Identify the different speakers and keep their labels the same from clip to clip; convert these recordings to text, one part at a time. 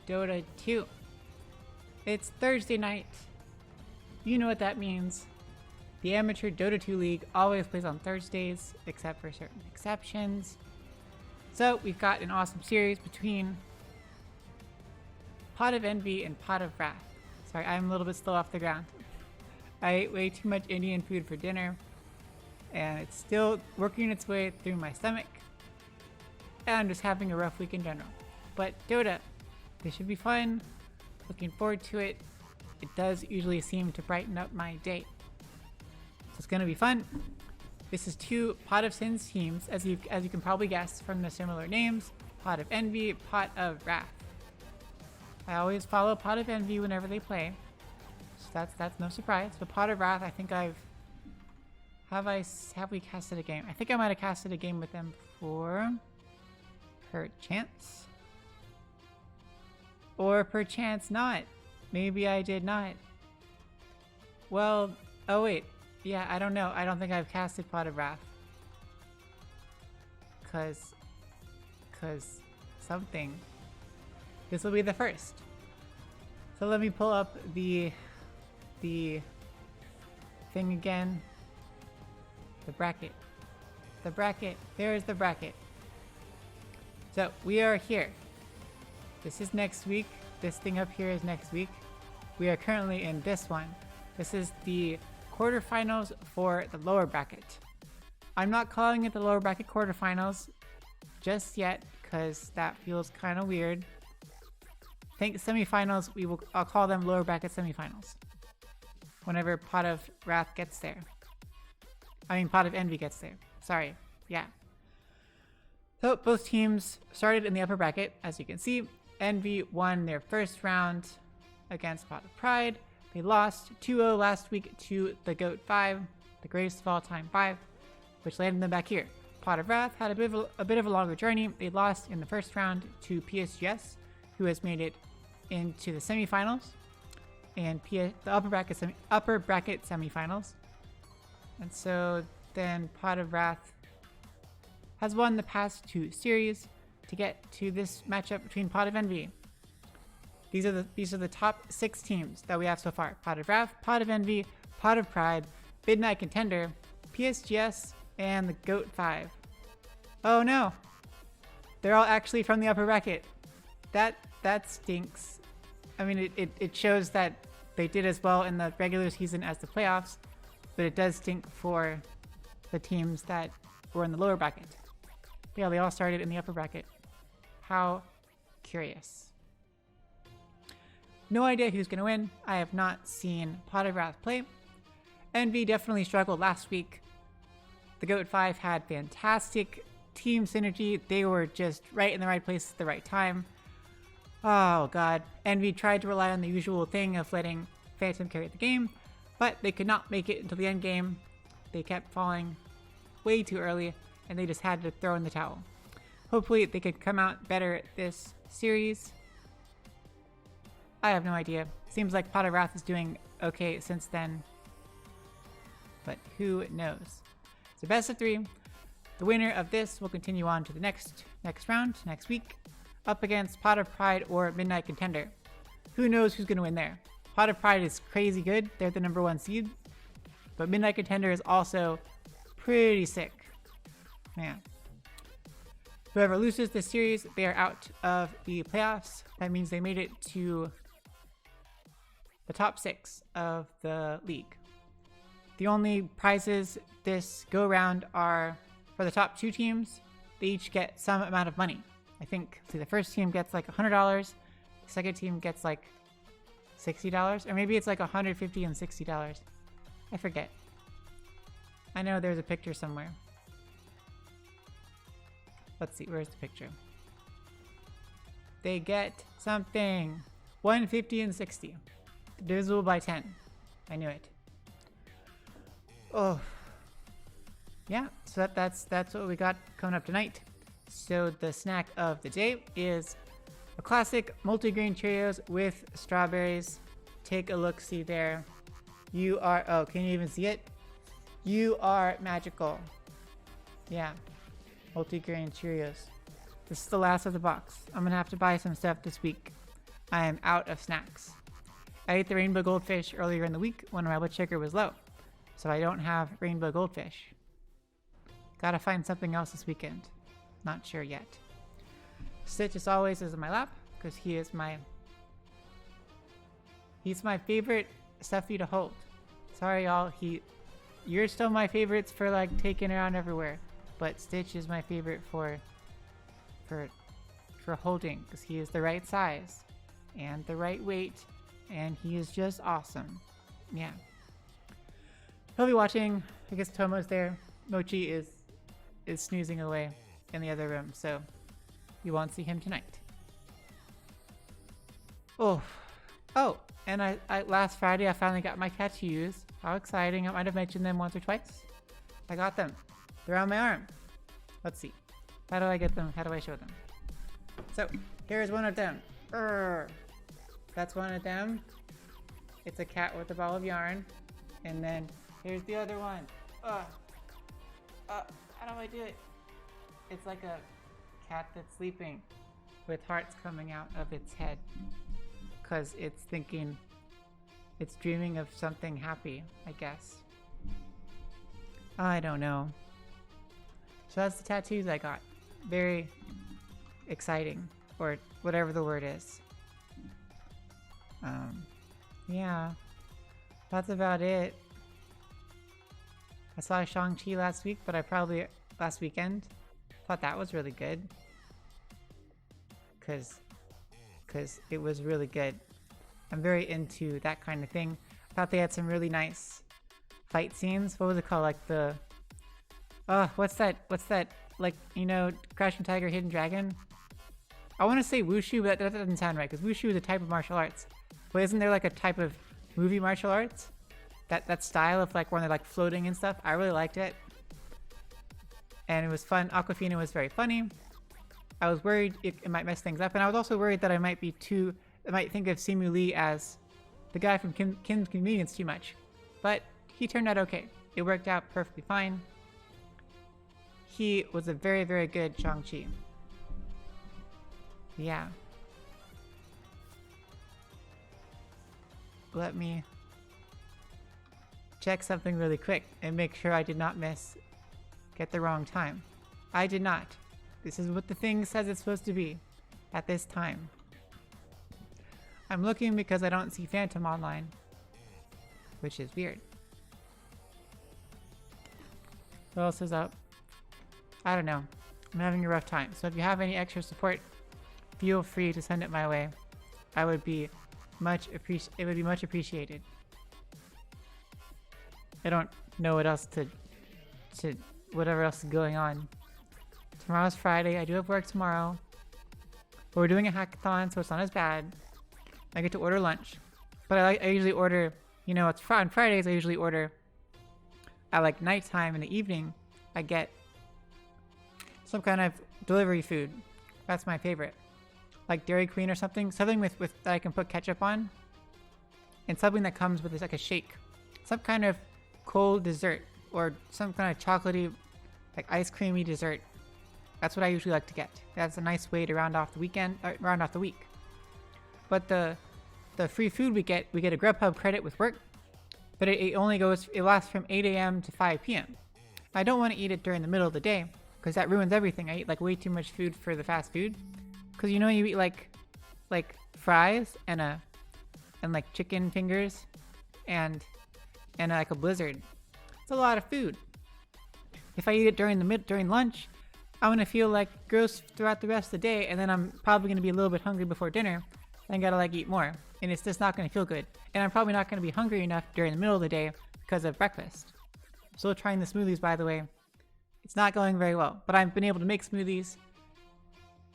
Speaker 1: Dota 2. It's Thursday night. You know what that means. The Amateur Dota 2 League always plays on Thursdays, except for certain exceptions. So we've got an awesome series between Pot of Envy and Pot of Wrath. Sorry, I'm a little bit slow off the ground. I ate way too much Indian food for dinner, and it's still working its way through my stomach. And I'm just having a rough week in general. But Dota, this should be fun. Looking forward to it. It does usually seem to brighten up my day. So it's gonna be fun. This is two Pot of Sins teams, as you can probably guess from the similar names. Pot of Envy, Pot of Wrath. I always follow Pot of Envy whenever they play, so that's no surprise. But Pot of Wrath, I think have we casted a game? I think I might have casted a game with them before, perchance, or perchance not. Maybe I did not. Well, oh wait, yeah, I don't know. I don't think I've casted Pot of Wrath, cause something. This will be the first. So let me pull up the thing again. The bracket. The bracket. There's the bracket. So we are here. This is next week. This thing up here is next week. We are currently in this one. This is the quarterfinals for the lower bracket. I'm not calling it the lower bracket quarterfinals just yet, because that feels kind of weird. I think semifinals, I'll call them lower bracket semifinals whenever Pot of Wrath gets there. I mean, Pot of Envy gets there. Sorry. Yeah. So both teams started in the upper bracket, as you can see. Envy won their first round against Pot of Pride. They lost 2-0 last week to the GOAT 5, the greatest of all time 5, which landed them back here. Pot of Wrath had a bit of a longer journey. They lost in the first round to PSGS, who has made it into the semifinals, and the upper bracket semifinals. And so then Pot of Wrath has won the past two series to get to this matchup between Pot of Envy. These are the top 6 teams that we have so far: Pot of Wrath, Pot of Envy, Pot of Pride, Midnight Contender, PSGS, and the GOAT 5. Oh no! They're all actually from the upper bracket. That stinks. I mean, it shows that they did as well in the regular season as the playoffs, but it does stink for the teams that were in the lower bracket. But yeah, they all started in the upper bracket. How curious. No idea who's going to win. I have not seen Pot of Wrath play. Envy definitely struggled last week. The GOAT 5 had fantastic team synergy. They were just right in the right place at the right time. Oh god. Envy tried to rely on the usual thing of letting Phantom carry the game, but they could not make it until the end game. They kept falling way too early, and they just had to throw in the towel. Hopefully they could come out better this series. I have no idea. Seems like Pot of Wrath is doing okay since then, but who knows? It's a best of 3. The winner of this will continue on to the next round, next week, up against Pot of Pride or Midnight Contender. Who knows who's going to win there? Pot of Pride is crazy good. They're the number 1 seed. But Midnight Contender is also pretty sick. Man. Whoever loses this series, they are out of the playoffs. That means they made it to the top 6 of the league. The only prizes this go round are for the top 2 teams. They each get some amount of money. I think, the first team gets like $100, the second team gets like $60, or maybe it's like $150 and $60. I forget. I know there's a picture somewhere. Let's see, where's the picture? They get something. $150 and $60. Divisible by 10. I knew it. Oh. Yeah, so that's what we got coming up tonight. So the snack of the day is a classic multigrain Cheerios with strawberries. Take a look, see there. You are, oh, can you even see it? You are magical. Yeah, multigrain Cheerios. This is the last of the box. I'm gonna have to buy some stuff this week. I am out of snacks. I ate the rainbow goldfish earlier in the week when my blood sugar was low, so I don't have rainbow goldfish. Gotta find something else this weekend. Not sure yet. Stitch, as always, is in my lap because he's my favorite stuffy to hold. Sorry, y'all. You're still my favorites for like taking around everywhere, but Stitch is my favorite for holding because he is the right size and the right weight, and he is just awesome. Yeah. He'll be watching. I guess Tomo's there. Mochi is snoozing away in the other room, so you won't see him tonight. Oh, and I last Friday I finally got my tattoos. How exciting. I might have mentioned them once or twice. I got them. They're on my arm. Let's see. How do I get them? How do I show them? So, here's one of them. That's one of them. It's a cat with a ball of yarn. And then, here's the other one. How do I do it? It's like a cat that's sleeping with hearts coming out of its head. Because it's thinking, it's dreaming of something happy, I guess. I don't know. So that's the tattoos I got. Very exciting, or whatever the word is. Yeah, that's about it. I saw Shang-Chi last week, but last weekend, thought that was really good. Cause it was really good. I'm very into that kind of thing. I thought they had some really nice fight scenes. What was it called? Like the... what's that? Like, you know, Crouching Tiger, Hidden Dragon? I want to say Wushu, but that doesn't sound right, because Wushu is a type of martial arts. But isn't there like a type of movie martial arts? That style of like when they're like floating and stuff? I really liked it. And it was fun. Aquafina was very funny. I was worried it might mess things up, and I was also worried that I might think of Simu Lee as the guy from Kim's Convenience too much. But he turned out okay. It worked out perfectly fine. He was a very, very good Shang-Chi. Yeah. Let me check something really quick and make sure I did not get the wrong time. I did not. This is what the thing says it's supposed to be at this time. I'm looking because I don't see Phantom online, which is weird. What else is up? I don't know. I'm having a rough time. So if you have any extra support, feel free to send it my way. It would be much appreciated. I don't know what else whatever else is going on. Tomorrow's Friday. I do have work tomorrow. But we're doing a hackathon, so it's not as bad. I get to order lunch. But I usually order, you know, on Fridays I usually order at like nighttime in the evening. I get some kind of delivery food. That's my favorite. Like Dairy Queen or something. Something with that I can put ketchup on. And something that comes with like a shake. Some kind of cold dessert. Or some kind of chocolatey, like ice creamy dessert. That's what I usually like to get. That's a nice way to round off the week. But the free food we get a Grubhub credit with work. But it lasts from 8 a.m. to 5 p.m. I don't want to eat it during the middle of the day, because that ruins everything. I eat like way too much food for the fast food. Because you know you eat like fries and like chicken fingers and like a Blizzard. It's a lot of food. If I eat it during lunch, I'm gonna feel like gross throughout the rest of the day, and then I'm probably gonna be a little bit hungry before dinner, and I gotta like eat more, and it's just not gonna feel good. And I'm probably not gonna be hungry enough during the middle of the day because of breakfast. Still trying the smoothies, by the way. It's not going very well, but I've been able to make smoothies,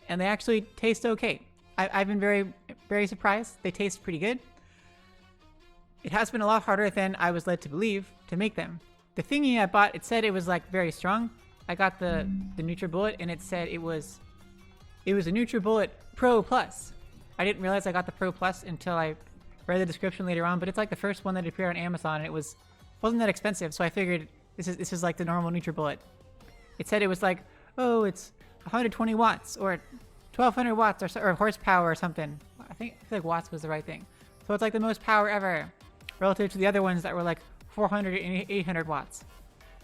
Speaker 1: and they actually taste okay. I've been very, very surprised. They taste pretty good. It has been a lot harder than I was led to believe to make them. The thingy I bought, it said it was like very strong. I got the NutriBullet, and it said it was a NutriBullet Pro Plus. I didn't realize I got the Pro Plus until I read the description later on, but it's like the first one that appeared on Amazon, and it wasn't that expensive, so I figured this is like the normal NutriBullet. It said it was like, oh, it's 120 watts or 1200 watts or horsepower or something. I feel like watts was the right thing. So it's like the most power ever relative to the other ones that were like 400 and 800 watts.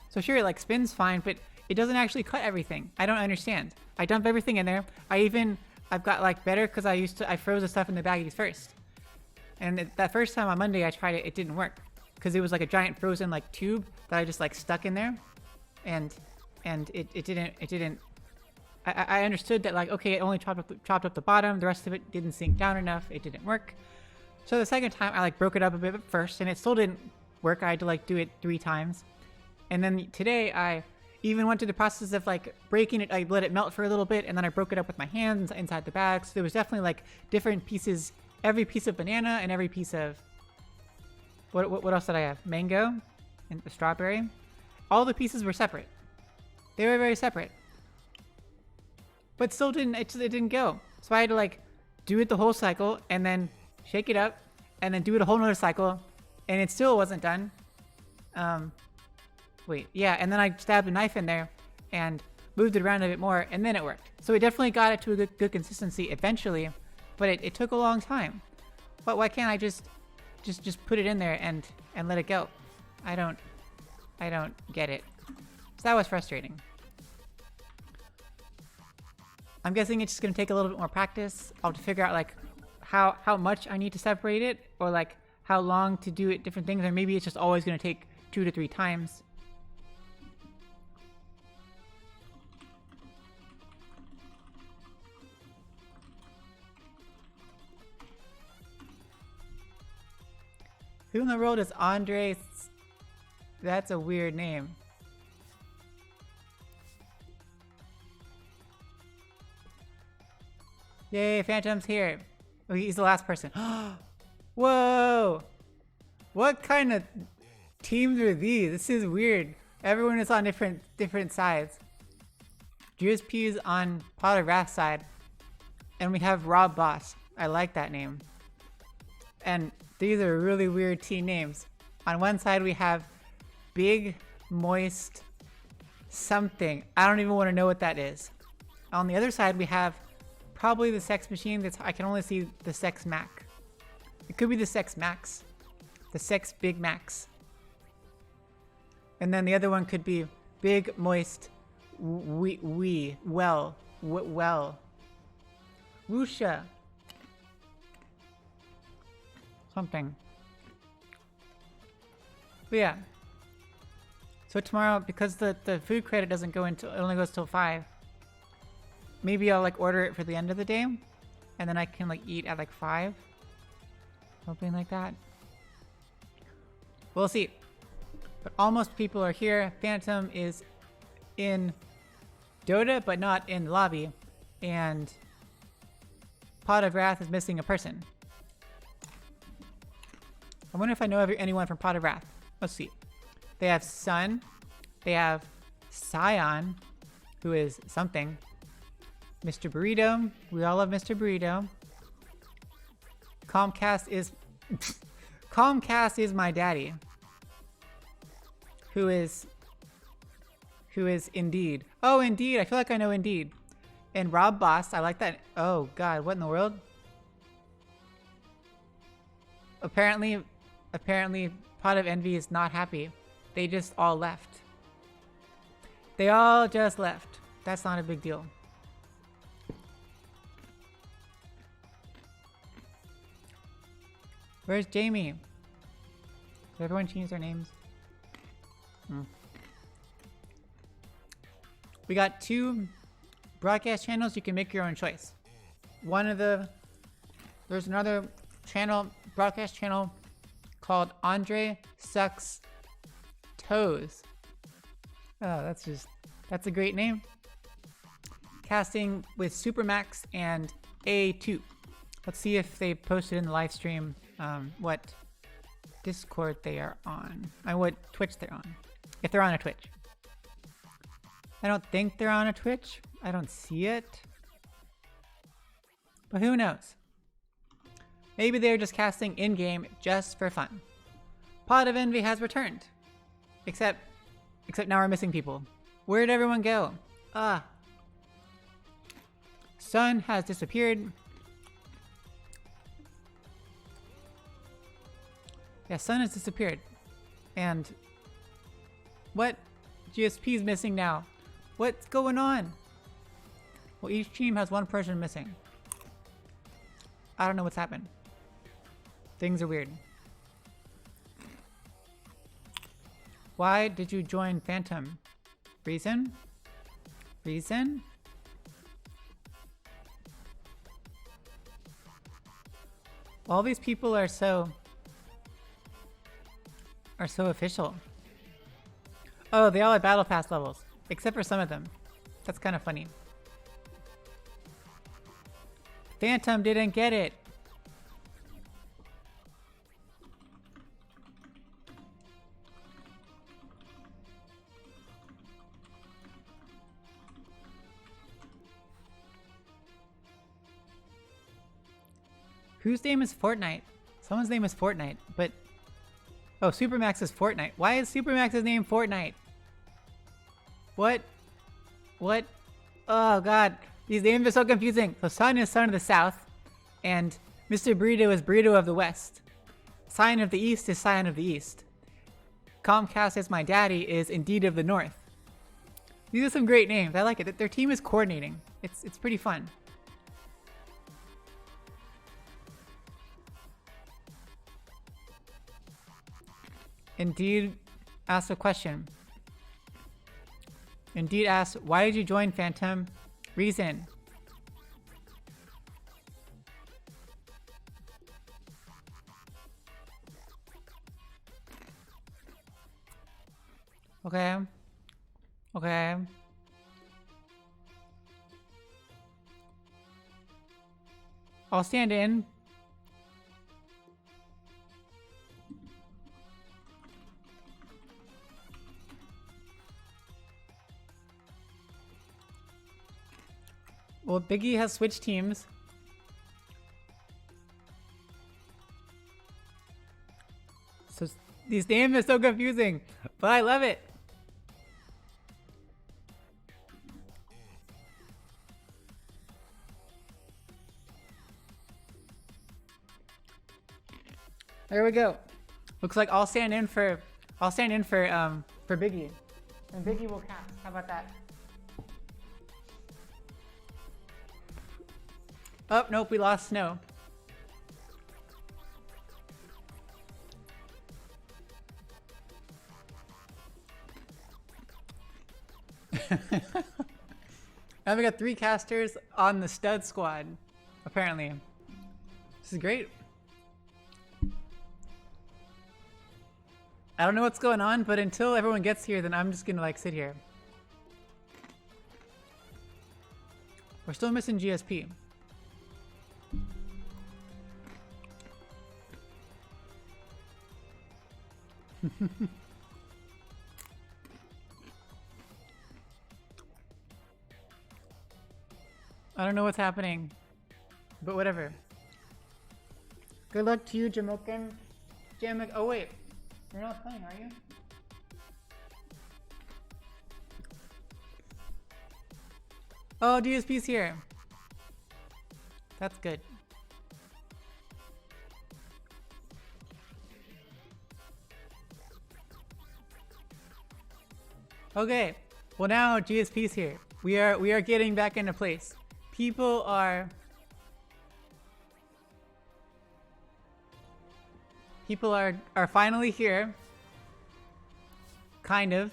Speaker 1: So sure, like spin's fine, but it doesn't actually cut everything. I don't understand. I dump everything in there. I've got like better because I froze the stuff in the baggies first. And that first time on Monday I tried it, it didn't work because it was like a giant frozen like tube that I just like stuck in there, and it didn't. I understood that like, okay, it only chopped up the bottom. The rest of it didn't sink down enough. It didn't work. So the second time I like broke it up a bit first, and it still didn't work. I had to like do it 3 times, and then today I even went through the process of like breaking it. I let it melt for a little bit, and then I broke it up with my hands inside the bag. So there was definitely like different pieces. Every piece of banana and every piece of what else did I have? Mango and the strawberry. All the pieces were separate. They were very separate, but still it didn't go. So I had to like do it the whole cycle and then shake it up and then do it a whole nother cycle, and it still wasn't done. Wait, yeah, and then I stabbed a knife in there and moved it around a bit more, and then it worked. So it definitely got it to a good consistency eventually. But it took a long time. But why can't I just put it in there and let it go? I don't get it. So that was frustrating. I'm guessing it's just gonna take a little bit more practice. I'll have to figure out like how much I need to separate it, or like how long to do it, different things, or maybe it's just always gonna take 2 to 3 times. Who in the world is Andre? That's a weird name. Yay, Phantom's here. Oh, he's the last person. Whoa! What kind of teams are these? This is weird. Everyone is on different sides. GSP is on Pot of Wrath side. And we have Rob Boss. I like that name. And these are really weird team names. On one side we have Big Moist something. I don't even want to know what that is. On the other side we have probably the Sex Machine. I can only see the Sex Mac. It could be the Sex Max. The Sex Big Max. And then the other one could be Big Moist Well. Wusha. Something. But yeah. So tomorrow, because the food credit doesn't go until, it only goes till 5. Maybe I'll like order it for the end of the day, and then I can like eat at like 5. Something like that. We'll see. But almost people are here. Phantom is in Dota, but not in the lobby. And Pot of Wrath is missing a person. I wonder if I know anyone from Pot of Wrath. Let's see. They have Sun. They have Scion, who is something. Mr. Burrito. We all love Mr. Burrito. Comcast is... Comcast is my daddy. Who is Indeed. Oh, Indeed. I feel like I know Indeed. And Rob Boss. I like that. Oh, God. What in the world? Apparently, Pot of Envy is not happy. They just all left. They all just left. That's not a big deal. Where's Jamie? Did everyone change their names? We got 2 broadcast channels. You can make your own choice. There's another channel, broadcast channel called Andre Sucks Toes. Oh, that's a great name. Casting with Supermax and A2. Let's see if they posted in the live stream what Discord they are on. And what Twitch they're on. If they're on a Twitch. I don't think they're on a Twitch. I don't see it. But who knows? Maybe they're just casting in-game just for fun. Pot of Envy has returned. Except now we're missing people. Where'd everyone go? Sun has disappeared. Yeah, Sun has disappeared. And what? GSP is missing now. What's going on? Well, each team has one person missing. I don't know what's happened. Things are weird. Why did you join Phantom? Reason? Reason? All these people are so official. Oh, they all have battle pass levels, except for some of them. That's kind of funny. Phantom didn't get it. Whose name is Fortnite? Someone's name is Fortnite, but... Oh, Supermax is Fortnite. Why is Supermax's name Fortnite? What? What? Oh god, these names are so confusing. So Sun is Sun of the South, and Mr. Burrito is Burrito of the West. Scion of the East is Scion of the East. Comcast is my daddy is Indeed of the North. These are some great names. I like it. Their team is coordinating. It's pretty fun. Indeed asked a question. Indeed asked, why did you join Phantom? Reason. Okay. Okay. I'll stand in. Well, Biggie has switched teams. So these names are so confusing, but I love it. There we go. Looks like I'll stand in for Biggie, and Biggie will cast. How about that? Oh, nope, we lost Snow. Now we got 3 casters on the stud squad, apparently. This is great. I don't know what's going on, but until everyone gets here, then I'm just gonna like sit here. We're still missing GSP. I don't know what's happening, but whatever. Good luck to you, Jamokin. Oh wait, you're not playing, are you? Oh, DSP's here. That's good. Okay, well now GSP's here. We are getting back into place. People are finally here. Kind of.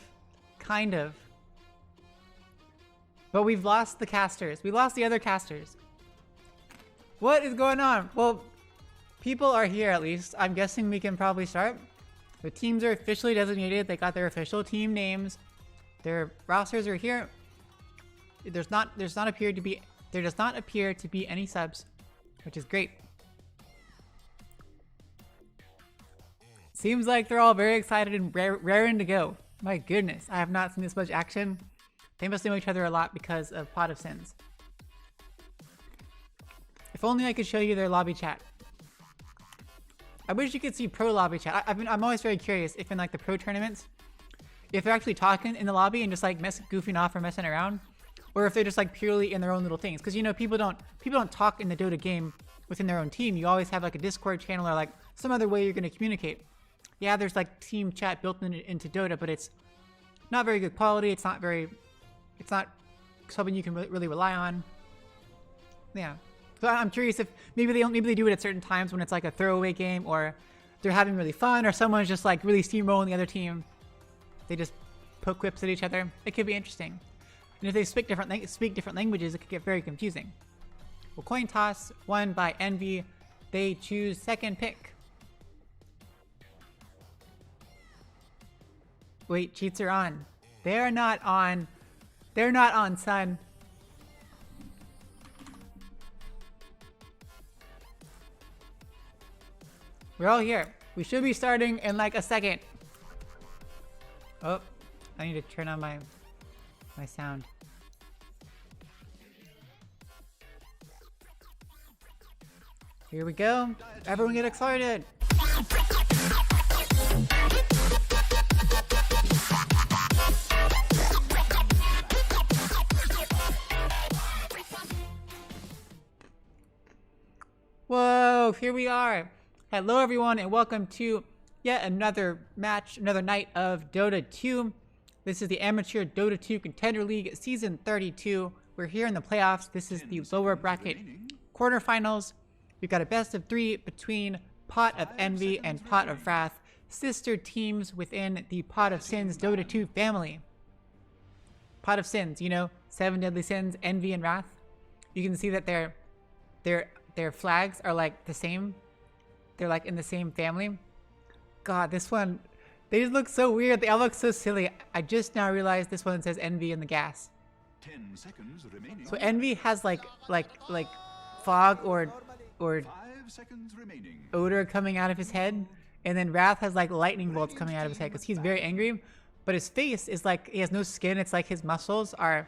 Speaker 1: But we've lost the casters. We lost the other casters. What is going on? Well, people are here at least. I'm guessing we can probably start. The teams are officially designated. They got their official team names. Their rosters are here. There does not appear to be any subs, which is great. Seems like they're all very excited and raring to go. My goodness, I have not seen this much action. They must know each other a lot because of Pot of Sins. If only I could show you their lobby chat. I wish you could see pro lobby chat. I'm always very curious if in like the pro tournaments, if they're actually talking in the lobby and just like goofing off or messing around, or if they're just like purely in their own little things. Because you know people don't talk in the Dota game within their own team. You always have like a Discord channel or like some other way you're going to communicate. Yeah, there's like team chat built into Dota, but it's not very good quality. It's not something you can really rely on. Yeah. So I'm curious if maybe they do it at certain times when it's like a throwaway game, or they're having really fun, or someone's just like really steamrolling the other team. They just poke quips at each other. It could be interesting. And if they speak different languages, it could get very confusing. Well, coin toss won by Envy. They choose second pick. Wait, cheats are on. They're not on. They're not on, son. We're all here. We should be starting in like a second. Oh, I need to turn on my sound. Here we go. Everyone get excited. Whoa, here we are. Hello everyone and welcome to yet another match, another night of Dota 2. This is the Amateur Dota 2 Contender League Season 32. We're here in the playoffs. This is the lower bracket quarterfinals. We've got a best of 3 between Pot of Envy and Pot of Wrath, sister teams within the Pot of Sins Dota 2 family. Pot of Sins, you know, 7 deadly sins, Envy and Wrath. You can see that their flags are like the same. They're like in the same family. God, this one, they just look so weird. They all look so silly. I just now realized this one says Envy in the gas.
Speaker 2: 10 seconds remaining.
Speaker 1: So Envy has like fog or
Speaker 2: 5 seconds remaining.
Speaker 1: odor coming out of his head, and then Wrath has like lightning bolts coming out of his head because he's very angry. But his face is like, he has no skin. It's like his muscles are,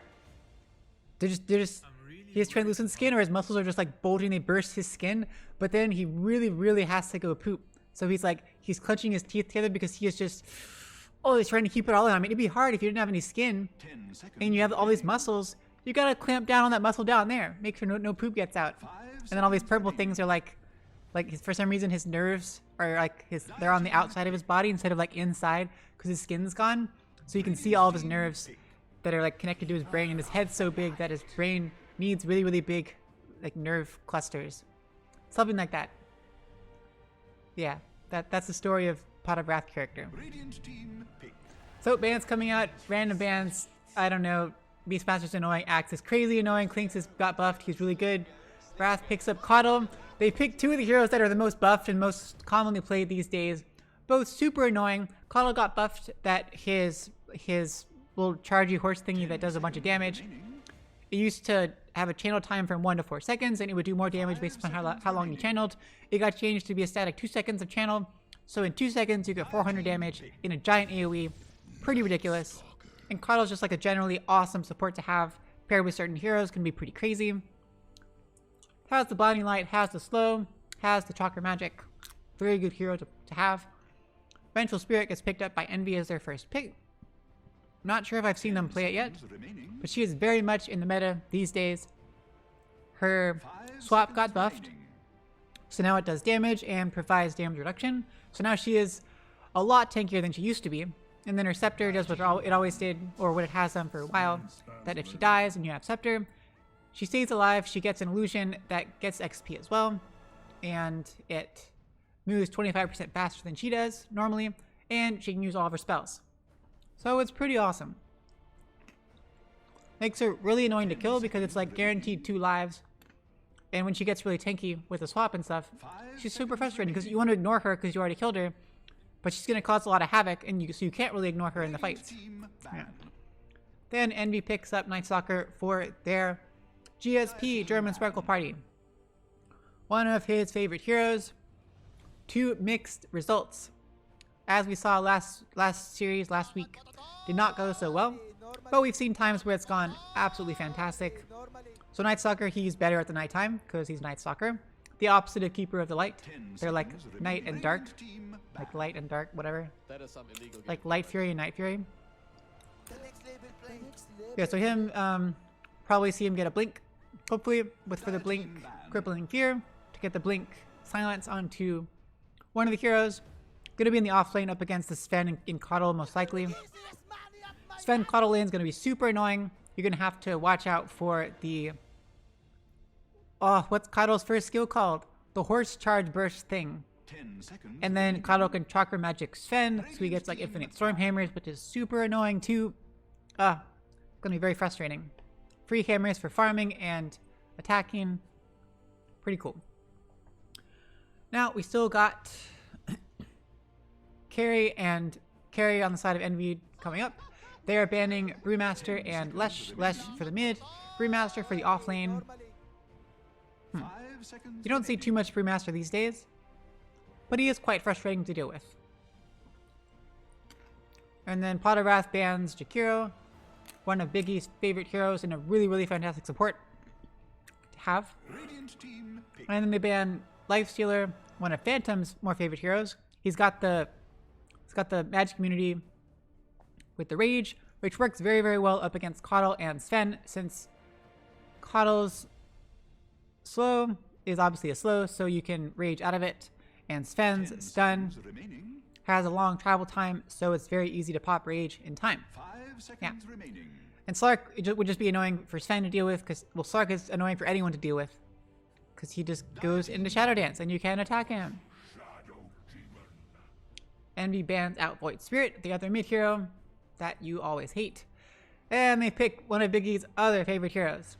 Speaker 1: they're just he has translucent skin, or his muscles are just like bulging. They burst his skin, but then he really has to go poop. So he's clenching his teeth together because he is just, he's trying to keep it all in. I mean, it'd be hard if you didn't have any skin and you have all these muscles. You gotta clamp down on that muscle down there. Make sure no poop gets out. And then all these purple things are like for some reason his nerves are like they're on the outside of his body instead of like inside because his skin's gone. So you can see all of his nerves that are like connected to his brain, and his head's so big that his brain needs really big like nerve clusters. Something like that. Yeah, that's the story of Pot of Wrath character. So bans coming out, random bans. I don't know. Beastmaster's annoying, Axe is crazy annoying, Clinks has got buffed, he's really good. Wrath picks up Coddle. They pick 2 of the heroes that are the most buffed and most commonly played these days. Both super annoying. Coddle got buffed that his little chargey horse thingy that does a bunch of damage. It used to have a channel time from 1 to 4 seconds, and it would do more damage based on how long you channeled. It got changed to be a static 2 seconds of channel. So in 2 seconds, you get 400 damage in a giant AoE. Pretty ridiculous. And Coddle's just like a generally awesome support to have. Paired with certain heroes can be pretty crazy. Has the Blinding Light, has the Slow, has the Chakra Magic. Very good hero to have. Vengeful Spirit gets picked up by Envy as their first pick. Not sure if I've seen them play it yet, but she is very much in the meta these days. Her swap got buffed, so now it does damage and provides damage reduction. So now she is a lot tankier than she used to be. And then her Scepter does what it always did, or what it has done for a while, that if she dies and you have Scepter, she stays alive, she gets an illusion that gets XP as well, and it moves 25% faster than she does normally, and she can use all of her spells. So it's pretty awesome. Makes her really annoying to kill because it's like guaranteed 2 lives. And when she gets really tanky with the swap and stuff, she's super frustrating because you want to ignore her because you already killed her, but she's going to cause a lot of havoc, and so you can't really ignore her in the fights. Yeah. Then Envy picks up Night Stalker for their GSP, German Sparkle Party. One of his favorite heroes. 2 mixed results. As we saw last week, did not go so well, but we've seen times where it's gone absolutely fantastic. So Night Stalker, he's better at the nighttime because he's Night Stalker. The opposite of Keeper of the Light. They're like night and dark. Like light and dark, whatever. Like Light Fury and Night Fury. Yeah, so him, probably see him get a blink. Hopefully, for the blink, Crippling Fear. To get the blink silence onto one of the heroes. Gonna be in the off lane up against the Sven in Coddle most likely. Sven Coddle lane is gonna be super annoying. You're gonna have to watch out for the... Oh, what's Coddle's first skill called? The horse charge burst thing.
Speaker 2: 10 seconds.
Speaker 1: And then Coddle can chakra magic Sven, so he gets like infinite storm hammers, which is super annoying too. Gonna be very frustrating. Free hammers for farming and attacking. Pretty cool. Now we still got Carry on the side of Envy coming up. They are banning Brewmaster and Lesh for the mid, Brewmaster for the off lane.
Speaker 2: 5 seconds.
Speaker 1: You don't see too much Brewmaster these days, but he is quite frustrating to deal with. And then Pot of Wrath bans Jakiro, one of Biggie's favorite heroes and a really, really fantastic support to have.
Speaker 2: Radiant team pick.
Speaker 1: And then they ban Lifestealer, one of Phantom's more favorite heroes. He's got the magic immunity with the Rage, which works very, very well up against Coddle and Sven, since Coddle's slow is obviously a slow, so you can Rage out of it. And Sven's
Speaker 2: 10
Speaker 1: stun
Speaker 2: seconds remaining.
Speaker 1: has a long travel time, so it's very easy to pop Rage in time.
Speaker 2: 5 seconds remaining.
Speaker 1: And Slark would just be annoying for Sven to deal with, because, well, Slark is annoying for anyone to deal with, because he just goes into Shadow Dance and you can't attack him. Envy bans out Void Spirit, the other mid hero that you always hate. And they pick one of Biggie's other favorite heroes.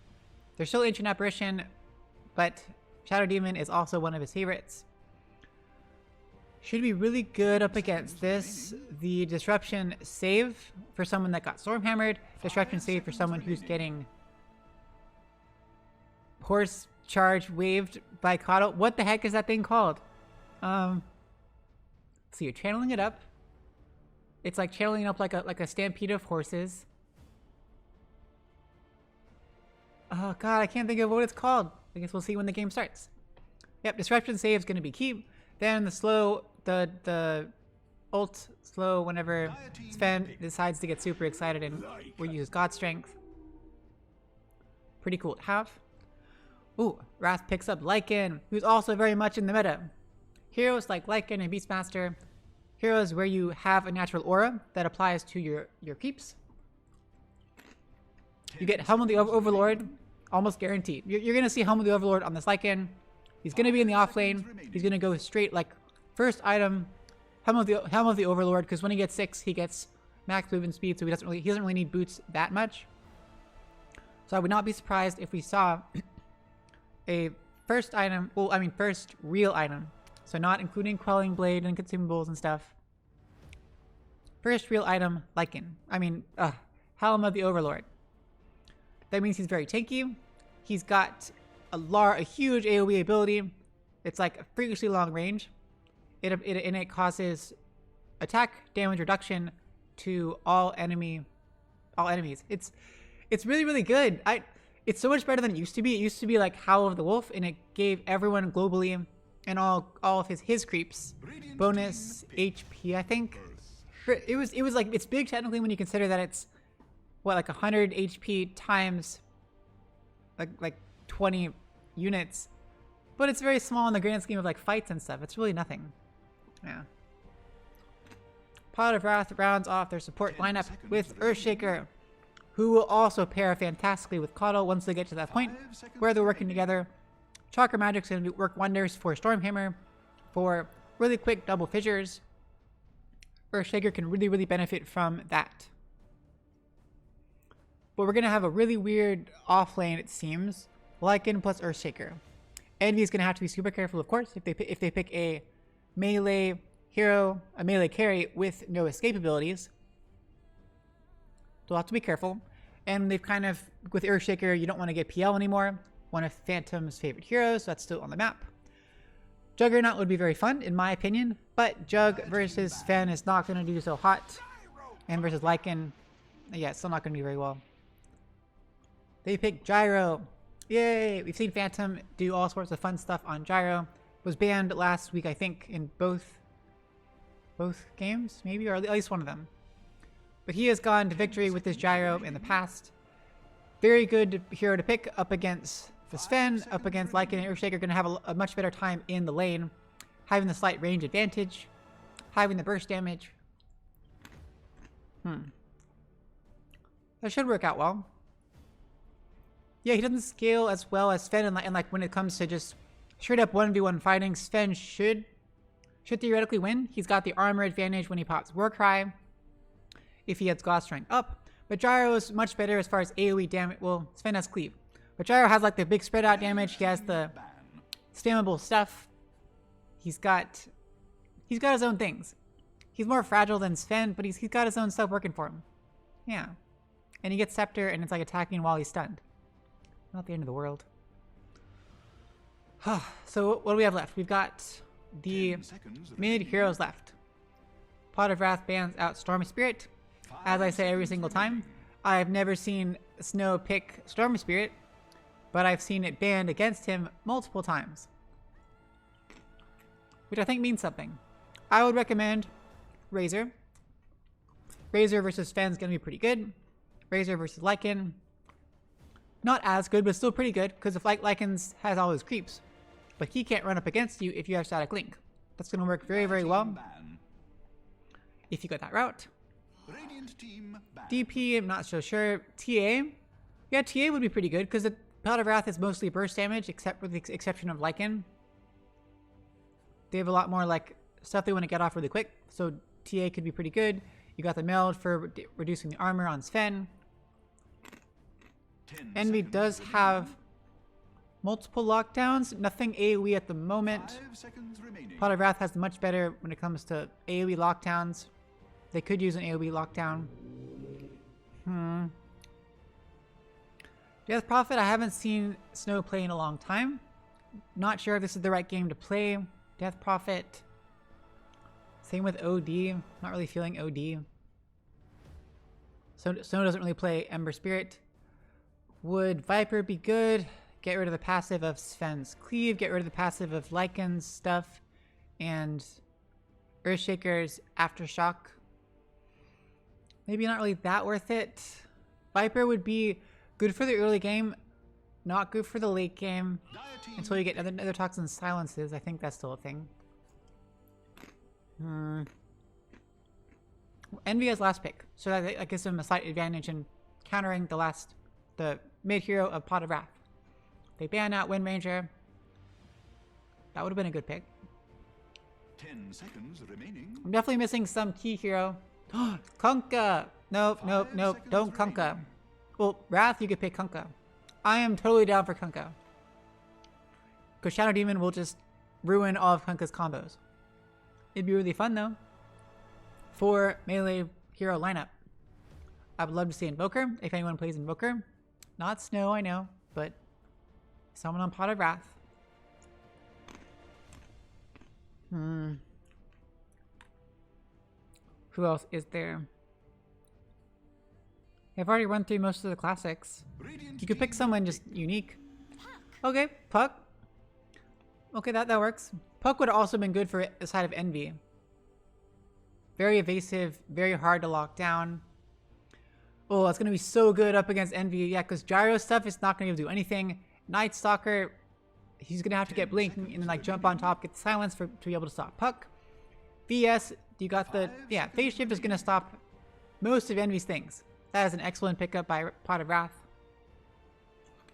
Speaker 1: They're still Ancient Apparition, but Shadow Demon is also one of his favorites. Should be really good up against this. The Disruption save for someone that got Stormhammered. Disruption save for someone who's getting Horse Charge waved by Coddle. What the heck is that thing called? So you're channeling it up. It's like channeling up like a stampede of horses. Oh god, I can't think of what it's called. I guess we'll see when the game starts. Yep, Disruption save is going to be key. Then the slow, the ult slow whenever Sven decides to get super excited and we use God Strength. Pretty cool to have. Ooh, Wrath picks up Lycan, who's also very much in the meta. Heroes like Lycan and Beastmaster, heroes where you have a natural aura that applies to your creeps. You get Helm of the Overlord, almost guaranteed. You're going to see Helm of the Overlord on this Lycan. He's going to be in the off lane. He's going to go straight, like, first item, Helm of the Overlord, because when he gets 6, he gets max movement speed, so he doesn't really need boots that much. So I would not be surprised if we saw a first item, well, I mean first real item, so not including Quelling Blade and consumables and stuff. First real item, Helm of the Overlord. That means he's very tanky. He's got a huge AoE ability. It's like a freakishly long range. It causes attack damage reduction to all enemies. It's really, really good. It's so much better than it used to be. It used to be like Howl of the Wolf, and it gave everyone globally and all of his creeps bonus HP, I think. It was like, it's big technically when you consider that it's what, like 100 HP times like 20 units, but it's very small in the grand scheme of like fights and stuff. It's really nothing. Yeah. Pot of Wrath rounds off their support lineup with Earthshaker, who will also pair fantastically with Coddle once they get to that point where they're working together. Chakra Magic's going to work wonders for Stormhammer, for really quick double fissures. Earthshaker can really, really benefit from that. But we're going to have a really weird off lane, it seems. Lycan plus Earthshaker. Envy is going to have to be super careful, of course, if they pick a melee hero, a melee carry with no escape abilities. They'll have to be careful. And they've kind of, with Earthshaker, you don't want to get PL anymore. One of Phantom's favorite heroes, so that's still on the map. Juggernaut would be very fun, in my opinion, but Jug versus Sven is not going to do so hot. And versus Lycan, yeah, it's still not going to be very well. They picked Gyro. Yay! We've seen Phantom do all sorts of fun stuff on Gyro. Was banned last week, I think, in both games, maybe, or at least one of them. But he has gone to victory with this Gyro in the past. Very good hero to pick up against the Sven, up against Lycan and Earthshaker. Going to have a much better time in the lane, having the slight range advantage. having the burst damage. That should work out well. Yeah, he doesn't scale as well as Sven, and like when it comes to just straight up 1v1 fighting, Sven should theoretically win. He's got the armor advantage when he pops Warcry, if he has God Strength up. But Gyro is much better as far as AoE damage. Well, Sven has Cleave. But Gyro has like the big spread out damage. He has the spammable stuff. He's got his own things. He's more fragile than Sven, but he's got his own stuff working for him. Yeah. And he gets Scepter, and it's like attacking while he's stunned. Not the end of the world. So what do we have left? We've got the mid heroes left. Pot of Wrath bans out Storm Spirit. As I say every single time, I've never seen Snow pick Storm Spirit, but I've seen it banned against him multiple times. Which I think means something. I would recommend Razor. Razor versus Sven's gonna be pretty good. Razor versus Lycan. Not as good, but still pretty good, because if Lycan's has all his creeps, but he can't run up against you if you have Static Link. That's gonna work very, very well if you go that route. DP, I'm not so sure. TA, yeah, TA would be pretty good, because the Pot of Wrath is mostly burst damage, except with the exception of Lycan. They have a lot more like stuff they want to get off really quick, so TA could be pretty good. You got the meld for reducing the armor on Sven. Envy does have multiple lockdowns, nothing AoE at the moment. Pot of Wrath has much better when it comes to AoE lockdowns. They could use an AoE lockdown. Death Prophet, I haven't seen Snow play in a long time. Not sure if this is the right game to play. Death Prophet. Same with OD. Not really feeling OD. So Snow doesn't really play Ember Spirit. Would Viper be good? Get rid of the passive of Sven's Cleave. Get rid of the passive of Lycan's stuff. And Earthshaker's Aftershock. Maybe not really that worth it. Viper would be good for the early game. Not good for the late game. Until you get other Toxin Silences. I think that's still a thing. Envy has last pick. So that gives him a slight advantage in countering the mid hero of Pot of Wrath. They ban out Wind Ranger. That would have been a good pick.
Speaker 2: 10 seconds remaining.
Speaker 1: I'm definitely missing some key hero. Kunkka! Nope. Don't Kunkka. Well, Wrath, you could pick Kunkka. I am totally down for Kunkka. Because Shadow Demon will just ruin all of Kunkka's combos. It'd be really fun though. For melee hero lineup. I would love to see Invoker, if anyone plays Invoker. Not Snow, I know, but someone on Pot of Wrath. Who else is there? I've already run through most of the classics. You could pick someone just unique. Okay, Puck. Okay, that works. Puck would have also been good for the side of Envy. Very evasive, very hard to lock down. Oh, it's going to be so good up against Envy. Yeah, because Gyro stuff is not going to do anything. Night Stalker, he's going to have to get Blink and then like jump on top, get the silence to be able to stop Puck. VS, you got the, yeah, Phase Shift is going to stop most of Envy's things. That is an excellent pickup by Pot of Wrath.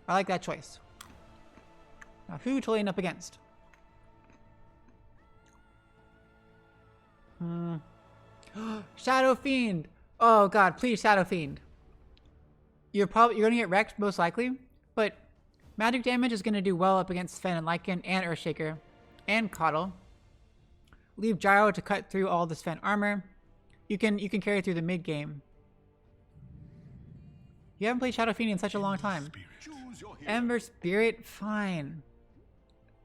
Speaker 1: I like that choice. Now, who to lane up against? Shadow Fiend. Oh god, please Shadow Fiend. You're gonna get wrecked most likely, but magic damage is gonna do well up against Sven and Lycan and Earthshaker and Coddle. Leave Gyro to cut through all the Sven armor. You can carry through the mid game. You haven't played Shadow Fiend in such a long time. Ember Spirit, fine.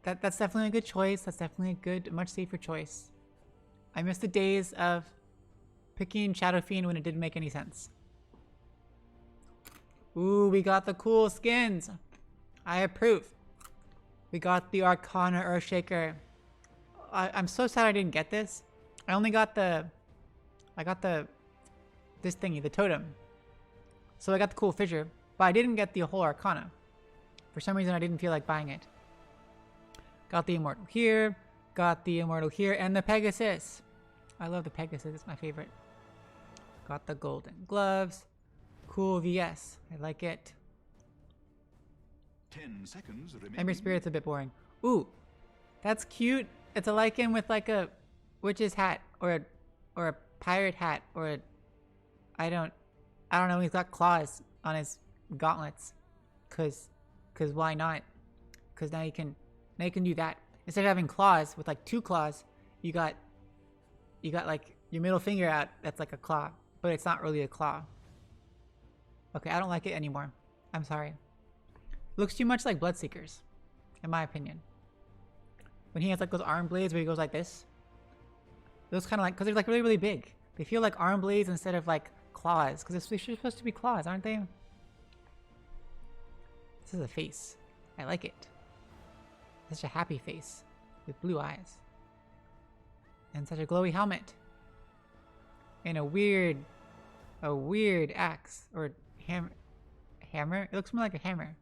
Speaker 1: That's definitely a good choice. That's definitely a good, much safer choice. I miss the days of picking Shadow Fiend when it didn't make any sense. Ooh, we got the cool skins. I approve. We got the Arcana Earthshaker. I'm so sad I didn't get this. I only got this thingy, the totem. So I got the cool fissure, but I didn't get the whole Arcana. For some reason, I didn't feel like buying it. Got the Immortal here, and the Pegasus. I love the Pegasus. It's my favorite. Got the golden gloves. Cool VS. I like it.
Speaker 2: 10 seconds remaining.
Speaker 1: Ember Spirit's a bit boring. Ooh, that's cute. It's a Lycan with like a witch's hat or a pirate hat or a I don't know. He's got claws on his gauntlets, cause why not? Cause now you can do that instead of having claws with like 2 claws. You got like your middle finger out. That's like a claw, but it's not really a claw. Okay, I don't like it anymore. I'm sorry. Looks too much like Bloodseekers, in my opinion. When he has like those arm blades where he goes like this. Those kind of like, because they're like really, really big. They feel like arm blades instead of like claws, because they're supposed to be claws, aren't they? This is a face. I like it. Such a happy face with blue eyes. And such a glowy helmet. And a weird axe or hammer. It looks more like a hammer.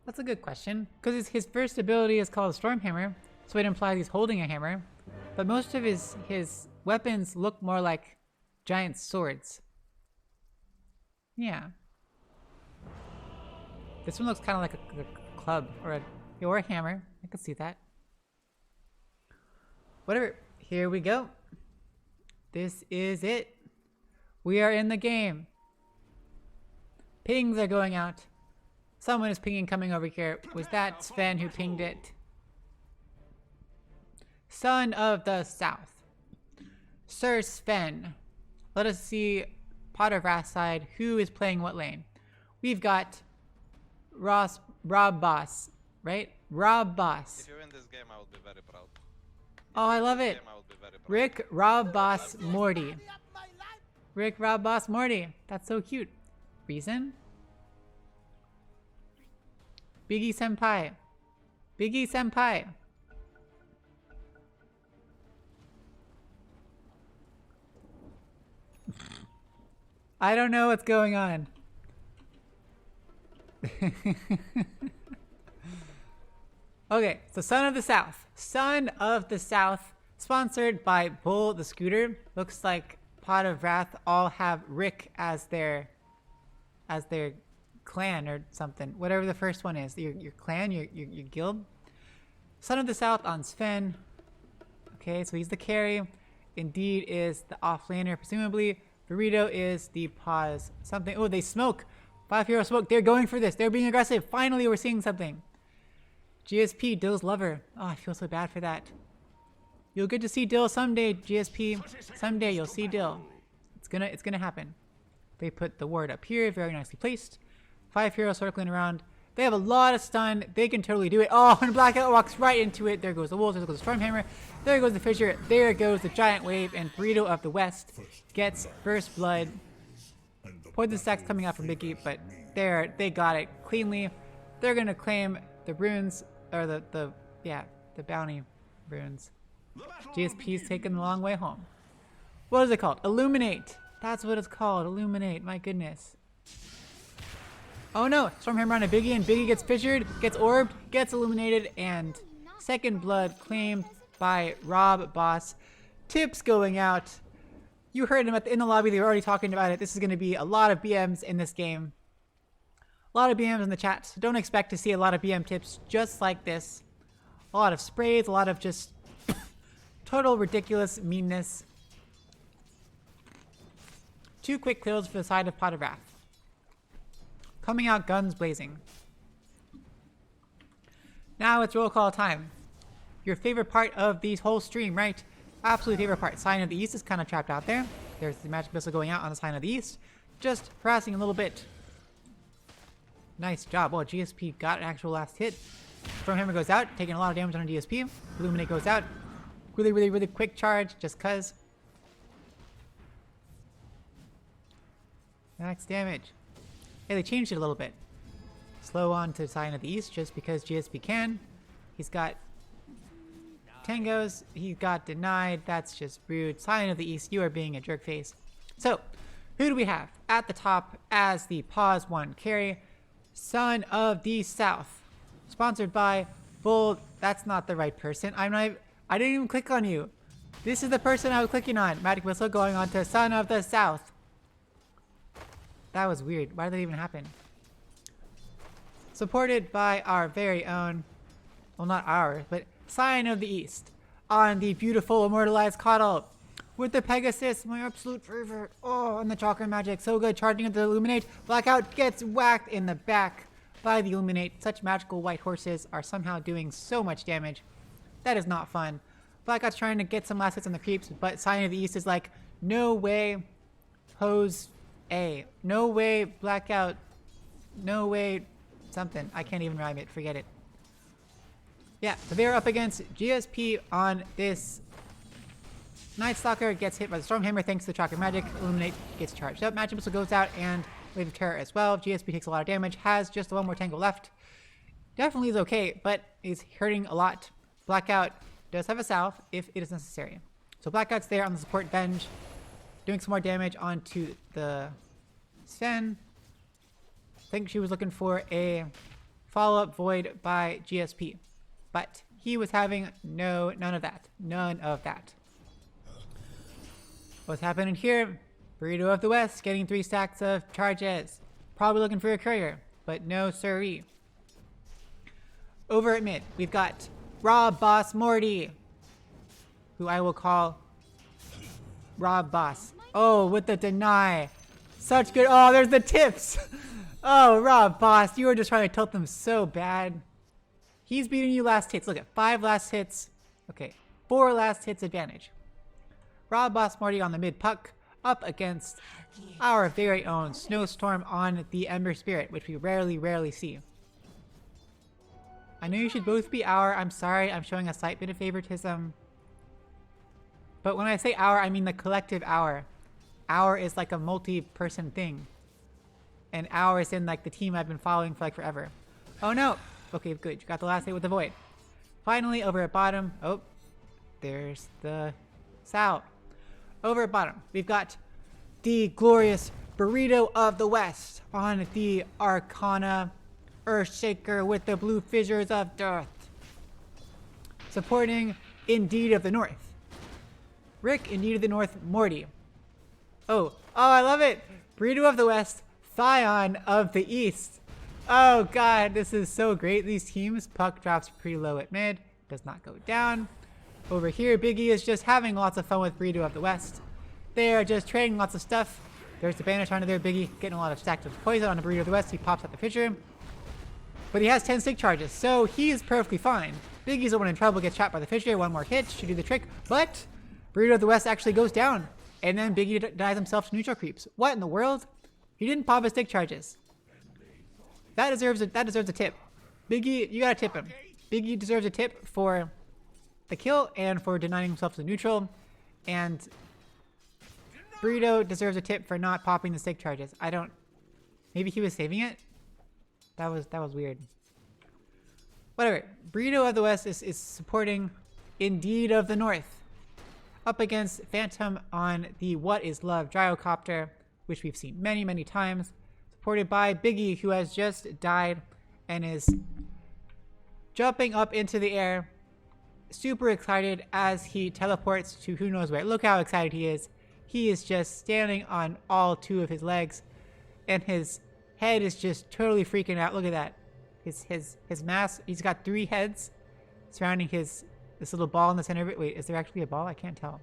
Speaker 1: That's a good question, because his first ability is called Storm Hammer, so it implies he's holding a hammer. But most of his weapons look more like giant swords. Yeah. This one looks kind of like a club or a hammer. I could see that. Whatever. Here we go. This is it. We are in the game. Pings are going out. Someone is pinging coming over here. Was that Sven who pinged it? Son of the South. Sir Sven. Let us see Pot of Wrath side. Who is playing what lane? We've got Rob Boss, right? Rob Boss.
Speaker 3: If you win this game, I will be very proud.
Speaker 1: Oh, I love it.
Speaker 3: Game, I will be very proud.
Speaker 1: Rick, Rob Boss, Morty. Rick, Rob Boss, Morty. That's so cute. Reason? Biggie Senpai. Biggie Senpai. I don't know what's going on. Okay, so Son of the South. Son of the South. Sponsored by Bull the Scooter. Looks like Pot of Wrath all have Rick as their clan or something. Whatever the first one is. Your clan, your guild. Son of the South on Sven. Okay, so he's the carry. Indeed is the offlaner, presumably. Burrito is the pause. Something. Oh, they smoke. 5 hero smoke. They're going for this. They're being aggressive. Finally, we're seeing something. GSP, Dill's lover. Oh, I feel so bad for that. You'll get to see Dill someday, GSP. Someday you'll see Dill. It's gonna happen. They put the ward up here, very nicely placed. 5 heroes circling around. They have a lot of stun. They can totally do it. Oh, and Blackout walks right into it. There goes the Wolves. There goes the Stormhammer. There goes the Fissure. There goes the Giant Wave. And Burrito of the West gets first blood. Poison stacks coming out from Biggie, but they got it cleanly. They're gonna claim the runes, or the bounty runes. GSP's taking the long way home. What is it called? Illuminate. That's what it's called. Illuminate. My goodness. Oh no! Stormhammer on a Biggie, and Biggie gets fissured, gets orbed, gets illuminated, and second blood claimed by Rob Boss. Tips going out. You heard him in the lobby. They were already talking about it. This is going to be a lot of BMs in this game. A lot of BMs in the chat. So don't expect to see a lot of BM tips just like this. A lot of sprays, a lot of just total ridiculous meanness. 2 quick kills for the side of Pot of Wrath. Coming out guns blazing. Now it's roll call time. Your favorite part of the whole stream, right? Absolute favorite part. Sign of the East is kind of trapped out there. There's the magic missile going out on the Sign of the East. Just harassing a little bit. Nice job. Well, GSP got an actual last hit. Stormhammer goes out, taking a lot of damage on GSP. Illuminate goes out. Really, really, really quick charge, just cuz. Max damage. Hey, they changed it a little bit. Slow on to Sign of the East just because GSP can. He's got Tangos. He got denied. That's just rude. Sign of the East, you are being a jerk face. So, who do we have at the top as the Pause 1 carry? Son of the South. Sponsored by Bull. That's not the right person. I didn't even click on you. This is the person I was clicking on. Magic Missile going on to Son of the South. That was weird. Why did that even happen? Supported by our very own, well, not ours, but Scion of the East on the beautiful immortalized Coddle with the Pegasus, my absolute favorite. Oh, and the Chakra Magic, so good. Charging into the Illuminate. Blackout gets whacked in the back by the Illuminate. Such magical white horses are somehow doing so much damage. That is not fun. Blackout's trying to get some last hits on the creeps, but Scion of the East is like, no way, Hose A. No way, Blackout. No way, something. I can't even rhyme it. Forget it. Yeah, so they're up against GSP on this. Night Stalker gets hit by the Stormhammer thanks to the Chakra Magic. Illuminate gets charged up. Magic Missile goes out and Wave of Terror as well. GSP takes a lot of damage. Has just one more tango left. Definitely is okay, but is hurting a lot. Blackout does have a salve if it is necessary. So Blackout's there on the support bench, doing some more damage onto the Sven. I think she was looking for a follow-up void by GSP, but he was having none of that. None of that. What's happening here? Burrito of the West getting 3 stacks of charges. Probably looking for a courier, but no siree. Over at mid, we've got Rob Boss Morty, who I will call Rob Boss. Oh, with the deny. Such good. Oh, there's the tips. Oh, Rob Boss, you were just trying to tilt them so bad. He's beating you last hits. Look at 5 last hits. Okay, 4 last hits advantage. Rob Boss Morty on the mid puck up against our very own Snowstorm on the Ember Spirit, which we rarely see. I know you should both be our. I'm sorry, I'm showing a slight bit of favoritism. But when I say our, I mean the collective our. Our is like a multi-person thing. And our is in like the team I've been following for like forever. Oh no! Okay, good. You got the last hit with the Void. Finally, over at bottom. Oh, there's the South. Over at bottom, we've got the glorious Burrito of the West on the Arcana Earthshaker with the blue fissures of death. Supporting Indeed of the North. Rick, Indeed of the North, Morty. Oh, I love it! Burrito of the West, Thion of the East. Oh god, this is so great. These teams, puck drops pretty low at mid, does not go down. Over here, Biggie is just having lots of fun with Burrito of the West. They are just trading lots of stuff. There's the Banish onto there, Biggie getting a lot of stacked of poison on the Burrito of the West. He pops out the Fissure. But he has 10 stick charges, so he is perfectly fine. Biggie's the one in trouble, gets shot by the Fissure. One more hit should do the trick, but Burrito of the West actually goes down. And then Biggie denies himself to neutral creeps. What in the world? He didn't pop his stick charges. That deserves a tip. Biggie, you gotta tip him. Biggie deserves a tip for the kill and for denying himself to neutral. And Burrito deserves a tip for not popping the stick charges. Maybe he was saving it? That was weird. Whatever. Burrito of the West is supporting Indeed of the North. Up against Phantom on the What is Love Gyrocopter, which we've seen many times. Supported by Biggie, who has just died and is jumping up into the air. Super excited as he teleports to who knows where. Look how excited he is. He is just standing on all 2 of his legs. And his head is just totally freaking out. Look at that. His mass, he's got 3 heads surrounding this little ball in the center of it. Wait, is there actually a ball? I can't tell.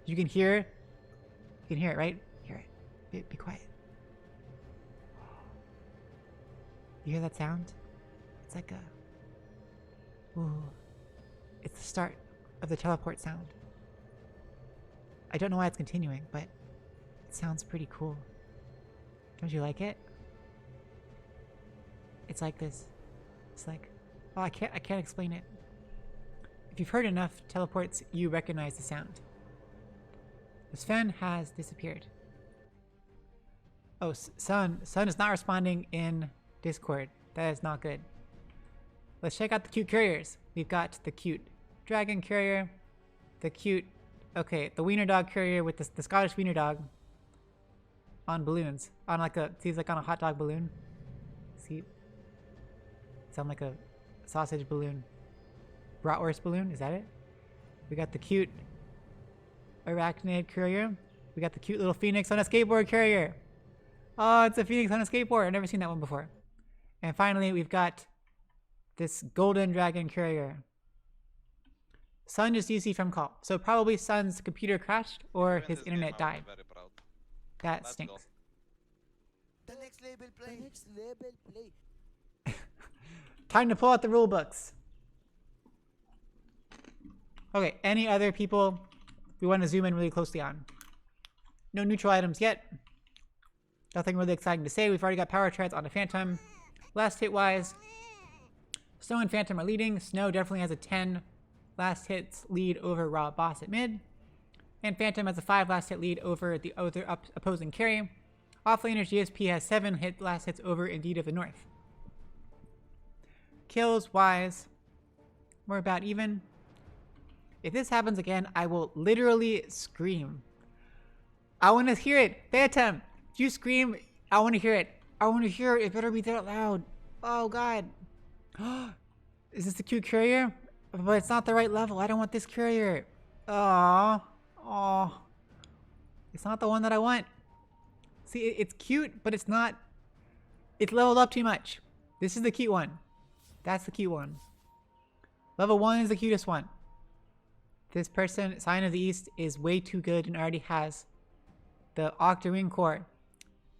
Speaker 1: You can hear it, right? Hear it. Be quiet. You hear that sound? It's like ooh. It's the start of the teleport sound. I don't know why it's continuing, but it sounds pretty cool. Don't you like it? It's like this. It's like, oh, I can't explain it. If you've heard enough teleports, you recognize the sound. The Sven has disappeared. Oh, Sun is not responding in Discord. That is not good. Let's check out the cute couriers. We've got the cute dragon courier, the the wiener dog courier with the Scottish wiener dog on balloons. On he's like on a hot dog balloon. See? Sound like a sausage balloon. bratwurst balloon. Is that it? We got the cute arachnid courier. We got the cute little phoenix on a skateboard courier. Oh, it's a phoenix on a skateboard. I've never seen that one before. And finally, we've got this golden dragon courier. Sun just DC from call. So probably Sun's computer crashed or his internet died.
Speaker 3: Very proud.
Speaker 1: That
Speaker 3: Let's
Speaker 1: stinks.
Speaker 3: go.
Speaker 4: The next level play. The next level play.
Speaker 1: Time to pull out the rule books. Okay, any other people we want to zoom in really closely on? No neutral items yet. Nothing really exciting to say. We've already got power treads on a Phantom. Last hit wise, Snow and Phantom are leading. Snow definitely has a 10 last hits lead over Raw Boss at mid. And Phantom has a 5 last hit lead over the other opposing carry. Offlaner GSP has 7 last hits over Indeed of the North. Kills wise, we're about even. If this happens again, I will literally scream. I want to hear it. Phantom, if you scream, I want to hear it. I want to hear it. It better be that loud. Oh, God. Is this the cute courier? But it's not the right level. I don't want this courier. Aww. Aww. It's not the one that I want. See, it's cute, but it's not. It's leveled up too much. This is the cute one. That's the cute one. Level 1 is the cutest one. This person, Sign of the East, is way too good and already has the Octarine core.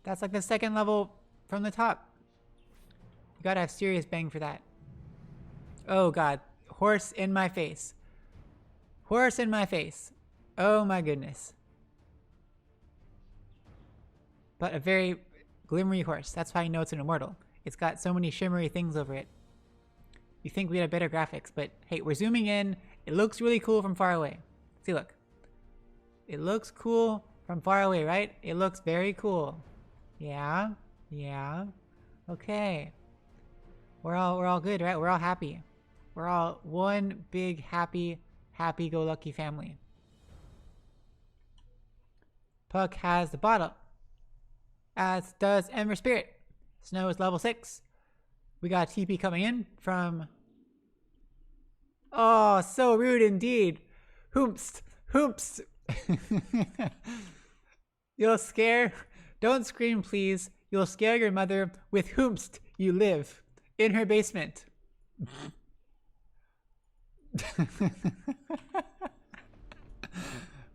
Speaker 1: That's like the second level from the top. You gotta have serious bang for that. Oh God, horse in my face. Horse in my face. Oh my goodness. But a very glimmery horse. That's why you know it's an immortal. It's got so many shimmery things over it. You think we had better graphics, but hey, we're zooming in. It looks really cool from far away. See, look. It looks cool from far away, right? It looks very cool. Yeah, yeah. Okay. We're all good, right? We're all happy. We're all one big happy-go-lucky family. Puck has the bottle, as does Ember Spirit. Snow is level 6. We got TP coming in from... Oh, so rude indeed. Hoomst. Hoomst. You'll scare... Don't scream, please. You'll scare your mother with Hoomst. You live in her basement.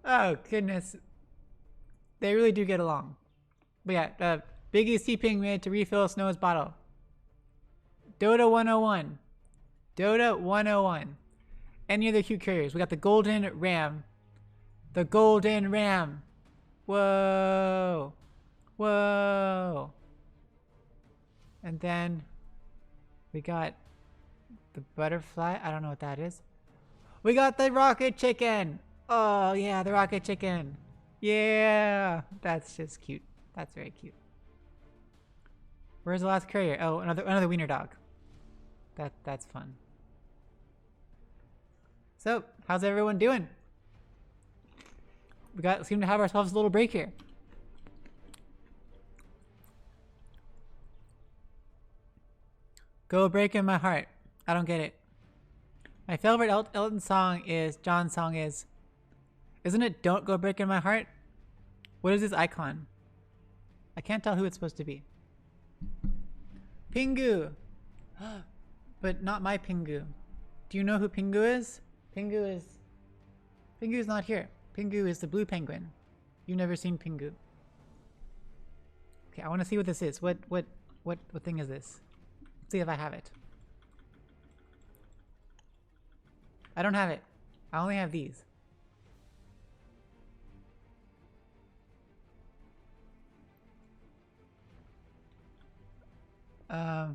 Speaker 1: Oh, goodness. They really do get along. But yeah, Biggie's TPing mid to refill Snow's bottle. Dota 101. Dota 101. Any other cute carriers? We got the Golden Ram. The Golden Ram. Whoa. Whoa. And then we got the butterfly. I don't know what that is. We got the rocket chicken. Oh yeah, the rocket chicken. Yeah. That's just cute. That's very cute. Where's the last courier? Oh, another wiener dog. That's fun. So, how's everyone doing? We seem to have ourselves a little break here. Go breaking my heart. I don't get it. My favorite Elton song is, John's song is, isn't it Don't Go Breaking My Heart? What is this icon? I can't tell who it's supposed to be. Pingu! But not my Pingu. Do you know who Pingu is? Pingu's not here. Pingu is the blue penguin. You've never seen Pingu. Okay, I want to see what this is. What thing is this? Let's see if I have it. I don't have it. I only have these. I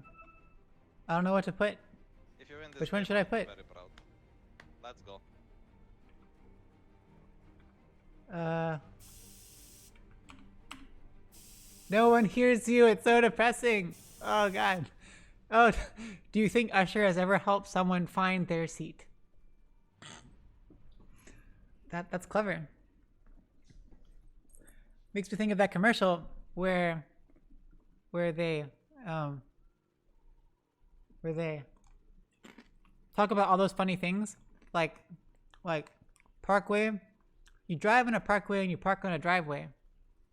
Speaker 1: don't know what to put.
Speaker 3: If you win this
Speaker 1: Which one
Speaker 3: game,
Speaker 1: should I
Speaker 3: I'll be
Speaker 1: put?
Speaker 3: Very proud. Let's go.
Speaker 1: No one hears you. It's so depressing. Oh God. Oh, do you think Usher has ever helped someone find their seat? That's clever. Makes me think of that commercial where they talk about all those funny things, like parkway. You drive in a parkway and you park on a driveway.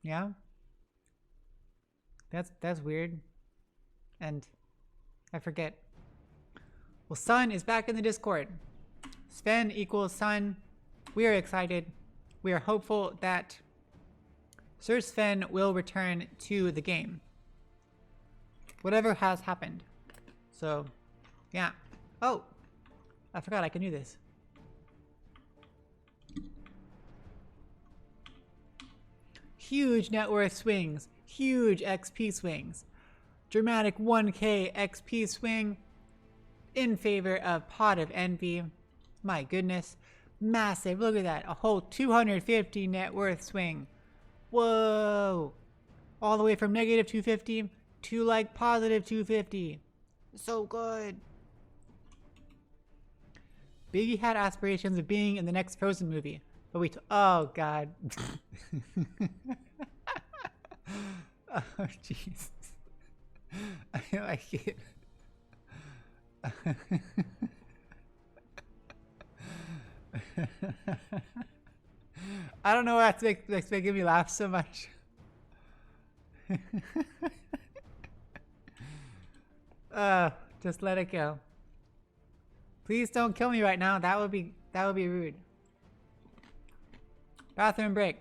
Speaker 1: Yeah? That's weird. And I forget. Well, Sun is back in the Discord. Sven equals Sun. We are excited. We are hopeful that Sir Sven will return to the game. Whatever has happened. So, yeah. Oh! I forgot I can do this. Huge net worth swings. Huge XP swings. Dramatic 1k XP swing in favor of Pot of Envy. My goodness. Massive. Look at that. A whole 250 net worth swing. Whoa. All the way from negative 250 to like positive 250. So good. Biggie had aspirations of being in the next Frozen movie. But oh god. Oh jeez. I like it. I don't know why that's making me laugh so much. Just let it go. Please don't kill me right now. That would be rude. Bathroom break.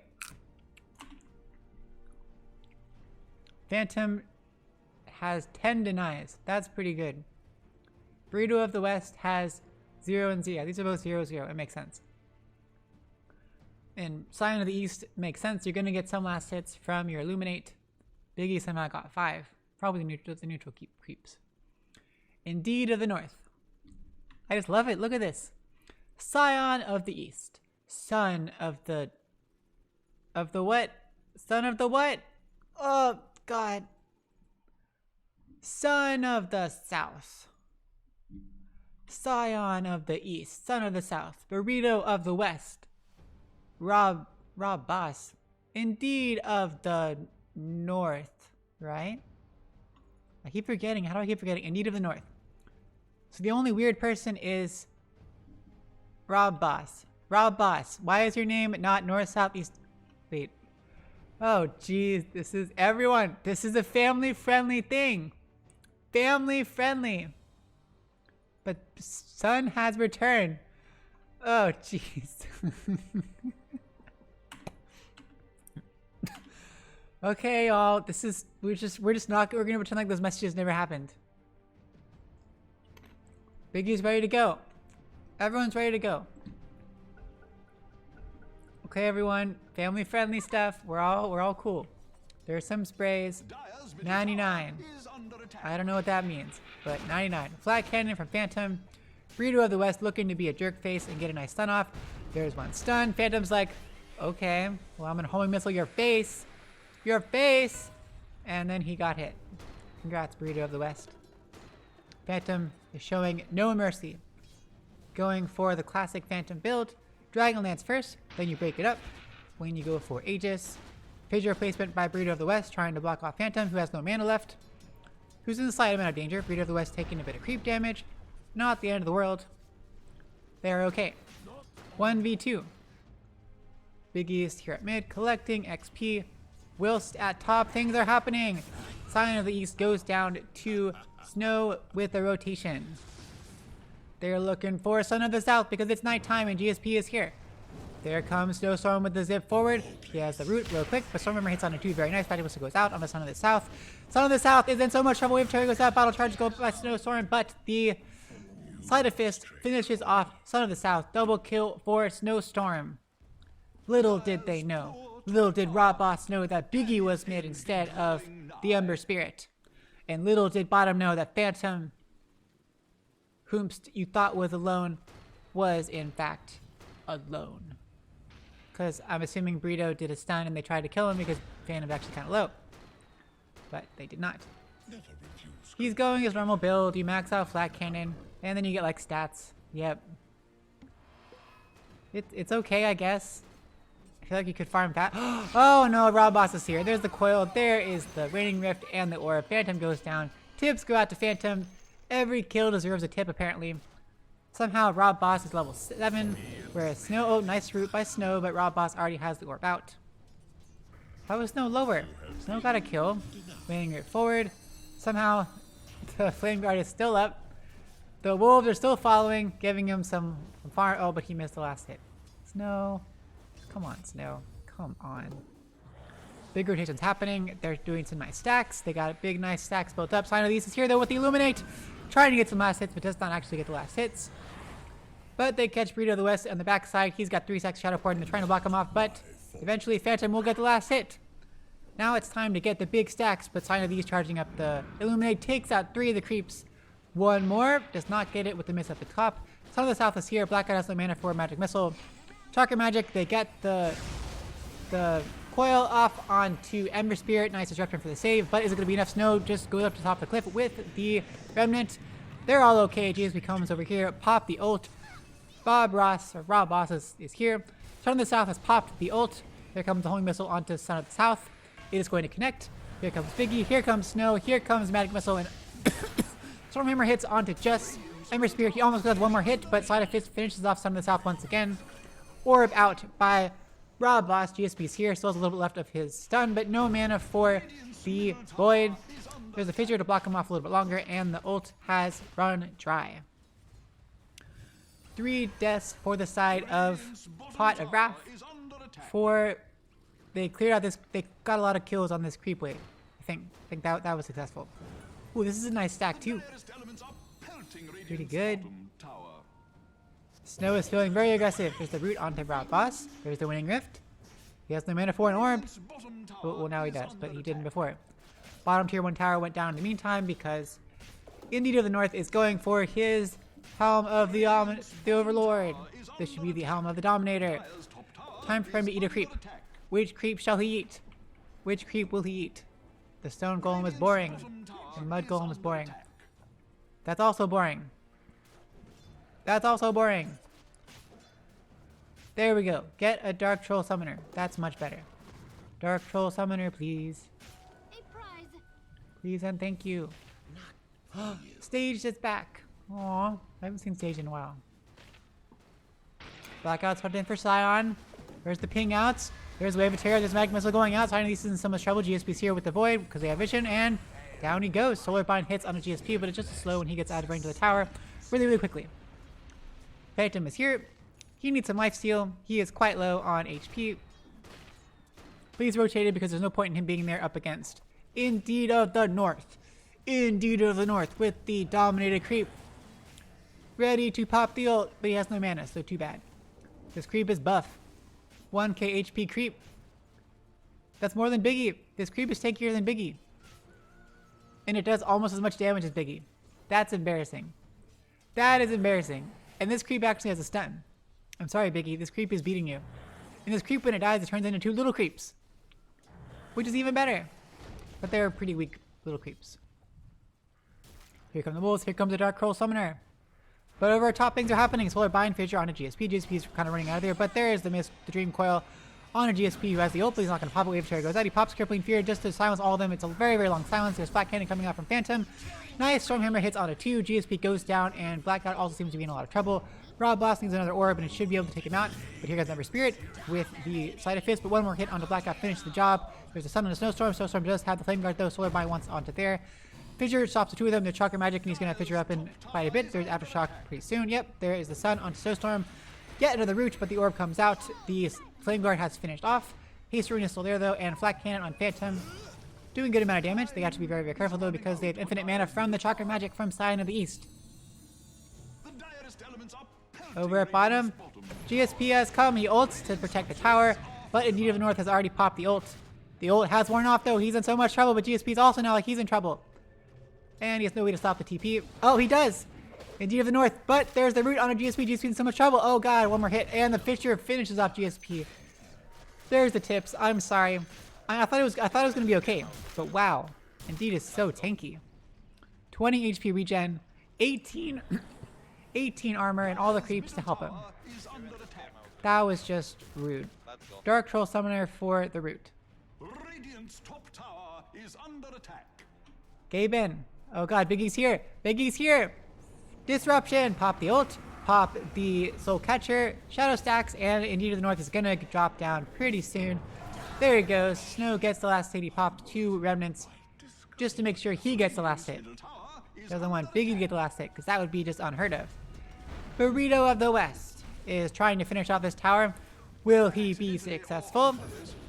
Speaker 1: Phantom has 10 denies. That's pretty good. Burrito of the West has 0 and 0. These are both 0, 0. It makes sense. And Scion of the East makes sense. You're going to get some last hits from your Illuminate. Biggie somehow got 5. Probably the neutral creeps. Indeed of the North. I just love it. Look at this. Scion of the East. Son of the what? Son of the what? Oh, God. Son of the South. Scion of the East. Son of the South. Burrito of the West. Rob Boss. Indeed of the North. Right? I keep forgetting. How do I keep forgetting? Indeed of the North. So the only weird person is Rob Boss. Rob Boss. Why is your name not North, South, East? Wait. Oh, geez. This is everyone. This is a family-friendly thing. Family-friendly. But Sun has returned. Oh, jeez. Okay, y'all. This is we're gonna pretend like those messages never happened. Biggie's ready to go. Everyone's ready to go. Okay, everyone. Family-friendly stuff. We're all cool. There's some sprays. 99. I don't know what that means, but 99. Flat cannon from Phantom. Burrito of the West looking to be a jerk face and get a nice stun off. There's one stun. Phantom's like, okay, well, I'm gonna homing missile your face. Your face! And then he got hit. Congrats, Burrito of the West. Phantom is showing no mercy. Going for the classic Phantom build. Dragon Lance first, then you break it up. When you go for Aegis. Page replacement by Burrito of the West, trying to block off Phantom, who has no mana left. Who's in a slight amount of danger. Burrito of the West taking a bit of creep damage. Not the end of the world. They're okay. 1v2. Big East here at mid, collecting XP. Whilst at top, things are happening. Scion of the East goes down to Snow with a rotation. They're looking for Son of the South because it's nighttime and GSP is here. There comes Snowstorm with the zip forward. He has the root real quick, but Stormhammer hits on a 2. Very nice. Battle Whistle goes out on the Son of the South. Son of the South is in so much trouble. Wave Terror goes out. Battle Charge goes by Snowstorm, but the Sleight of Fist finishes off Son of the South. Double kill for Snowstorm. Little did they know. Little did Rob Boss know that Biggie was mid instead of the Ember Spirit. And little did Bottom know that Phantom, whom you thought was alone, was in fact alone. Because I'm assuming Burrito did a stun and they tried to kill him because Phantom's actually kind of low. But they did not. He's going his normal build. You max out Flat Cannon, and then you get like stats. Yep. It's okay, I guess. I feel like you could farm fast. Oh no, Rob Boss is here. There's the coil. There is the Raining Rift and the Aura. Phantom goes down. Tips go out to Phantom. Every kill deserves a tip, apparently. Somehow Rob Boss is level 7, whereas Snow, oh, nice route by Snow, but Rob Boss already has the orb out. How is Snow lower? Snow got a kill, weighing it forward. Somehow the Flame Guard is still up. The wolves are still following, giving him some fire. Oh, but he missed the last hit. Snow. Come on, Snow. Come on. Big rotations happening. They're doing some nice stacks. They got big, nice stacks built up. Sign of these is here, though, with the Illuminate. Trying to get some last hits, but does not actually get the last hits. But they catch Burrito of the West on the backside. He's got 3 stacks Shadow Port, and they're trying to block him off, but eventually Phantom will get the last hit. Now it's time to get the big stacks, but Sign of these charging up the Illuminate takes out 3 of the creeps. One more, does not get it with the miss at the top. Son of the South is here. Blackout has no mana for Magic Missile. Chakra Magic, they get the coil off onto Ember Spirit. Nice disruption for the save, but is it going to be enough? Snow just goes up to the top of the cliff with the Remnant. They're all okay. GSP comes over here, pop the ult. Rob Boss is here. Son of the South has popped the ult. Here comes the homing missile onto Son of the South. It is going to connect. Here comes Biggie. Here comes Snow. Here comes Magic Missile, and Stormhammer hits onto just Ember Spirit. He almost does one more hit, but Sleight of Fist finishes off Son of the South once again. Orb out by Rob Boss. GSP's here. Still has a little bit left of his stun, but no mana for the Void. There's a Fissure to block him off a little bit longer, and the ult has run dry. 3 deaths for the side of Pot of Wrath. They cleared out this. They got a lot of kills on this creep wave. I think that was successful. Ooh, this is a nice stack too. Pretty good. Snow is feeling very aggressive. There's the root onto Rob Boss. There's the Winning Rift. He has no mana for an orb. Well, now he does, but he didn't before. Bottom tier 1 tower went down in the meantime because Indeed of the North is going for his Helm of the Overlord. This should be the Helm of the Dominator. Time for him to eat a creep. Which creep shall he eat? Which creep will he eat? The Stone Golem is boring. The Mud Golem is boring. That's also boring. That's also boring. There we go. Get a Dark Troll Summoner. That's much better. Dark Troll Summoner, please. Please and thank you. Stage is back. Aw, I haven't seen Stage in a while. Blackout's hooked in for Scion. There's the ping outs. There's Wave of Terror. There's Magic Missile going out. Sign of these is in so much trouble. GSP's here with the Void because they have vision, and down he goes. Solar Bind hits on a GSP, but it's just slow when he gets out of range to the tower really, really quickly. Phantom is here. He needs some lifesteal. He is quite low on HP. Please rotate it because there's no point in him being there up against Indeed of the North. Indeed of the North with the Dominated Creep. Ready to pop the ult, but he has no mana, so too bad. This creep is buff. 1k HP creep. That's more than Biggie. This creep is tankier than Biggie. And it does almost as much damage as Biggie. That's embarrassing. That is embarrassing. And this creep actually has a stun. I'm sorry, Biggie. This creep is beating you. And this creep, when it dies, it turns into 2 little creeps. Which is even better. But they're pretty weak little creeps. Here come the wolves. Here comes the Dark Troll Summoner. But over our top, things are happening. Solar Bind, Fissure on a GSP. GSP's kind of running out of there. But there is the miss, the Dream Coil on a GSP who has the ult, but he's not going to pop it. Wave Terror goes out. He pops Crippling Fear just to silence all of them. It's a very, very long silence. There's Flat Cannon coming out from Phantom. Nice Stormhammer hits on a 2. GSP goes down, and Blackout also seems to be in a lot of trouble. Rob Boss needs another orb, and it should be able to take him out. But here goes Ember Spirit with the Sleight of Fist. But one more hit onto Blackout finishes the job. There's a Sun and a Snowstorm. Snowstorm does have the Flame Guard, though. Solar Bind once onto there. Fissure stops the 2 of them. They're Chakra Magic, and he's going to have Fissure up in quite a bit. There's Aftershock pretty soon. Yep, there is the Sun onto Snowstorm. Yet another root, but the orb comes out. The Flame Guard has finished off. Haste Rune is still there, though, and Flat Cannon on Phantom. Doing good amount of damage. They have to be very, very careful, though, because they have infinite mana from the Chakra Magic from Scion of the East. Over at bottom, GSP has come. He ults to protect the tower, but Indeed of the North has already popped the ult. The ult has worn off, though. He's in so much trouble, but GSP's also now like he's in trouble. And he has no way to stop the TP. Oh, he does! Indeed of the North, but there's the root on a GSP. GSP's in so much trouble. Oh god, one more hit, and the Fissure finishes off GSP. There's the tips. I'm sorry. I thought it was gonna be okay, but wow, Indeed is so tanky. 20 HP regen, 18 armor, and all the creeps to help him. That was just rude. Dark Troll Summoner for the root.
Speaker 2: Radiant's top tower is under attack.
Speaker 1: Gaben. Oh god, Biggie's here. Biggie's here. Disruption. Pop the ult. pop the Soul Catcher. Shadow stacks, and Indeed of the North is gonna drop down pretty soon. There he goes. Snow gets the last hit. He popped 2 remnants just to make sure he gets the last hit. Doesn't want Biggie to get the last hit because that would be just unheard of. Burrito of the West is trying to finish off this tower. Will he be successful?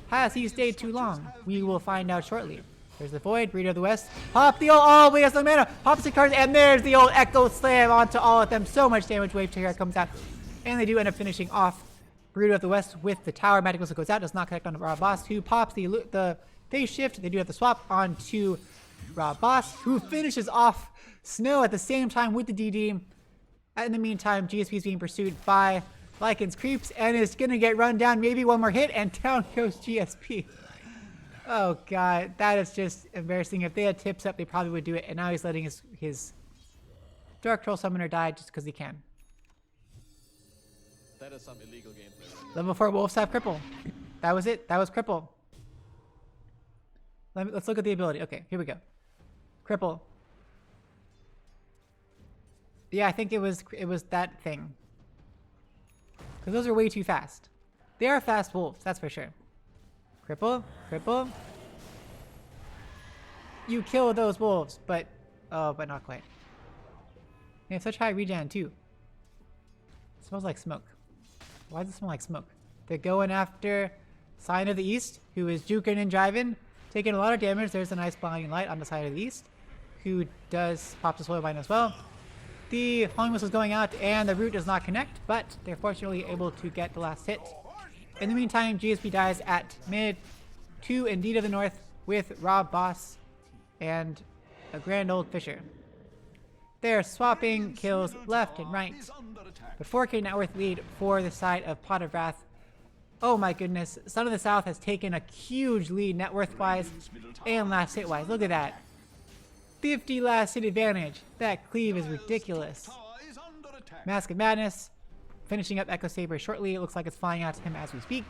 Speaker 1: Has he stayed too long? We will find out shortly. There's the Void, Burrito of the West. Pop the old, oh, we have some mana. Pops the cards, and there's the old Echo Slam onto all of them. So much damage. Wave Tear comes out. And they do end up finishing off Burrito of the West with the tower. Magic Missile goes out, does not connect on Rob Boss, who pops the phase shift. They do have the swap onto Rob Boss, who finishes off Snow at the same time with the DD. In the meantime, GSP is being pursued by Lycan's creeps and is going to get run down. Maybe one more hit, and down goes GSP. Oh, God. That is just embarrassing. If they had tips up, they probably would do it. And now he's letting his Dark Troll Summoner die just because he can.
Speaker 5: That is some illegal gameplay.
Speaker 1: Level 4 Wolves have Cripple. That was it. That was Cripple. Let's look at the ability. Okay, here we go. Cripple. Yeah, I think it was that thing. Because those are way too fast. They are fast wolves, that's for sure. Cripple, cripple. You kill those wolves, but but not quite. They have such high regen too. It smells like smoke. Why does it smell like smoke? They're going after Sign of the East, who is juking and driving, taking a lot of damage. There's a nice blinding light on the side of the East, who does pop the soil bind as well. The Hung Missile is going out, and the root does not connect, but they're fortunately able to get the last hit. In the meantime, GSP dies at mid to Indeed of the North with Rob Boss and a grand old Fisher. They're swapping kills left and right. The 4K net worth lead for the side of Pot of Wrath. Oh my goodness, Son of the South has taken a huge lead net worth wise and last hit wise. Look at that. 50 last hit advantage. That cleave is ridiculous. Mask of Madness finishing up Echo Saber shortly. It looks like it's flying out to him as we speak.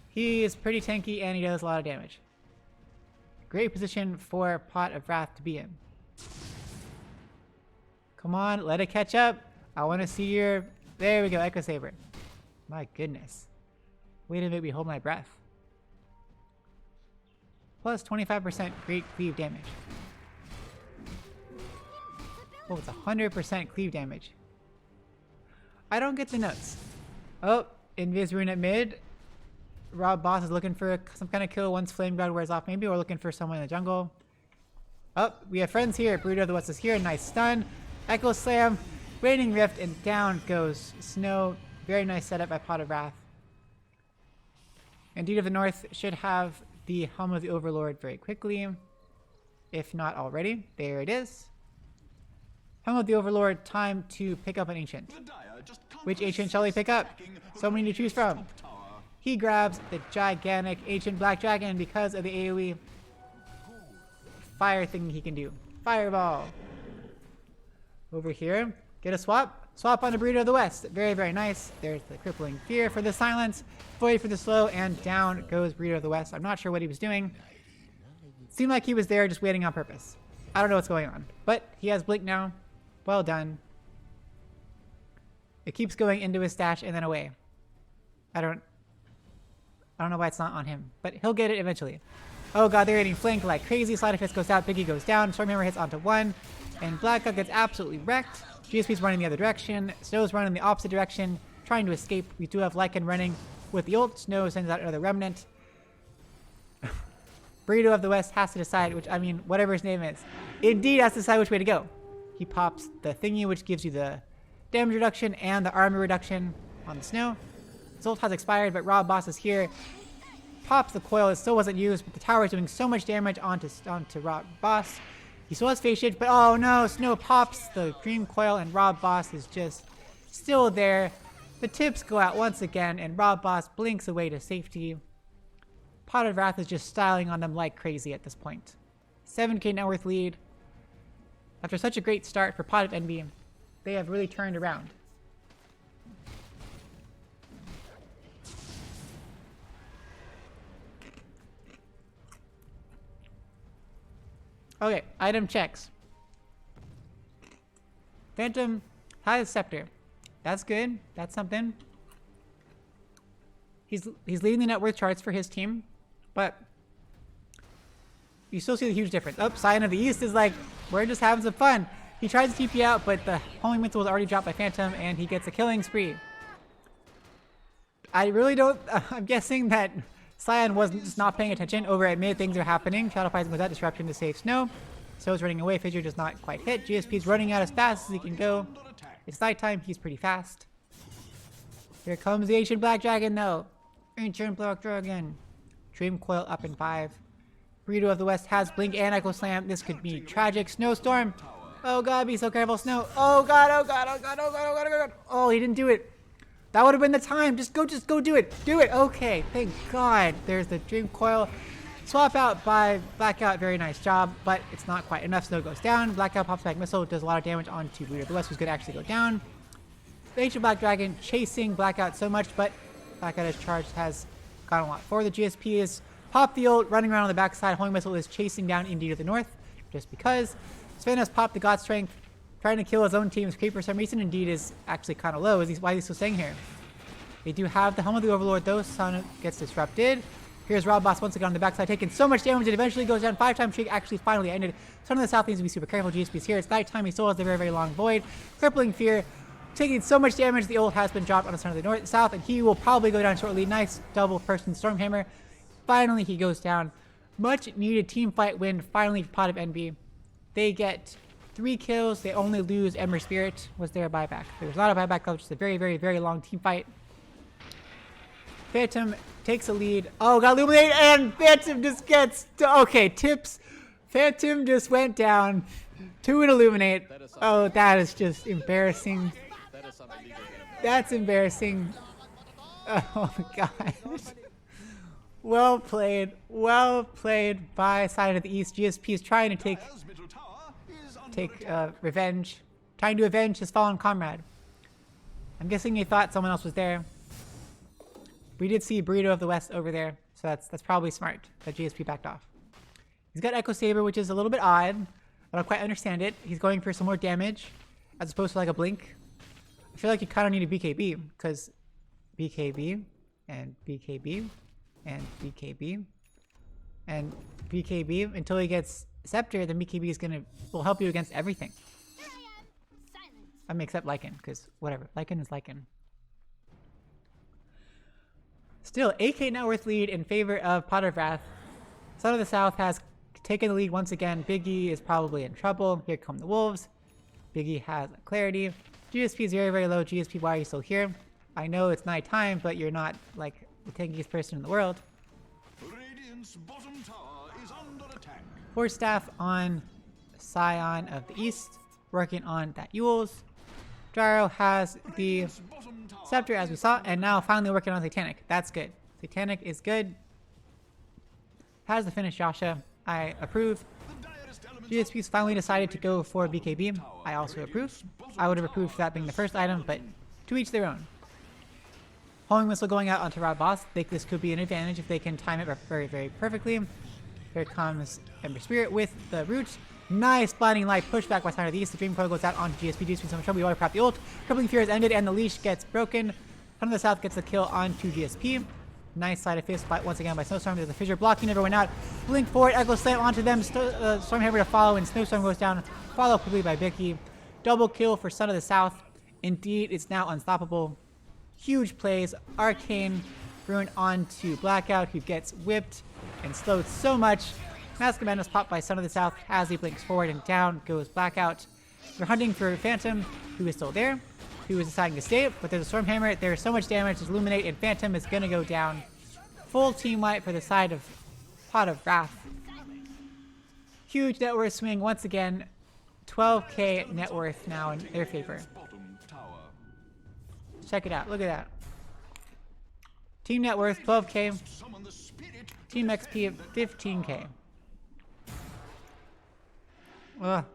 Speaker 1: He is pretty tanky and he does a lot of damage. Great position for Pot of Wrath to be in. Come on, let it catch up. I want to see your... There we go, Echo Saber. My goodness. Way to make me hold my breath. Plus 25% great cleave damage. Oh, it's 100% cleave damage. I don't get the notes. Oh, Invis Rune at mid. Rob Boss is looking for some kind of kill once Flame God wears off. Maybe we're looking for someone in the jungle. Oh, we have friends here. Burrito of the West is here. Nice stun. Echo Slam. Raining Rift, and down goes Snow. Very nice setup by Pot of Wrath. Indeed of the North should have the Helm of the Overlord very quickly, if not already. There it is. Helm of the Overlord, time to pick up an Ancient. Which Ancient shall he pick up? So many to choose from. He grabs the gigantic Ancient Black Dragon because of the AoE fire thing he can do. Fireball. Over here, get a swap. Swap on the Burrito of the West. Very, very nice. There's the Crippling Fear for the silence. Void for the slow, and down goes Burrito of the West. I'm not sure what he was doing. Seemed like he was there just waiting on purpose. I don't know what's going on. But he has Blink now. Well done. It keeps going into his stash and then away. I don't know why it's not on him, but he'll get it eventually. Oh god, they're getting flanked like crazy. Slide of Fist goes out, Biggie goes down, Stormhammer hits onto one, and Blackout gets absolutely wrecked. GSP's running the other direction, Snow's running the opposite direction, trying to escape. We do have Lycan running with the ult. Snow sends out another Remnant. Burrito of the West has to decide which, I mean, whatever his name is, indeed has to decide which way to go. He pops the thingy, which gives you the damage reduction and the armor reduction on the Snow. His ult has expired, but Rob Boss is here. Pops the coil. It still wasn't used, but the tower is doing so much damage onto Rob Boss. He still has face shield, but oh no, Snow pops the green coil, and Rob Boss is just still there. The tips go out once again, and Rob Boss blinks away to safety. Pot of Wrath is just styling on them like crazy at this point. 7k net worth lead. After such a great start for Pot of Envy, they have really turned around. Okay, item checks. Phantom has Scepter. That's good. That's something. He's leading the net worth charts for his team, but you still see the huge difference. Oh, Scion of the East is like, we're just having some fun. He tries to TP out, but the homing missile was already dropped by Phantom, and he gets a killing spree. I really don't... I'm guessing that Scion was just not paying attention. Over at mid, things are happening. Shadow Poison goes out, Disruption to save Snow. So is running away. Fissure does not quite hit. GSP's running out as fast as he can go. It's nighttime. He's pretty fast. Here comes the Ancient Black Dragon, though. Ancient Black Dragon. Dream Coil up in 5. Burrito of the West has Blink and Echo Slam. This could be tragic. Snowstorm. Oh god, be so careful, Snow. Oh god, oh god, oh god, oh god, oh god, oh god. Oh, he didn't do it. That would have been the time. Just go do it. Do it. Okay, thank god. There's the Dream Coil. Swap out by Blackout. Very nice job, but it's not quite enough. Snow goes down. Blackout pops back missile. Does a lot of damage onto Burrito of the West, who's going to actually go down. The Ancient Black Dragon chasing Blackout so much, but Blackout has charged, has gone a lot forward. The GSP is pop the ult, running around on the backside. Homing missile is chasing down Indeed to the north, just because. Sven has popped the God Strength, trying to kill his own team's creep for some reason. Indeed is actually kind of low. Why is he still staying here? They do have the Helm of the Overlord, though. Sun gets disrupted. Here's Rob Boss once again on the backside, taking so much damage. It eventually goes down. 5-time streak actually finally ended. Son of the South needs to be super careful. GSP's here. It's nighttime. He still has the very, very long void. Crippling Fear. Taking so much damage. The ult has been dropped on the Son of the North South, and he will probably go down shortly. Nice double person Stormhammer. Finally, he goes down. Much needed team fight win. Finally, Pot of NB. They get 3 kills. They only lose Ember Spirit. Was there a buyback? There was not a buyback. That was just a very, very, very long team fight. Phantom takes a lead. Oh, got Illuminate, and Phantom just gets... Okay, tips. Phantom just went down to an Illuminate. Oh, that is just embarrassing.
Speaker 5: That is some illegal gameplay.
Speaker 1: That's embarrassing. Oh, God. Well played. Well played by Side of the East. GSP is trying to take revenge. Trying to avenge his fallen comrade. I'm guessing he thought someone else was there. We did see Burrito of the West over there, so that's probably smart that GSP backed off. He's got Echo Saber, which is a little bit odd. I don't quite understand it. He's going for some more damage as opposed to like a blink. I feel like you kind of need a BKB because BKB and BKB and BKB and BKB until he gets Scepter. Then BKB will help you against everything. I mean, except Lycan, because whatever. Lycan is Lycan. Still, 8k net worth lead in favor of Pot of Wrath. Son of the South has taken the lead once again. Big E is probably in trouble. Here come the Wolves. Big E has clarity. GSP is very, very low. GSP, why are you still here? I know it's nighttime, but you're not like the tankiest person in the world.
Speaker 2: Radiant's bottom tower is under attack.
Speaker 1: Force Staff on Scion of the East, working on that Yules. Gyro has the Scepter, as we saw, and now finally working on Satanic. That's good. Satanic is good. Has the finish, Yasha. I approve. GSP's finally decided to go for BKB. I also approve. I would have approved for that being the first item, but to each their own. Homing Missile going out onto Rob Boss. I think this could be an advantage if they can time it very, very perfectly. Here comes Ember Spirit with the Root. Nice Blinding Light pushback by Side of the East. The Dream Coil goes out onto GSP. GSP so much trouble. We auto crap the ult. Crippling Fear is ended and the leash gets broken. Son of the South gets the kill onto GSP. Nice side of fist fight once again by Snowstorm. There's a Fissure blocking everyone out. Blink forward, Echo Slam onto them. Stormhammer to follow, and Snowstorm goes down. Followed quickly by Vicky. Double kill for Son of the South. Indeed, it's now unstoppable. Huge plays. Arcane Ruin onto Blackout, who gets whipped and slowed so much. Mask Command is popped by Son of the South as he blinks forward, and down goes Blackout. They're hunting for Phantom, who is still there, who is deciding to stay, but there's a Stormhammer. There's so much damage. There's Illuminate, and Phantom is going to go down. Full team wipe for the side of Pot of Wrath. Huge net worth swing once again. 12k net worth now in their favor. Check it out. Look at that. Team net worth 12k. Team XP 15k. Ugh.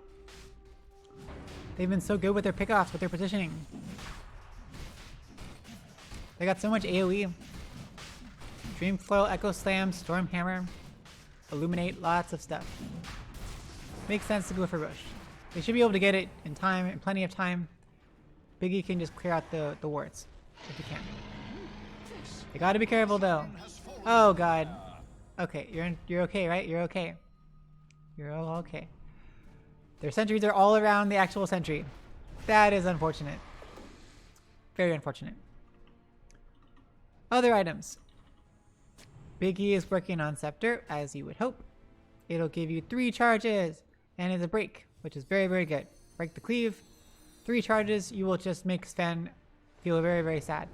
Speaker 1: They've been so good with their pickoffs, with their positioning. They got so much AoE. Dream Foil, Echo Slam, Stormhammer, Illuminate, lots of stuff. Makes sense to go for Rush. They should be able to get it in time, in plenty of time. Biggie can just clear out the wards if he can. You gotta be careful though. Oh god. Okay, you're okay, right? You're okay. You're all okay. Their sentries are all around the actual sentry. That is unfortunate. Very unfortunate. Other items. Biggie is working on Scepter, as you would hope. It'll give you 3 charges, and it's a break, which is very, very good. Break the cleave. 3 charges, you will just make Sven feel very, very sad.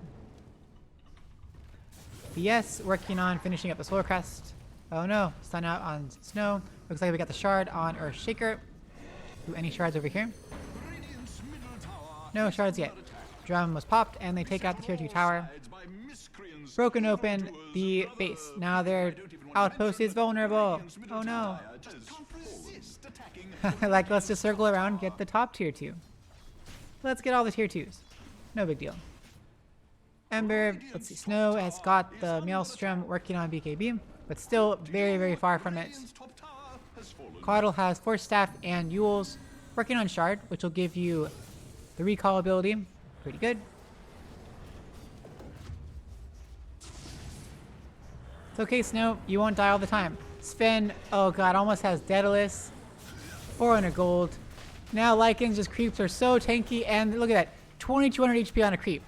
Speaker 1: BS working on finishing up the Solar Crest. Oh no, stun out on Snow. Looks like we got the shard on Earth Shaker. Ooh, any shards over here? No shards yet. Drum was popped and they take out the tier 2 tower. Broken open the base. Now their outpost is vulnerable. Oh no. Like, let's just circle around, get the top tier 2. Let's get all the tier 2s. No big deal. Ember, let's see, Snow has got the Maelstrom working on BKB, but still very, very far from it. Caudle has Force Staff and Yules working on Shard, which will give you the recall ability. Pretty good. It's okay, Snow. You won't die all the time. Sven, oh god, almost has Daedalus. 400 gold. Now Lycans just creeps are so tanky, and look at that. 2200 HP on a creep.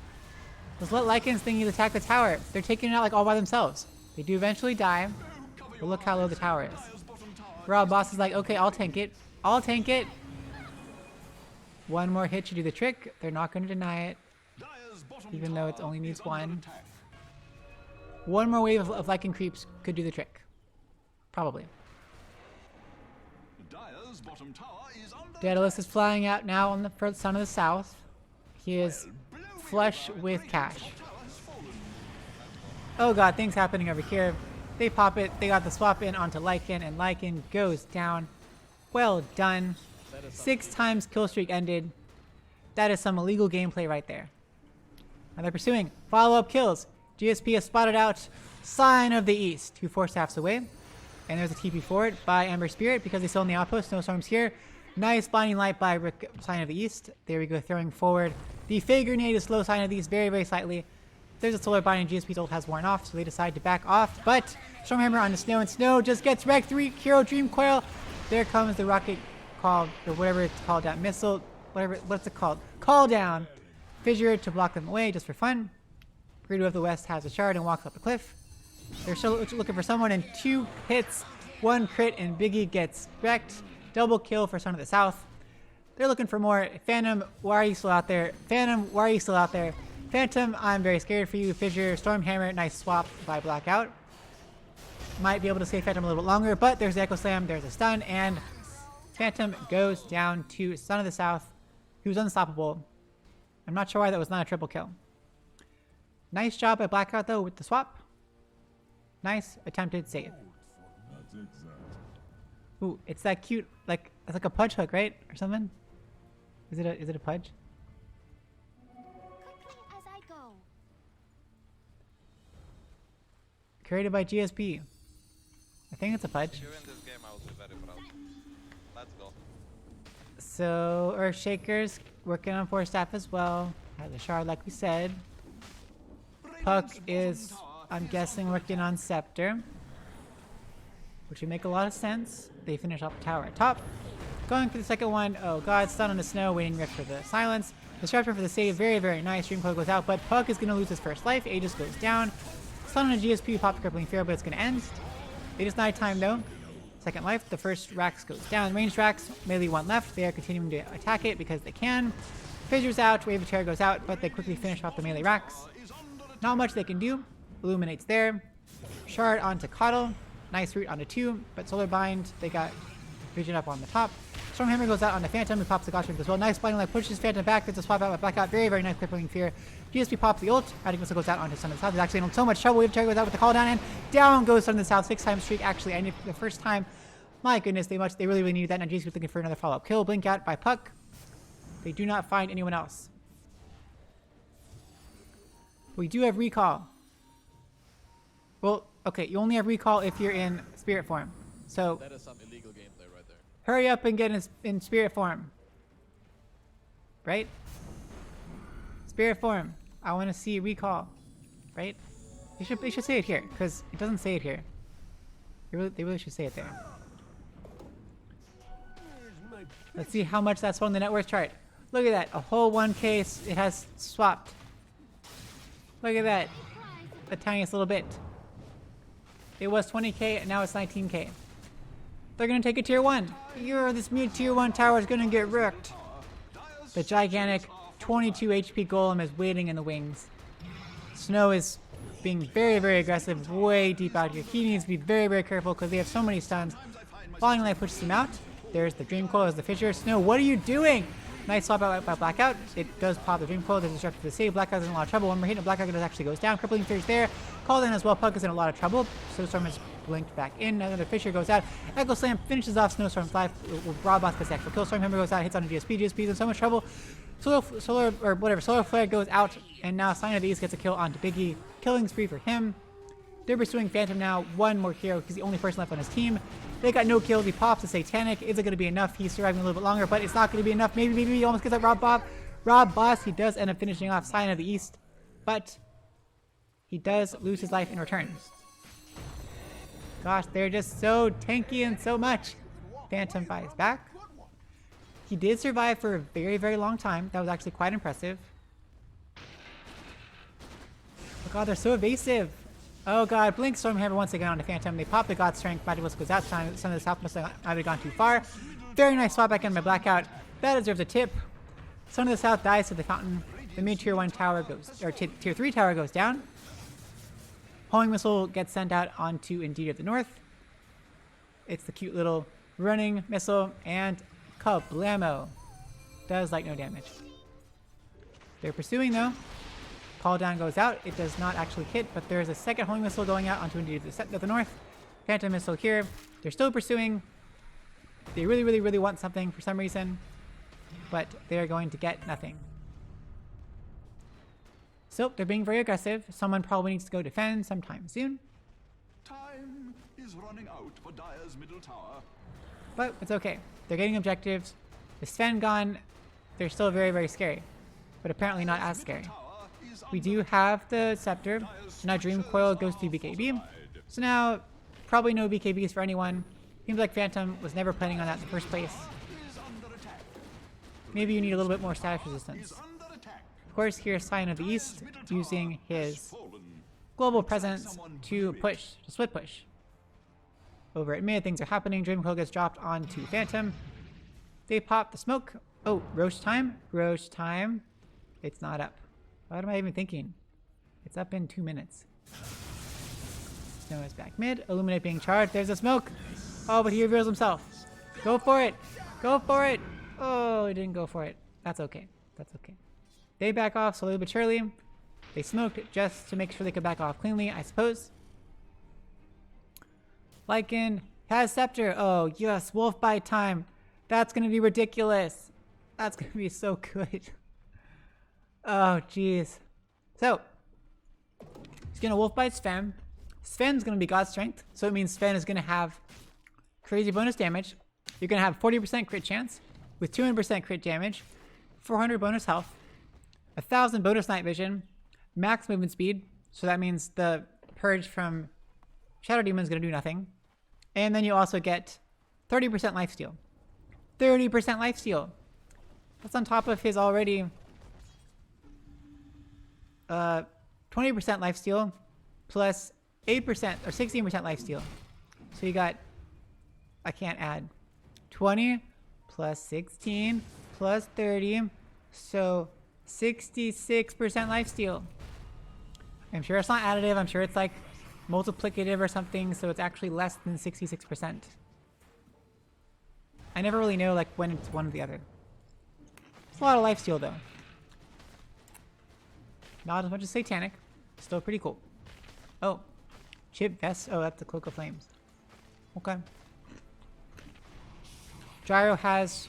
Speaker 1: Just let Lycans thingies attack the tower. They're taking it out like all by themselves. They do eventually die, but look how low the tower is. Rob Boss is like, okay, I'll tank it. I'll tank it. One more hit should do the trick. They're not going to deny it, even though it only needs 1. One more wave of Lycan creeps could do the trick. Probably. Daedalus is flying out now on the sun of the south. He is flush with cash. Oh god, things happening over here. They pop it. They got the swap in onto Lycan, and Lycan goes down. Well done. 6 times kill streak ended. That is some illegal gameplay right there. And they're pursuing follow-up kills. GSP has spotted out Sign of the East, 2 Force Staffs away. And there's a TP forward by Ember Spirit because they still in the outpost. Snowstorms here. Nice blinding light by Sign of the East. There we go, throwing forward the Fey Grenade to slow Sign of the East very, very slightly. There's a solar binding. GSP's ult has worn off, so they decide to back off. But Stormhammer onto Snow, and Snow just gets wrecked. 3 Hero Dream Coil. There comes the rocket called, or whatever it's called, that missile, what's it called? Call down. Fissure to block them away just for fun. Burrito of the West has a shard and walks up the cliff. They're still looking for someone, and 2 hits, 1 crit, and Biggie gets wrecked. Double kill for Son of the South. They're looking for more. Phantom, why are you still out there? Phantom, why are you still out there? Phantom, I'm very scared for you. Fissure, Stormhammer, nice swap by Blackout. Might be able to save Phantom a little bit longer, but there's the Echo Slam, there's a stun, and Phantom goes down to Son of the South, who's unstoppable. I'm not sure why that was not a triple kill. Nice job by Blackout, though, with the swap. Nice attempted save. Ooh, it's that cute, like, it's like a pudge hook, right? Or something? Is it a pudge?
Speaker 6: As I go.
Speaker 1: Created by GSP. I think it's a pudge.
Speaker 3: If you're in this game, I will be very proud. Let's go.
Speaker 1: So, Earthshaker's working on Force Staff as well. Has a shard, like we said. Puck is, I'm guessing, working on Scepter, which would make a lot of sense. They finish off the tower at top. Going for the second one. Oh god, stun on the Snow, waiting Rift for the silence. Disruptor for the save, very, very nice. Dream Coil goes out, but Puck is going to lose his first life. Aegis goes down. Stun on a GSP, pop Crippling Fear, but it's going to end. It is nighttime though. Second life, the first Rax goes down. Ranged Rax, melee 1 left. They are continuing to attack it because they can. Fissure's out, Wave of Terror goes out, but they quickly finish off the melee Rax. Not much they can do. Illuminates there. Shard onto Coddle. Nice route onto 2, but Solar Bind, they got Vision up on the top. Stormhammer goes out on the Phantom, who pops the Gotcha as well. Nice blinding light, pushes Phantom back, gets a swap out with Blackout. Very, very nice Crippling Fear. GSP pops the ult. Riding Missile goes out onto Son of the South. He's actually in so much trouble. Wave Terror goes out with the call down, and down goes Son of the South. 6 time streak actually ended for the first time. My goodness, they really, really needed that. Now GSP looking for another follow-up kill. Blink out by Puck. They do not find anyone else. We do have recall. Well, okay, you only have recall if you're in spirit form. So
Speaker 5: That is some illegal gameplay right there.
Speaker 1: hurry up and get in spirit form. right? Spirit form. I want to see recall, right? They should say it here, because it doesn't say it here. They really should say it there. Let's see how much that's on the net worth chart. Look at that, a whole 1K, it has swapped. Look at that, the tiniest little bit. It was 20K, and now it's 19K. They're gonna take a tier 1. This mute tier 1 tower is gonna get wrecked. The gigantic 22 HP golem is waiting in the wings. Snow is being very, very aggressive, way deep out here. He needs to be very, very careful because they have so many stuns. Falling Light pushes him out. There's the Dream Coil as the Fisher. Snow, what are you doing? Nice swap out by Blackout. It does pop the Dream Coil. There's a disruptor to the save. Blackout's in a lot of trouble. One more hit and Blackout actually goes down. Crippling Surge there. Called in as well. Puck is in a lot of trouble. Snowstorm is blinked back in. Another Fisher goes out. Echo Slam finishes off Snowstorm's life. Raw Boss gets the actual kill. Stormhammer goes out. Hits on a GSP. GSP's in so much trouble. Solar Flare goes out. And now Sign of the East gets a kill onto Biggie. Killing spree for him. They're pursuing Phantom now. One more hero. He's the only person left on his team. They got no kills. He pops a Satanic. Is it going to be enough? He's surviving a little bit longer, but it's not going to be enough. Maybe he almost gets that Rob Boss. He does end up finishing off Sign of the East, but he does lose his life in return. Gosh, they're just so tanky and so much. Phantom fights back. He did survive for a very, very long time. That was actually quite impressive. Oh god, they're so evasive. Oh god, Blink Stormhammer once again onto Phantom. They pop the God Strength. Magic Whistle goes out. Some of the South must have either gone too far. Very nice swap back in by Blackout. That deserves a tip. Son of the South dies to the fountain. The mid tier 1 tower goes, or tier 3 tower goes down. Homing Missile gets sent out onto Indeed of the North. It's the cute little running missile, and kablamo. Does like no damage. They're pursuing though. Call down goes out. It does not actually hit, but there's a second homing missile going out onto Indeed of the North. Phantom missile here. They're still pursuing. They really, really, really want something for some reason, but they're going to get nothing. So they're being very aggressive. Someone probably needs to go defend sometime soon.
Speaker 2: Time is running out for Dire's middle tower.
Speaker 1: But it's okay. They're getting objectives. The Sven gone. They're still very, very scary, but apparently not as scary. We do have the Scepter. Now Dream Coil goes to BKB. So now, probably no BKBs for anyone. Seems like Phantom was never planning on that in the first place. Maybe you need a little bit more status resistance. Of course, here's Sign of the East using his global presence to split push. Over at mid, things are happening. Dream Coil gets dropped onto Phantom. They pop the smoke. Oh, Roche time. Roche time. It's not up. What am I even thinking? It's up in 2 minutes. Snow is back mid. Illuminate being charged. There's a smoke. Oh, but he reveals himself. Go for it. Go for it. Oh, he didn't go for it. That's okay. That's okay. They back off slowly but surely. They smoked just to make sure they could back off cleanly, I suppose. Lycan has Scepter. Oh, yes. Wolf bite time. That's going to be ridiculous. That's going to be so good. Oh, jeez. So, he's going to Wolf Bite Sven. Sven's going to be God Strength, so it means Sven is going to have crazy bonus damage. You're going to have 40% crit chance with 200% crit damage, 400 bonus health, 1000 bonus night vision, max movement speed, so that means the purge from Shadow Demon is going to do nothing. And then you also get 30% lifesteal. 30% lifesteal. That's on top of his already 20% lifesteal plus 8% or 16% lifesteal. So you got, I can't add, 20 plus 16 plus 30, so 66% lifesteal. I'm sure it's not additive, I'm sure it's like multiplicative or something, so it's actually less than 66%. I never really know like when it's one or the other. It's a lot of lifesteal though. Not as much as Satanic. Still pretty cool. Oh. Chip Vest. Oh, that's the Cloak of Flames. Okay. Gyro has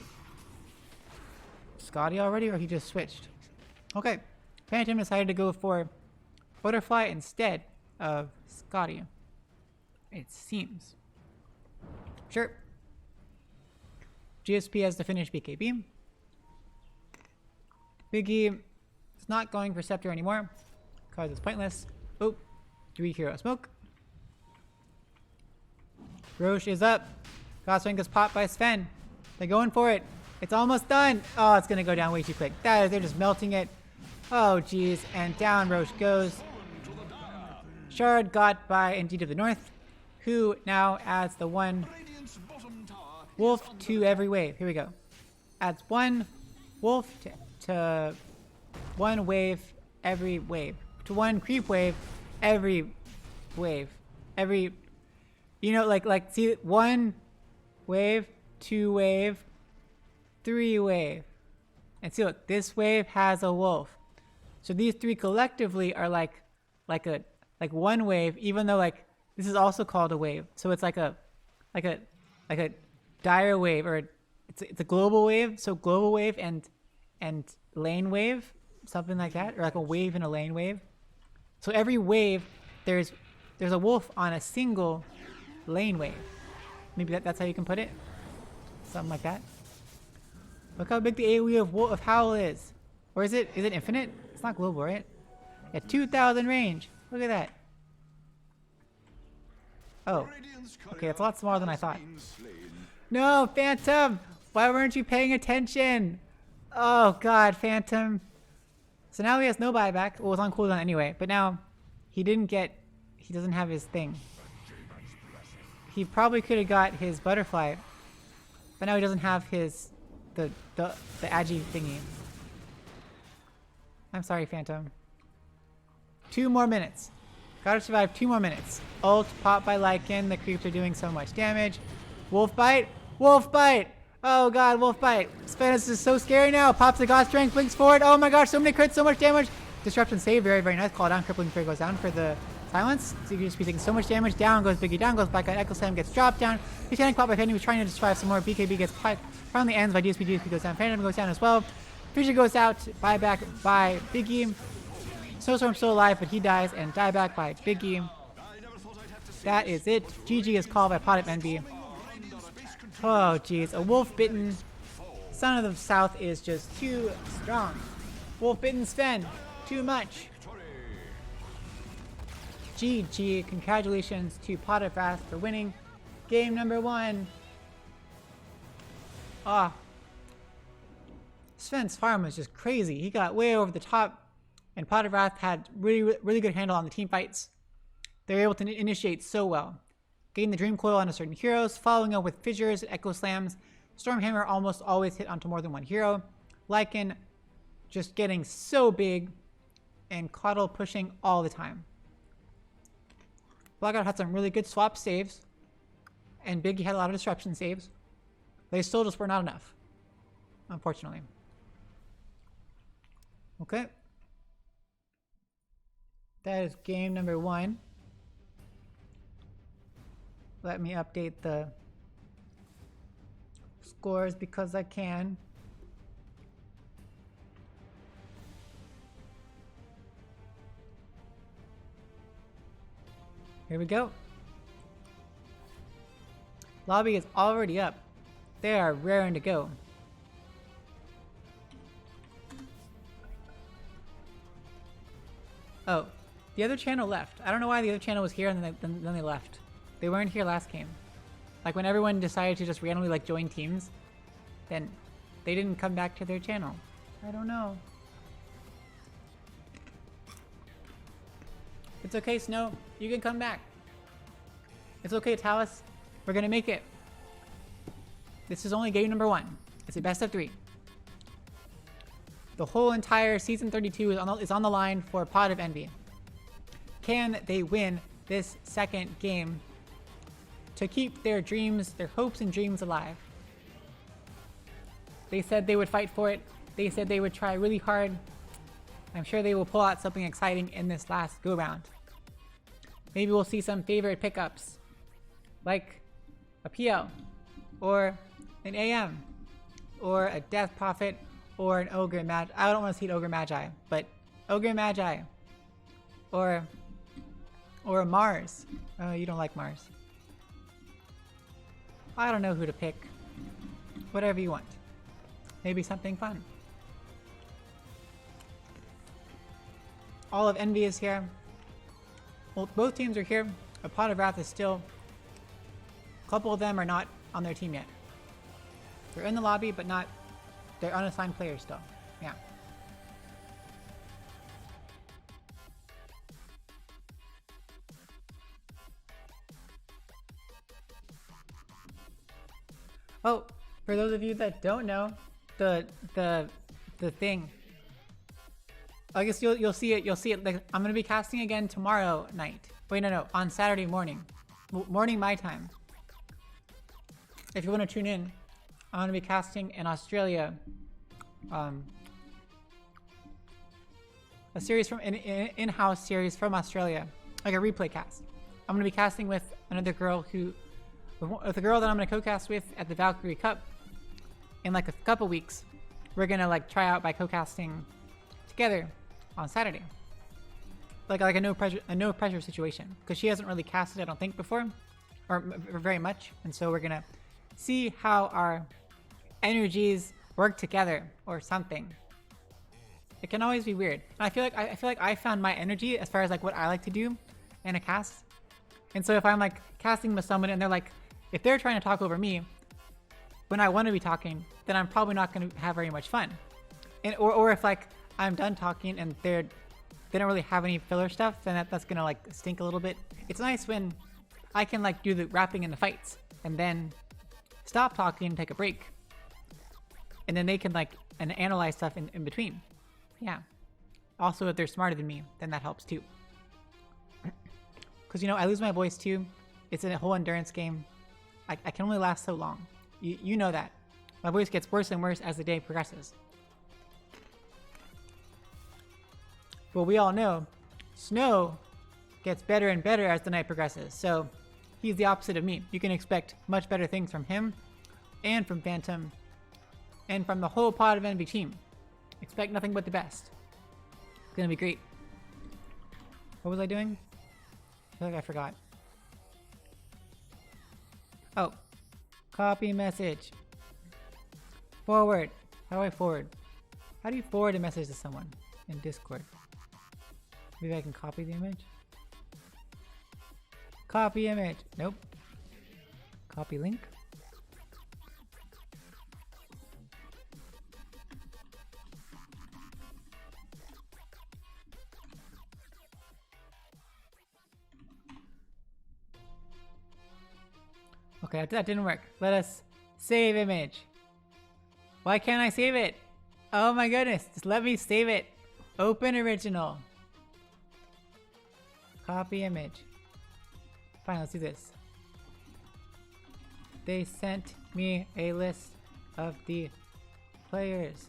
Speaker 1: Scotty already, or he just switched? Okay. Phantom decided to go for Butterfly instead of Scotty. It seems. Sure. GSP has to finish BKB. Biggie is not going for Scepter anymore because it's pointless. Oh, 3 hero smoke. Roche is up. Godswing gets popped by Sven. They're going for it. It's almost done. Oh, it's going to go down way too quick. They're just melting it. Oh, geez. And down Roche goes. Shard got by Indeed of the North, who now adds the 1 wolf to every wave. Here we go. Adds 1 wolf to 1 wave every wave. To 1 creep wave every wave. Every, you know, like see 1 wave, 2 wave, 3 wave. And see, look, this wave has a wolf. So these 3 collectively are like 1 wave, even though like this is also called a wave. So it's like a dire wave, or it's a global wave. So global wave and lane wave, something like that, or like a wave and a lane wave. So every wave there's a wolf on a single lane wave. Maybe that's how you can put it. Something like that. Look how big the AoE of Howl is. Or is it infinite? It's not global, right? At 2,000 range. Look at that. Oh. Okay, it's a lot smaller than I thought. No, Phantom! Why weren't you paying attention? Oh god, Phantom. So now he has no buyback. Well, it's on cooldown anyway, but now he doesn't have his thing. He probably could have got his butterfly, but now he doesn't have his the agi thingy. I'm sorry, Phantom. 2 more minutes. Gotta survive 2 more minutes. Ult, pop by Lycan. The creeps are doing so much damage. Wolf bite. Wolf bite. Oh god, wolf bite. Spennis is so scary now. Pops the god strength, blinks forward. Oh my gosh, so many crits, so much damage. Disruption save, very, very nice. Call down, crippling fear goes down for the silence. So you can just be taking so much damage. Down goes Biggie, down goes Black Guy. Echo Slam gets dropped down. He's getting caught by Penny. He's trying to survive some more. BKB gets finally ends by DSP. DSP goes down. Phantom goes down as well. Fusion goes out. Buyback by Biggie. Snowstorm's still alive, but he dies, and dieback by Biggie. That is it. GG is called by Pot of Envy. Oh, jeez. A wolf-bitten Son of the South is just too strong. Wolf-bitten Sven, too much. GG. Congratulations to Pot of Wrath for winning game number 1. Ah. Sven's farm was just crazy. He got way over the top. And Pot of Wrath had really good handle on the team fights. They were able to initiate so well. Getting the Dream Coil onto certain heroes, following up with Fissures and Echo Slams. Stormhammer almost always hit onto more than 1 hero. Lycan just getting so big. And Coddle pushing all the time. Blackout had some really good swap saves. And Biggie had a lot of disruption saves. They still just were not enough. Unfortunately. Okay. That is game number 1. Let me update the scores because I can. Here we go. Lobby is already up. They are raring to go. Oh. The other channel left. I don't know why the other channel was here and then they left. They weren't here last game. Like when everyone decided to just randomly like join teams, then they didn't come back to their channel. I don't know. It's okay, Snow. You can come back. It's okay, Talus. We're gonna make it. This is only game number 1. It's a best of 3. The whole entire season 32 is on the line for Pot of Envy. Can they win this second game to keep their dreams, their hopes and dreams alive? They said they would fight for it. They said they would try really hard. I'm sure they will pull out something exciting in this last go-round. Maybe we'll see some favorite pickups, like a PL, or an AM, or a Death Prophet, or an Ogre Magi. I don't want to see an Ogre Magi, but Ogre Magi, or Mars. Oh, you don't like Mars. I don't know who to pick. Whatever you want. Maybe something fun. All of Envy is here. Well, both teams are here. A Pot of Wrath is still... A couple of them are not on their team yet. They're in the lobby, but not... They're unassigned players still. Yeah. Oh, for those of you that don't know, the thing. I guess you'll see it. You'll see it. Like, I'm gonna be casting again tomorrow night. Wait, no, on Saturday morning, morning my time. If you want to tune in, I'm gonna be casting in Australia. A series from in-house series from Australia, like a replay cast. I'm gonna be casting with another girl with the girl that I'm gonna co-cast with at the Valkyrie Cup in like a couple weeks. We're gonna like try out by co-casting together on Saturday, like a no pressure situation, because she hasn't really casted, I don't think, before, or very much, and so we're gonna see how our energies work together or something. It can always be weird, and I feel like I found my energy as far as like what I like to do in a cast. And so if I'm like casting with someone and they're like, if they're trying to talk over me when I want to be talking, then I'm probably not going to have very much fun. And or if like I'm done talking and they don't really have any filler stuff, then that's gonna like stink a little bit. It's nice when I can like do the rapping and the fights and then stop talking and take a break, and then they can like analyze stuff in between. Yeah. Also, if they're smarter than me, then that helps too. Because, you know, I lose my voice too. It's a whole endurance game. I can only last so long. You know that. My voice gets worse and worse as the day progresses. But we all know Snow gets better and better as the night progresses. So he's the opposite of me. You can expect much better things from him and from Phantom and from the whole Pot of Envy team. Expect nothing but the best. It's gonna be great. What was I doing? I feel like I forgot. Oh, copy message. Forward. How do I forward? How do you forward a message to someone in Discord? Maybe I can copy the image? Copy image. Nope. Copy link. Okay, that didn't work. Let us save image. Why can't I save it? Oh my goodness, just let me save it. Open original. Copy image. Fine, let's do this. They sent me a list of the players.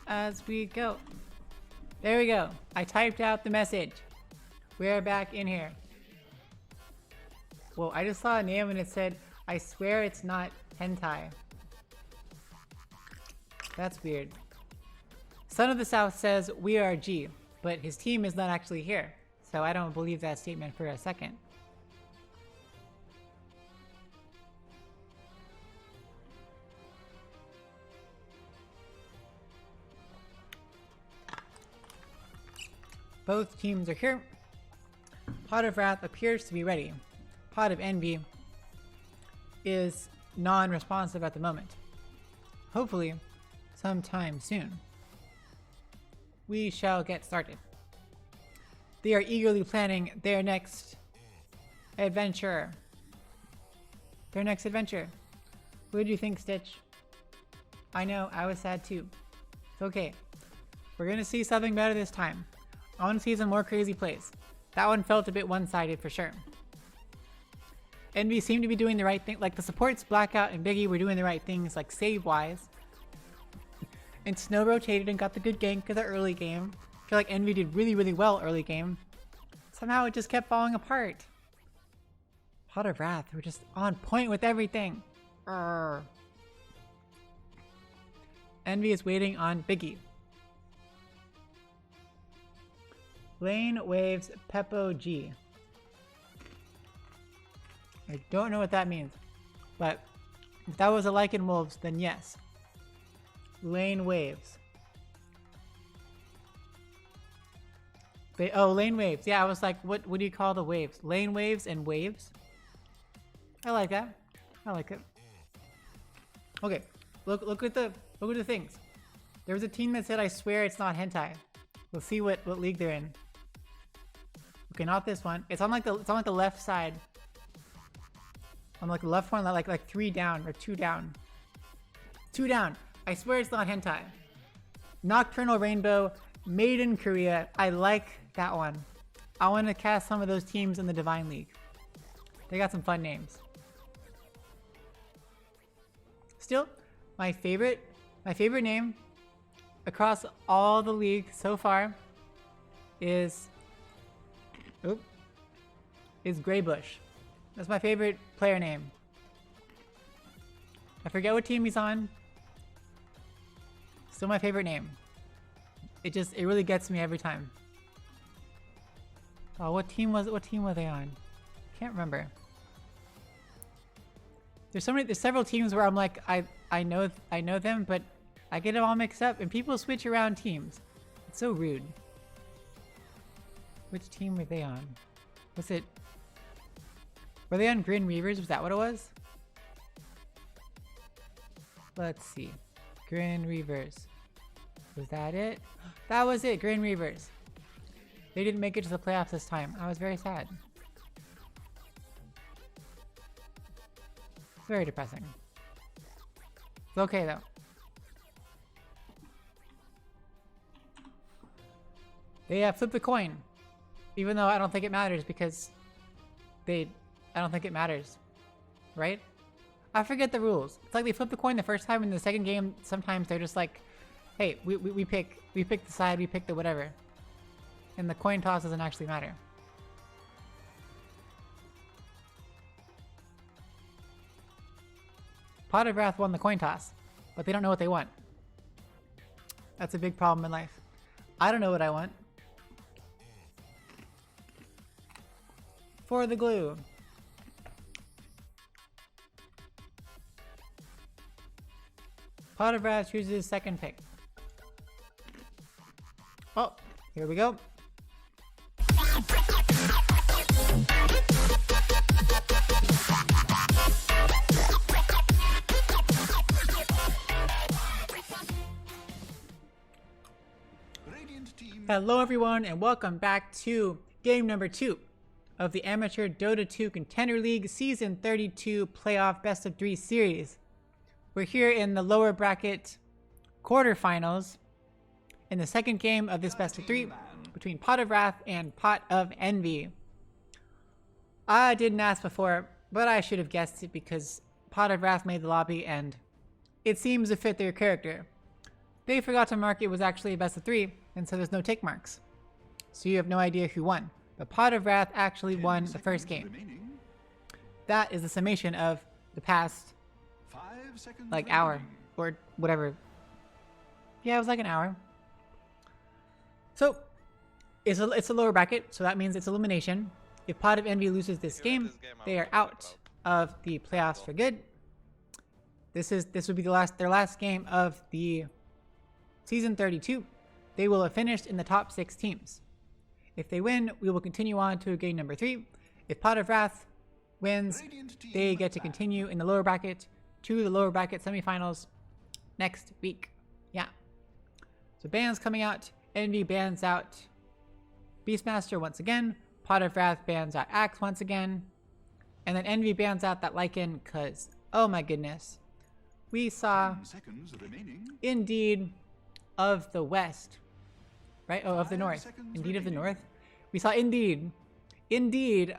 Speaker 1: As we go. There we go. I typed out the message. We're back in here. Well, I just saw a name and it said, I swear it's not hentai. That's weird. Son of the South says, we are G, but his team is not actually here. So I don't believe that statement for a second. Both teams are here. Pot of Wrath appears to be ready. Pot of Envy is non-responsive at the moment. Hopefully, sometime soon, we shall get started. They are eagerly planning their next adventure. Who do you think, Stitch? I know, I was sad too. It's okay. We're gonna see something better this time. I want to see some more crazy plays. That one felt a bit one-sided for sure. Envy seemed to be doing the right thing. Like the supports, Blackout and Biggie, were doing the right things, like save-wise. And Snow rotated and got the good gank of the early game. I feel like Envy did really, really well early game. Somehow it just kept falling apart. Pot of Wrath were just on point with everything. Envy is waiting on Biggie. Lane Waves Peppo G. I don't know what that means, but if that was a Lycan Wolves, then yes. Lane Waves. Lane Waves. Yeah, I was like, what do you call the waves? Lane Waves and Waves? I like that. I like it. Okay, look at the things. There was a team that said, I swear it's not hentai. We'll see what league they're in. Okay, not this one. It's on like the left side. On like the left one, like 3 down or 2 down. 2 down. I swear it's not hentai. Nocturnal Rainbow, Made in Korea. I like that one. I want to cast some of those teams in the Divine League. They got some fun names. Still, my favorite name across all the league so far is Greybush. That's my favorite player name. I forget what team he's on. Still my favorite name. It really gets me every time. Oh, what team were they on? Can't remember. There's several teams where I'm like, I know them, but I get them all mixed up and people switch around teams. It's so rude. Which team were they on? Were they on Grin Reavers? Was that what it was? Let's see. Grin Reavers. Was that it? That was it, Grin Reavers. They didn't make it to the playoffs this time. I was very sad. Very depressing. It's okay though. They flipped the coin. Even though I don't think it matters because I don't think it matters. Right? I forget the rules. It's like they flip the coin the first time, and the second game sometimes they're just like, hey, we pick the side, we pick the whatever. And the coin toss doesn't actually matter. Pot of Wrath won the coin toss, but they don't know what they want. That's a big problem in life. I don't know what I want. For the glue. Pot of Wrath chooses second pick. Oh, here we go. Hello everyone and welcome back to game number 2 of the Amateur Dota 2 Contender League Season 32 Playoff Best of 3 Series. We're here in the lower bracket quarterfinals in the second game of this Best of 3 between Pot of Wrath and Pot of Envy. I didn't ask before, but I should have guessed it because Pot of Wrath made the lobby and it seems to fit their character. They forgot to mark it was actually a Best of 3, and so there's no tick marks. So you have no idea who won. But Pot of Wrath actually won the first game. That is the summation of the past, like, hour or whatever. Yeah, it was like an hour. So it's a lower bracket, so that means it's elimination. If Pot of Envy loses this game, they are out of the playoffs for good. This would be their last game of the Season 32. They will have finished in the top 6 teams. If they win, we will continue on to game number 3. If Pot of Wrath wins, they get to continue in the lower bracket to the lower bracket semifinals next week. Yeah. So bans coming out. Envy bans out Beastmaster once again. Pot of Wrath bans out Axe once again. And then Envy bans out that Lycan because, oh my goodness. We saw Indeed of the West. Right? Oh, of the North. Indeed of the North. We saw Indeed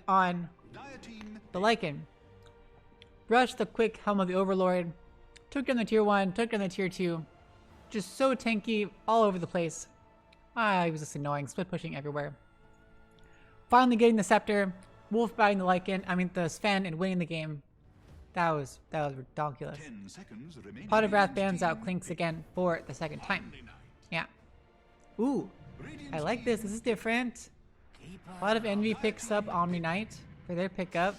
Speaker 1: on the Lycan. Brushed the quick Helm of the Overlord. Took down the tier 1, took down the tier 2. Just so tanky, all over the place. He was just annoying, split pushing everywhere. Finally getting the Scepter, wolf biting the Lycan, the Sven and winning the game. That was ridiculous.
Speaker 2: 10 seconds remaining.
Speaker 1: Pot of Wrath
Speaker 2: Radiant's
Speaker 1: bans out
Speaker 2: team
Speaker 1: Clinks again for the second time.
Speaker 2: Omni Knight.
Speaker 1: Yeah. Ooh,
Speaker 2: Radiant
Speaker 1: I like this. This is different. A lot of Envy picks up Omni Knight for their pickup.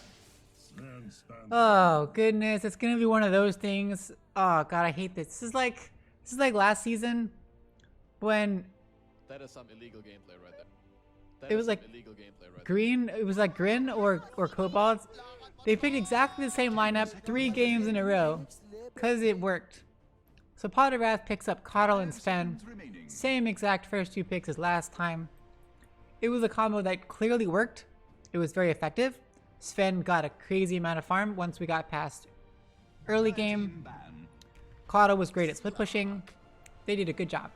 Speaker 1: Oh goodness, it's gonna be one of those things. Oh god, I hate this. This is like last season when
Speaker 5: That is some illegal gameplay right there.
Speaker 1: It was
Speaker 5: some
Speaker 1: like
Speaker 5: illegal gameplay right
Speaker 1: Green. It was like Grin or Cobalt. They picked exactly the same lineup 3 games in a row because it worked. So Pot of Wrath picks up Coddle and Sven.
Speaker 2: Seconds remaining.
Speaker 1: Same exact first 2 picks as last time. It was a combo that clearly worked. It was very effective. Sven got a crazy amount of farm once we got past early game.
Speaker 2: Team ban.
Speaker 1: Coddle was great at split pushing. They did a good job.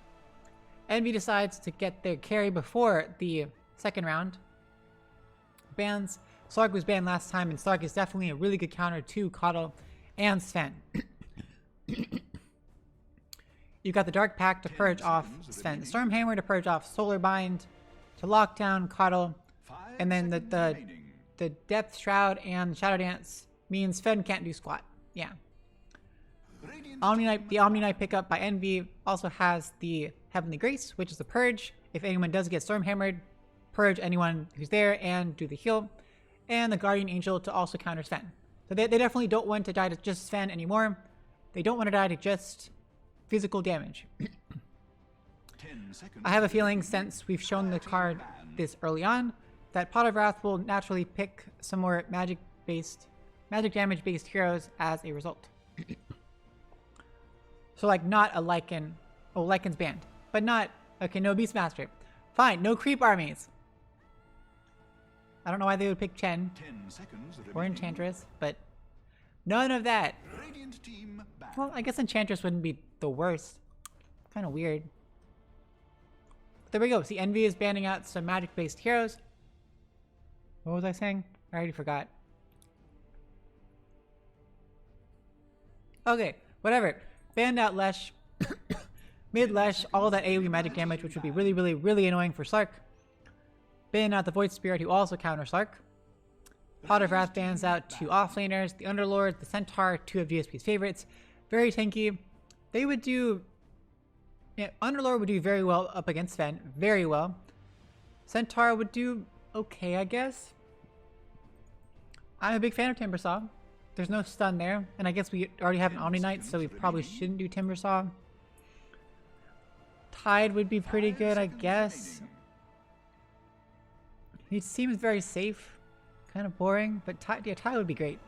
Speaker 1: Envy decides to get their carry before the second round. Bans. Slark was banned last time, and Slark is definitely a really good counter to Coddle and Sven. You've got the Dark Pack to purge off Sven, the Stormhammer to purge off Solar Bind, to lock down Coddle,
Speaker 2: 5
Speaker 1: and then
Speaker 2: seconds
Speaker 1: the
Speaker 2: remaining.
Speaker 1: Depth Shroud and Shadow Dance means Sven can't do squat. Yeah.
Speaker 2: Radiant
Speaker 1: Omni Knight, the Omni Knight pickup by Envy also has the Heavenly Grace, which is the purge. If anyone does get Stormhammered, purge anyone who's there and do the heal. And the Guardian Angel to also counter Sven. So they definitely don't want to die to just Sven anymore. They don't want to die to just physical damage.
Speaker 2: 10 seconds
Speaker 1: I have a feeling, since we've shown the card this early on, that Pot of Wrath will naturally pick some more magic damage based heroes as a result. So like not a Lycan. Oh, Lycan's banned. But not, okay, no Beastmaster. Fine, no creep armies. I don't know why they would pick Chen
Speaker 2: 10 seconds
Speaker 1: or
Speaker 2: remaining.
Speaker 1: Enchantress, but none of that.
Speaker 2: Radiant team ban.
Speaker 1: Well, I guess Enchantress wouldn't be the worst. Kind of weird. But there we go. See, Envy is banning out some magic-based heroes. What was I saying? I already forgot. Okay, whatever. Banned out Lesh. Mid Lesh, all that AoE magic damage, which would be really, really, really annoying for Slark. Banned out the Void Spirit, who also counter Slark. Pot of Wrath bans out 2 offlaners, the Underlord, the Centaur, 2 of GSP's favorites. Very tanky. They would do... Yeah, Underlord would do very well up against Sven. Very well. Centaur would do okay, I guess. I'm a big fan of Timbersaw. There's no stun there. And I guess we already have an Omni Knight, so we probably shouldn't do Timbersaw. Tide would be pretty good, I guess. He seems very safe. Kind of boring, but Tide would be great.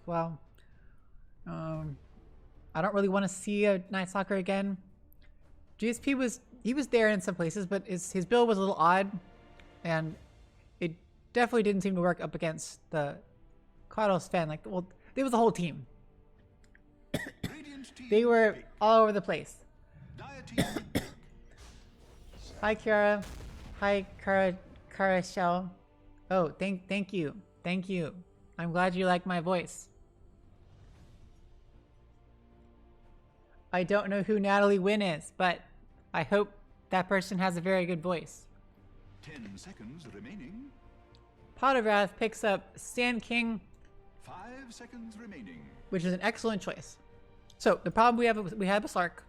Speaker 1: Well, I don't really want to see a Night Stalker again. GSP was there in some places, but his build was a little odd, and it definitely didn't seem to work up against the Coddle Sven. Like, well, it was the whole team.
Speaker 2: Radiant team
Speaker 1: They were
Speaker 2: pick.
Speaker 1: all over the place.
Speaker 2: Dire team pick.
Speaker 1: Hi, Kiara. Hi, Kara Shell. Oh, thank you. Thank you. I'm glad you like my voice. I don't know who Natalie Wynn is, but I hope that person has a very good voice.
Speaker 2: 10 seconds remaining.
Speaker 1: Pot of Wrath picks up Sand King,
Speaker 2: 5 seconds remaining.
Speaker 1: which is an excellent choice. So the problem we have with Slark.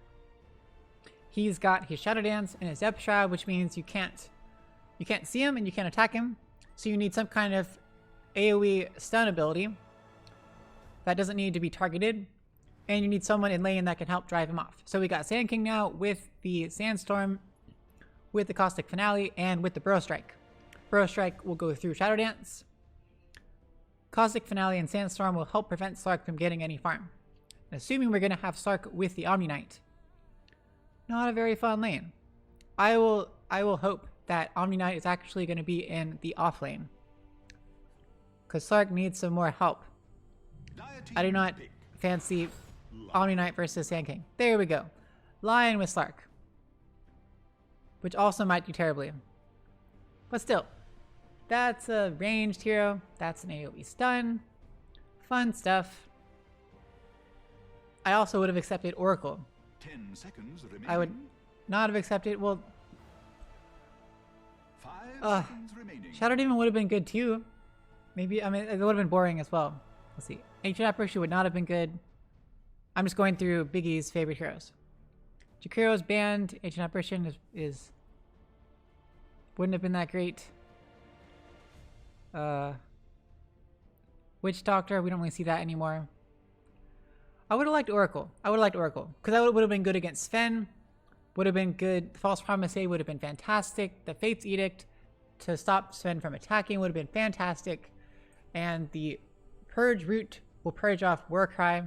Speaker 1: He's got his Shadow Dance and his Depth Shroud, which means you can't see him and you can't attack him. So you need some kind of AoE stun ability that doesn't need to be targeted, and you need someone in lane that can help drive him off. So we got Sand King now with the Sandstorm, with the Caustic Finale, and with the Burrow Strike. Burrow Strike will go through Shadow Dance. Caustic Finale and Sandstorm will help prevent Slark from getting any farm. And assuming we're going to have Slark with the Omni Knight, not a very fun lane. I will hope that Omni Knight is actually going to be in the off lane, because Slark needs some more help.
Speaker 2: Dire team
Speaker 1: I do not
Speaker 2: pick.
Speaker 1: fancy Omni Knight versus Sand King. There we go. Lion with Slark, which also might do terribly. But still, that's a ranged hero. That's an AoE stun. Fun stuff. I also would have accepted Oracle.
Speaker 2: 10 seconds remaining.
Speaker 1: I would not have accepted. Well,
Speaker 2: 5 seconds remaining.
Speaker 1: Shadow Demon would have been good too. Maybe, I mean, it would have been boring as well. Let's see. Ancient Apparition would not have been good. I'm just going through Biggie's favorite heroes. Jakiro's banned. Ancient Apparition is wouldn't have been that great. Witch Doctor, we don't really see that anymore. I would have liked Oracle. Because that would have been good against Sven. Would have been good. False Promise would have been fantastic. The Fate's Edict to stop Sven from attacking would have been fantastic. And the Purge route will purge off Warcry.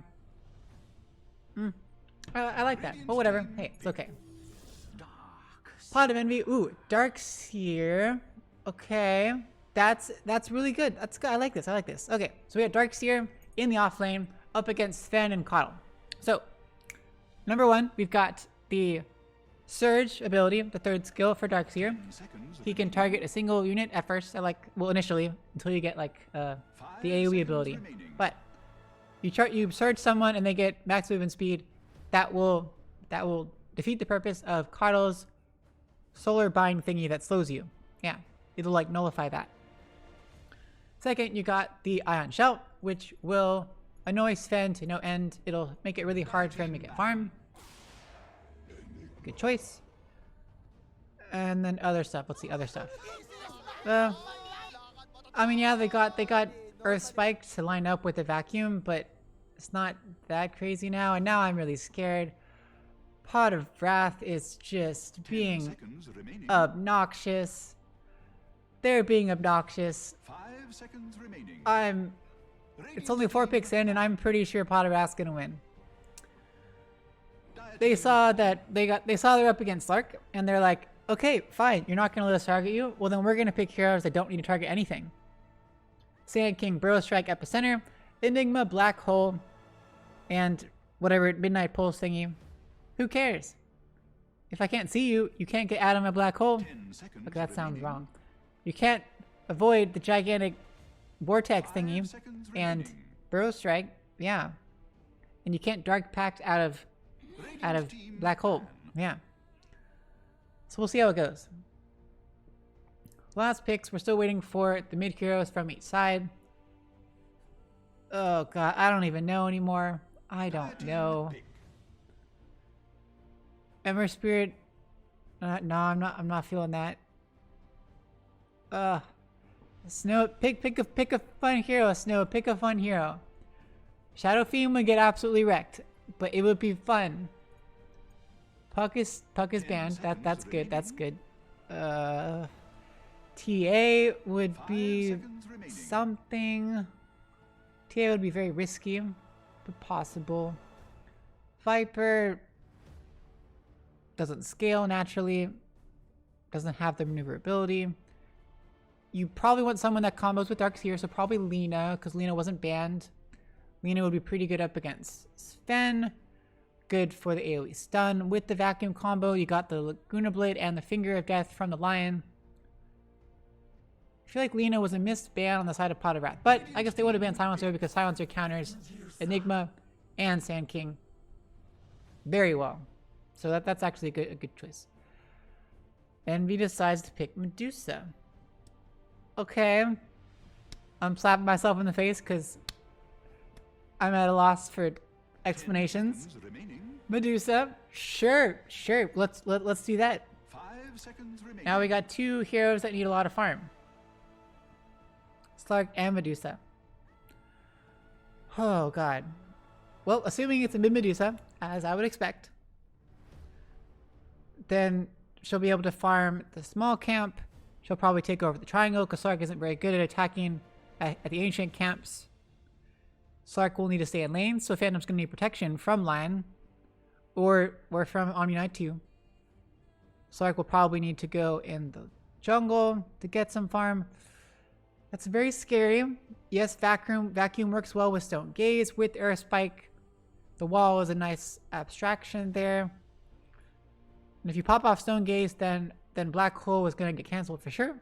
Speaker 1: I like that. But whatever. Hey, it's okay. Pot of Envy. Ooh, Darkseer. Okay. That's really good. That's good. I like this. Okay, so we got Darkseer in the off lane up against Sven and Coddle. So, number one, we've got the Surge ability, the third skill for Darkseer. He can target a single unit at first, initially, until you get like the AoE ability. But you surge someone and they get max movement speed. That will defeat the purpose of Coddle's solar bind thingy that slows you. Yeah, it'll like nullify that. Second, you got the Ion Shout, which will annoy Sven to no end. It'll make it really hard for him to get farm. Good choice. And then other stuff. What's the other stuff? I mean, yeah, they got Earth Spike to line up with the Vacuum, but it's not that crazy now. And now I'm really scared. Pot of Wrath is just being obnoxious. They're being obnoxious.
Speaker 2: 5 seconds remaining.
Speaker 1: It's only 4 picks in, and I'm pretty sure Pot of Wrath's gonna win. They saw they're up against Slark, and they're like, okay, fine, you're not gonna let us target you. Well, then we're gonna pick heroes that don't need to target anything. Sand King, Burrow Strike, Epicenter, Enigma, Black Hole, and whatever Midnight Pulse thingy. Who cares? If I can't see you, you can't get out of my black hole. Okay, that sounds wrong. You can't avoid the gigantic vortex thingy and Burrow Strike, yeah. And you can't Dark Pact out of black hole, yeah. So we'll see how it goes. Last picks, we're still waiting for the mid heroes from each side. Oh god, I don't even know anymore. I don't know. Ember Spirit. No, I'm not feeling that. Snow. Pick a fun hero. Snow. Pick a fun hero. Shadow Fiend would get absolutely wrecked, but it would be fun. Puck is banned. That's good. That's good. TA would be something. TA would be very risky, but possible. Viper doesn't scale naturally, doesn't have the maneuverability. You probably want someone that combos with Darkseer, so probably Lina, because Lina wasn't banned. Lina would be pretty good up against Sven. Good for the AoE stun. With the Vacuum combo, you got the Laguna Blade and the Finger of Death from the Lion. I feel like Lina was a missed ban on the side of Pot of Wrath, but I guess they would have banned Silencer because Silencer counters Enigma and Sand King very well. So that's actually a good choice. Envy decides to pick Medusa. Okay. I'm slapping myself in the face because I'm at a loss for explanations. Medusa. Sure. Let's do that.
Speaker 2: 5 seconds remaining.
Speaker 1: Now we got 2 heroes that need a lot of farm. Slark and Medusa. Oh god. Well, assuming it's a mid Medusa, as I would expect, then she'll be able to farm the small camp. She'll probably take over the triangle because Slark isn't very good at attacking at the ancient camps. Slark will need to stay in lane, so Phantom's going to need protection from Lion or from Omni-Knight 2. Slark will probably need to go in the jungle to get some farm. That's very scary. Yes, Vacuum works well with Stone Gaze. With Earth Spike, the wall is a nice abstraction there. And if you pop off Stone Gaze, then Black Hole is going to get cancelled for sure.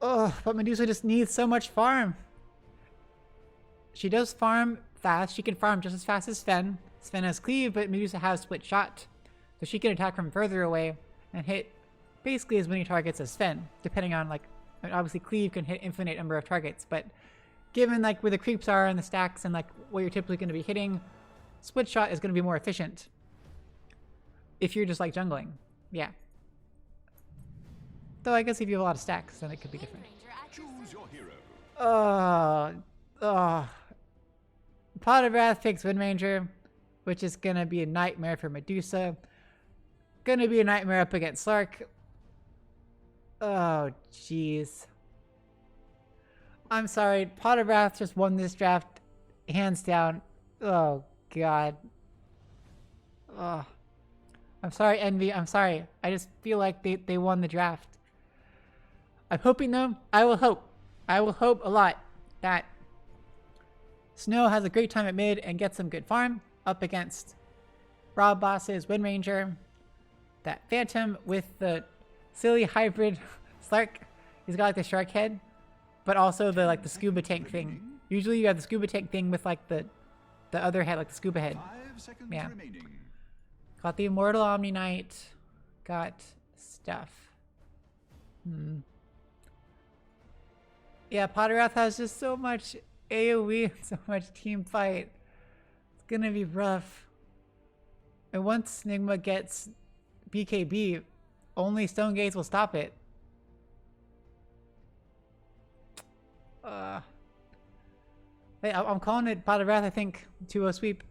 Speaker 1: Oh, but Medusa just needs so much farm. She does farm fast. She can farm just as fast as Sven. Sven has cleave, but Medusa has split shot. So she can attack from further away and hit basically as many targets as Sven, depending on, like, obviously cleave can hit infinite number of targets, but given like where the creeps are and the stacks and like what you're typically going to be hitting, split shot is going to be more efficient if you're just like jungling. Yeah. Though I guess if you have a lot of stacks, then it could be different.
Speaker 2: Choose your hero.
Speaker 1: Pot of Wrath picks Wind Ranger, which is gonna be a nightmare for Medusa. Gonna be a nightmare up against Slark. Oh, jeez. I'm sorry. Pot of Wrath just won this draft, hands down. Oh, God. Oh. I'm sorry, Envy. I'm sorry. I just feel like they won the draft. I'm hoping, though. I will hope a lot that Snow has a great time at mid and gets some good farm up against Rob Boss's Wind Ranger. That Phantom with the silly hybrid Slark. He's got like the shark head, but also the like the scuba tank thing. Usually you have the scuba tank thing with like the other head, like the scuba head.
Speaker 2: 5 seconds
Speaker 1: Yeah.
Speaker 2: remaining.
Speaker 1: Got the Immortal Omni Knight. Got stuff. Yeah, Potterwrath has just so much AoE, so much team fight. It's gonna be rough. And once Nigma gets BKB, only Stone Gaze will stop it. Hey, I'm calling it Potterwrath, I think. 2-0 sweep.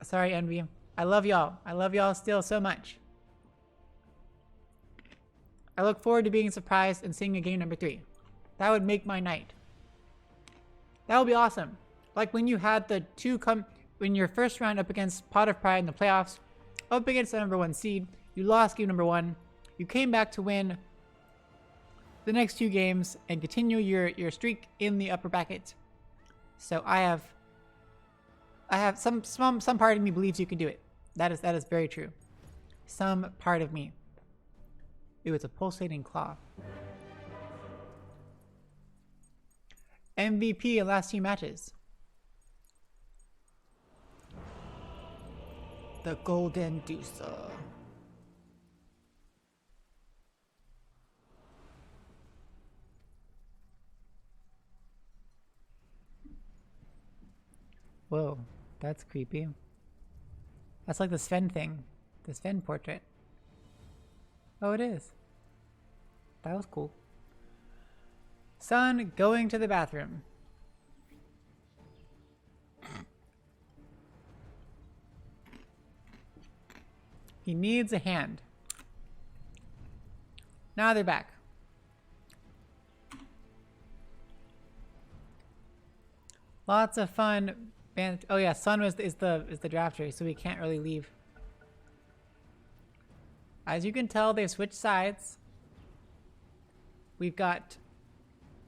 Speaker 1: Sorry, Envy. I love y'all. I love y'all still so much. I look forward to being surprised and seeing a game number 3. That would make my night. That would be awesome. Like when you had the two when your first round up against Pot of Pride in the playoffs, up against the number 1 seed, you lost game number 1, you came back to win the next 2 games and continue your streak in the upper bracket. So I have some part of me believes you can do it. That is very true. Some part of me. Ooh, it's a pulsating claw. MVP in last 2 matches. The Golden Deucer. Whoa, that's creepy. That's like the Sven thing. The Sven portrait. Oh, it is. That was cool. Sun going to the bathroom. He needs a hand. Now they're back. Lots of fun. Oh yeah, Sun is the drafter, so we can't really leave. As you can tell, they've switched sides. We've got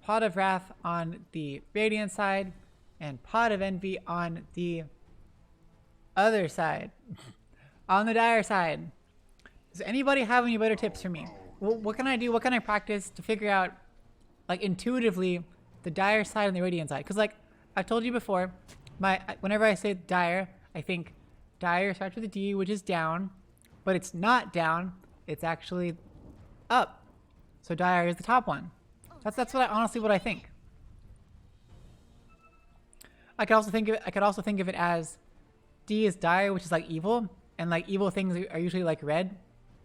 Speaker 1: Pot of Wrath on the Radiant side and Pot of Envy on the other side. On the Dire side. Does anybody have any better tips for me? What can I do? What can I practice to figure out, like, intuitively the Dire side and the Radiant side? Because, like, I've told you before, whenever I say Dire, I think Dire starts with a D, which is down, but it's not down. It's actually up. So Dire is the top one. That's what I think. I could also think of it as D is Dire, which is like evil, and like evil things are usually like red.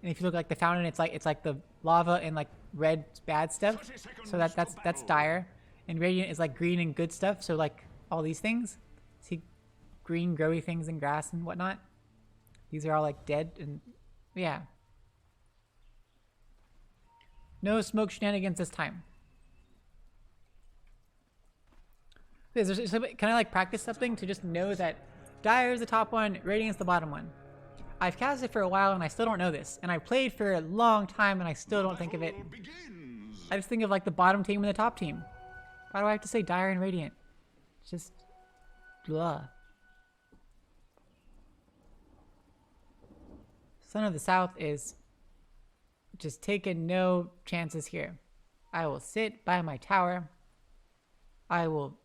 Speaker 1: And if you look like the fountain, it's like the lava and like red bad stuff. So that's Dire. And Radiant is like green and good stuff. So like all these things, see, green growy things and grass and whatnot. These are all like dead and yeah. No smoke shenanigans this time. Can I like practice something to just know that Dire is the top one, Radiant's the bottom one? I've casted for a while and I still don't know this, and I played for a long time and I still don't think of it. I just think of like the bottom team and the top team. Why do I have to say Dire and Radiant? It's just blah. Son of the South is just taking no chances here. I will sit by my tower. I will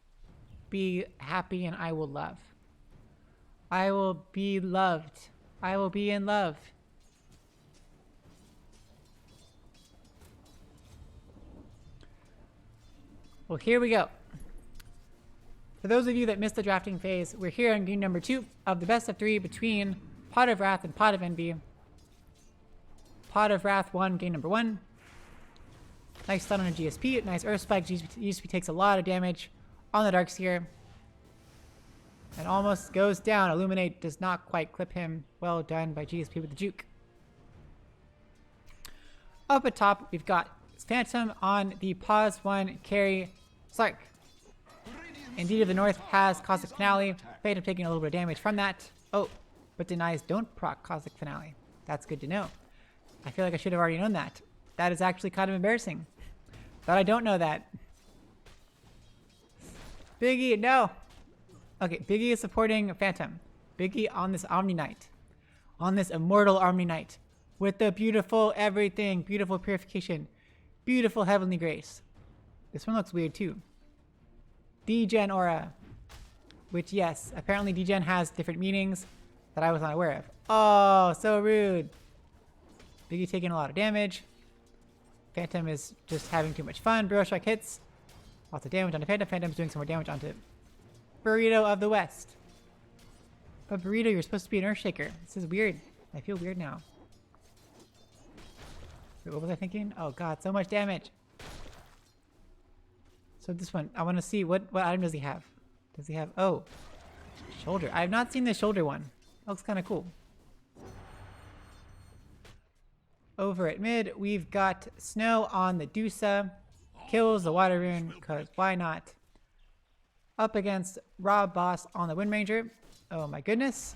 Speaker 1: be happy and I will love. I will be loved. I will be in love. Well, here we go. For those of you that missed the drafting phase, we're here on game number 2 of the best of 3 between Pot of Wrath and Pot of Envy. Pot of Wrath won game number 1. Nice stun on a GSP, nice Earth Spike. GSP takes a lot of damage on the Darkseer. And almost goes down. Illuminate does not quite clip him. Well done by GSP with the juke. Up at top, we've got Phantom on the Pause 1 carry Slark. Indeed of the North has Cosmic Finale. Phantom taking a little bit of damage from that. Oh, but denies don't proc Cosmic Finale. That's good to know. I feel like I should have already known that. That is actually kind of embarrassing. That I don't know that. Biggie, no! Okay, Biggie is supporting Phantom. Biggie on this Omni Knight. On this Immortal Omni Knight. With the beautiful everything. Beautiful Purification. Beautiful Heavenly Grace. This one looks weird too. Degen Aura. Which, yes, apparently Degen has different meanings that I was not aware of. Oh, so rude. Biggie taking a lot of damage. Phantom is just having too much fun. Burrow Strike hits. Lots of damage onto Phantom. Phantom's doing some more damage onto Burrito of the West. But Burrito, you're supposed to be an Earthshaker. This is weird. I feel weird now. Wait, what was I thinking? Oh god, so much damage. So this one, I want to see what item does he have? Does he have, oh, shoulder. I have not seen the shoulder one. Looks kind of cool. Over at mid, we've got Snow on the Dusa. Kills the Water Rune, because why not? Up against Rob Boss on the Wind Ranger. Oh my goodness.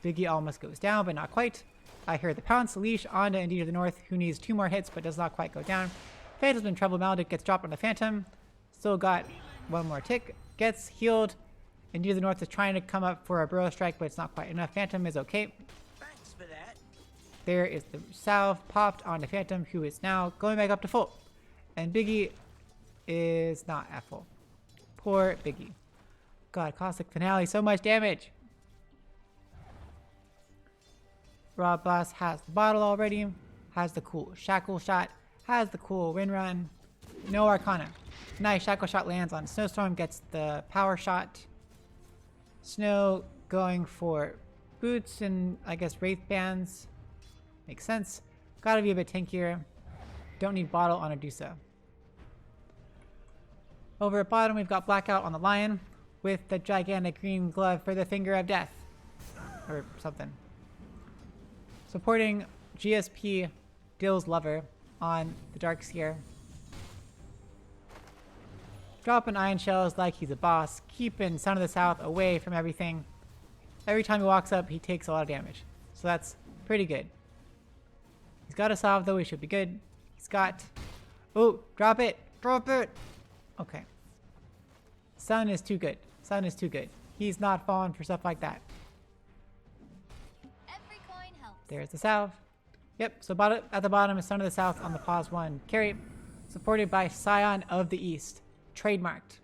Speaker 1: Biggie almost goes down, but not quite. I hear the Pounce Leash onto Indeed of the North, who needs 2 more hits, but does not quite go down. Phantom's been trouble. Maledict gets dropped on the Phantom. Still got 1 more tick. Gets healed. Indeed of the North is trying to come up for a Burrow Strike, but it's not quite enough. Phantom is okay.
Speaker 4: Thanks for that.
Speaker 1: There is the salve popped onto Phantom, who is now going back up to full. And Biggie is not at full. Poor Biggie. God, Cosmic Finale, so much damage. Rob Boss has the bottle already. Has the cool Shackle Shot. Has the cool Wind Run. No Arcana. Nice Shackle Shot lands on Snowstorm. Gets the Power Shot. Snow going for boots and I guess Wraith Bands. Makes sense. Gotta be a bit tankier. Don't need bottle on a Dusa. Over at bottom, we've got Blackout on the Lion with the gigantic green glove for the Finger of Death. Or something. Supporting GSP Dill's Lover on the Darkseer. Dropping Iron Shells like he's a boss. Keeping Son of the South away from everything. Every time he walks up, he takes a lot of damage. So that's pretty good. He's got a salve though, he should be good. He's got... Oh, drop it! Drop it! Okay. Sun is too good. Sun is too good. He's not falling for stuff like that.
Speaker 6: Every coin helps.
Speaker 1: There's the salve. Yep, so at the bottom is Son of the South on the Pause 1 carry. Supported by Scion of the East. Trademarked.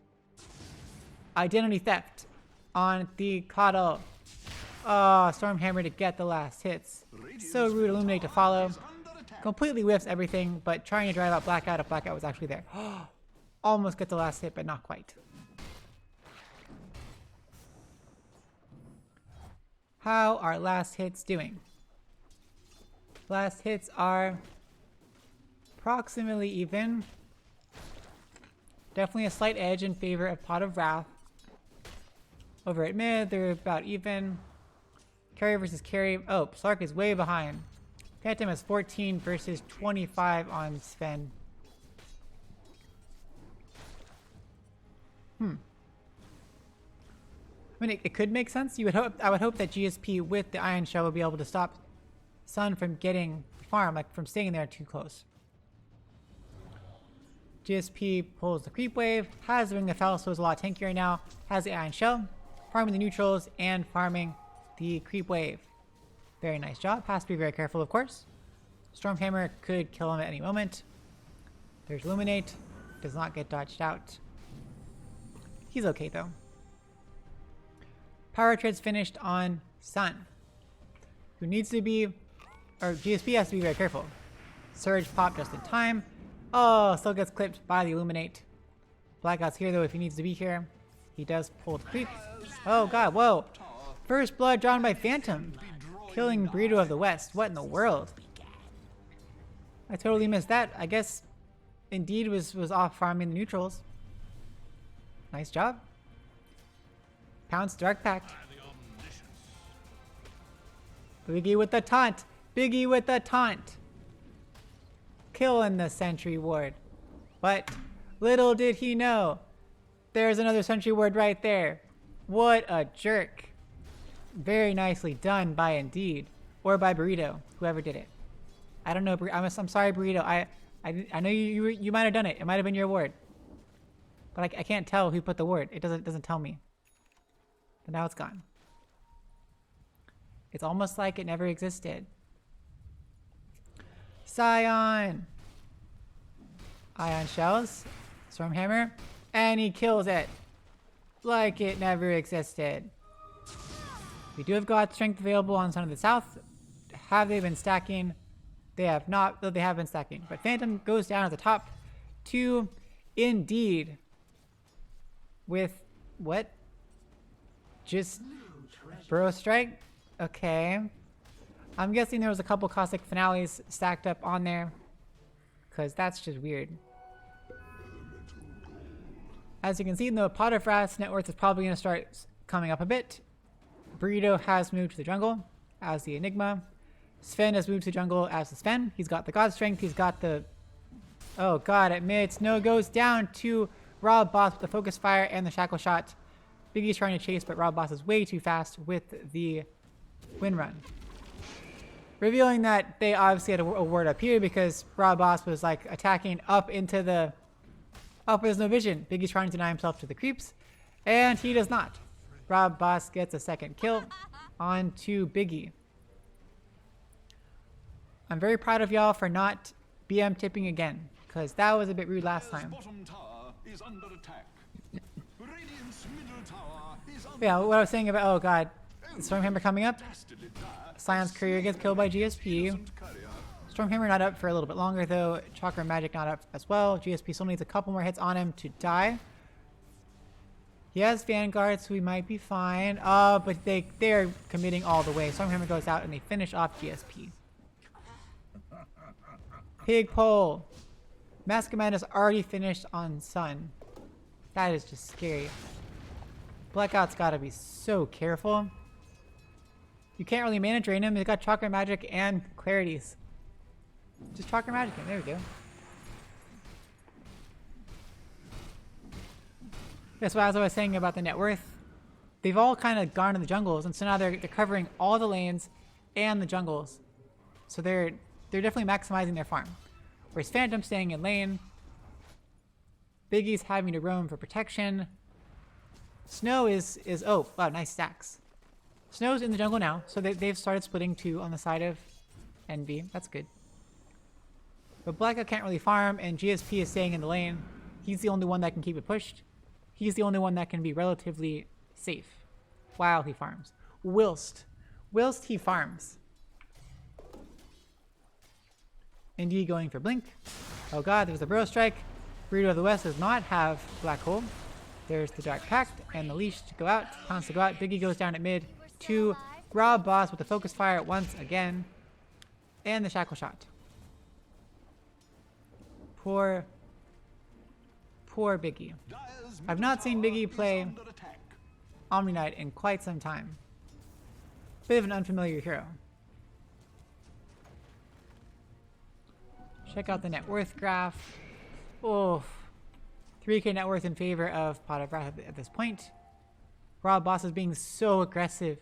Speaker 1: Identity Theft on the Coddle. Oh, Stormhammer to get the last hits. So rude. Illuminate to follow. Completely whiffs everything, but trying to drive out Blackout if Blackout was actually there. Almost get the last hit, but not quite. How are last hits doing? Last hits are approximately even. Definitely a slight edge in favor of Pot of Wrath. Over at mid, they're about even. Carry versus carry. Oh, Slark is way behind. Phantom has 14 versus 25 on Sven. I mean, it could make sense. I would hope that GSP with the Iron Shell would be able to stop Sun from getting the farm, like from staying there too close. GSP pulls the Creep Wave, has the Ring of Hell, so it's a lot tankier now. Has the Iron Shell, farming the neutrals and farming the Creep Wave. Very nice job. Has to be very careful, of course. Stormhammer could kill him at any moment. There's Illuminate. Does not get dodged out. He's okay, though. Power Tread's finished on Sun, who needs to be, or GSP has to be very careful. Surge pop just in time. Oh, still gets clipped by the Illuminate. Blackout's here, though, if he needs to be here. He does pull the creep. Oh god, whoa. First blood drawn by Phantom. Killing Burrito of the West. What in the world? I totally missed that. I guess Indeed was off farming the neutrals. Nice job. Pounce direct pact. Biggie with the taunt. Biggie with the taunt. Killing the sentry ward. But little did he know, there's another sentry ward right there. What a jerk. Very nicely done by Indeed. Or by Burrito, whoever did it. I don't know. I'm sorry, Burrito. I know you might have done it. It might have been your ward. But I can't tell who put the ward. It doesn't tell me. But now it's gone. It's almost like it never existed. Scion! Ion shells. Stormhammer. And he kills it. Like it never existed. We do have God Strength available on Son of the South. Have they been stacking? They have not, though they have been stacking. But Phantom goes down at the top to Indeed. With what? Just Burrow Strike? Okay. I'm guessing there was a couple Cosmic Finales stacked up on there. Because that's just weird. As you can see, the Potterfrast's net worth is probably going to start coming up a bit. Burrito has moved to the jungle as the Enigma. Sven has moved to the jungle as the Sven. He's got the God Strength. He's got the... Oh god, at mid. Snow goes down to Rob Boss with the Focus Fire and the Shackle Shot. Biggie's trying to chase, but Rob Boss is way too fast with the Wind Run. Revealing that they obviously had a ward up here because Rob Boss was like attacking up into the... Up with no vision. Biggie's trying to deny himself to the creeps, and he does not. Rob Boss gets a second kill onto Biggie. I'm very proud of y'all for not BM tipping again, because that was a bit rude last time.
Speaker 2: Bottom tower is under attack. Radiant's middle tower is under
Speaker 1: Yeah, what I was saying about, oh god, Stormhammer coming up.
Speaker 2: dastardly dire.
Speaker 1: Scion's Courier gets killed by GSP.
Speaker 2: Carrier.
Speaker 1: Stormhammer not up for a little bit longer though. Chakra Magic not up as well. GSP still needs a couple more hits on him to die. He has Vanguard, so we might be fine. But they're committing all the way. Stormhammer goes out and they finish off GSP. Pig pole. Mask Command is already finished on Sun. That is just scary. Blackout's gotta be so careful. You can't really mana drain him. He's got Chakra Magic and Clarities. Just Chakra Magic him. There we go. That's what I was saying about the net worth. They've all kind of gone to the jungles, and so now they're covering all the lanes and the jungles. So they're definitely maximizing their farm. Whereas Phantom's staying in lane. Biggie's having to roam for protection. Snow is oh wow, nice stacks. Snow's in the jungle now, so they've started splitting two on the side of Envy. That's good. But Blackout can't really farm, and GSP is staying in the lane. He's the only one that can keep it pushed. He's the only one that can be relatively safe while he farms. Whilst he farms. Indeed going for Blink. Oh god, there's a Burrow Strike. Burrito of the West does not have Black Hole. There's the Dark Pact and the Leash to go out. Pounce to go out. Biggie goes down at mid to Rob Boss with the Focus Fire once again. And the Shackle Shot. Poor Biggie.
Speaker 2: Dire's
Speaker 1: I've
Speaker 2: middle
Speaker 1: not seen
Speaker 2: tower
Speaker 1: Biggie
Speaker 2: is
Speaker 1: play
Speaker 2: under attack.
Speaker 1: Omni Knight in quite some time. Bit of an unfamiliar hero. Check out the net worth graph. Oh, 3k net worth in favor of Potterfrast at this point. Rob Boss is being so aggressive.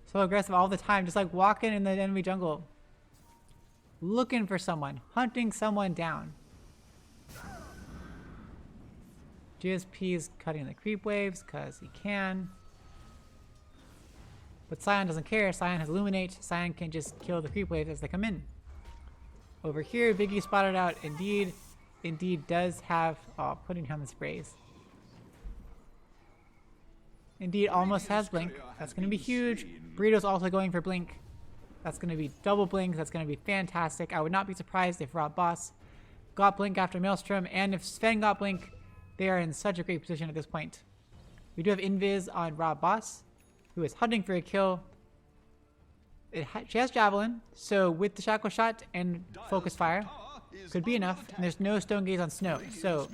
Speaker 1: So aggressive all the time, just like walking in the enemy jungle. Looking for someone, hunting someone down. GSP's cutting the creep waves because he can. But Scion doesn't care. Scion has Illuminate. Scion can just kill the creep waves as they come in. Over here, Biggie spotted out Indeed. Indeed does have... Oh, putting down the sprays. Indeed almost has Blink. That's going to be huge. Burrito's also going for Blink. That's going to be double Blink. That's going to be fantastic. I would not be surprised if Rob Boss got Blink after Maelstrom. And if Sven got Blink, they are in such a great position at this point. We do have invis on Rob Boss, who is hunting for a kill. She has Javelin, so with the Shackle Shot and Focus Fire, could be enough. And there's no Stone Gaze on Snow, so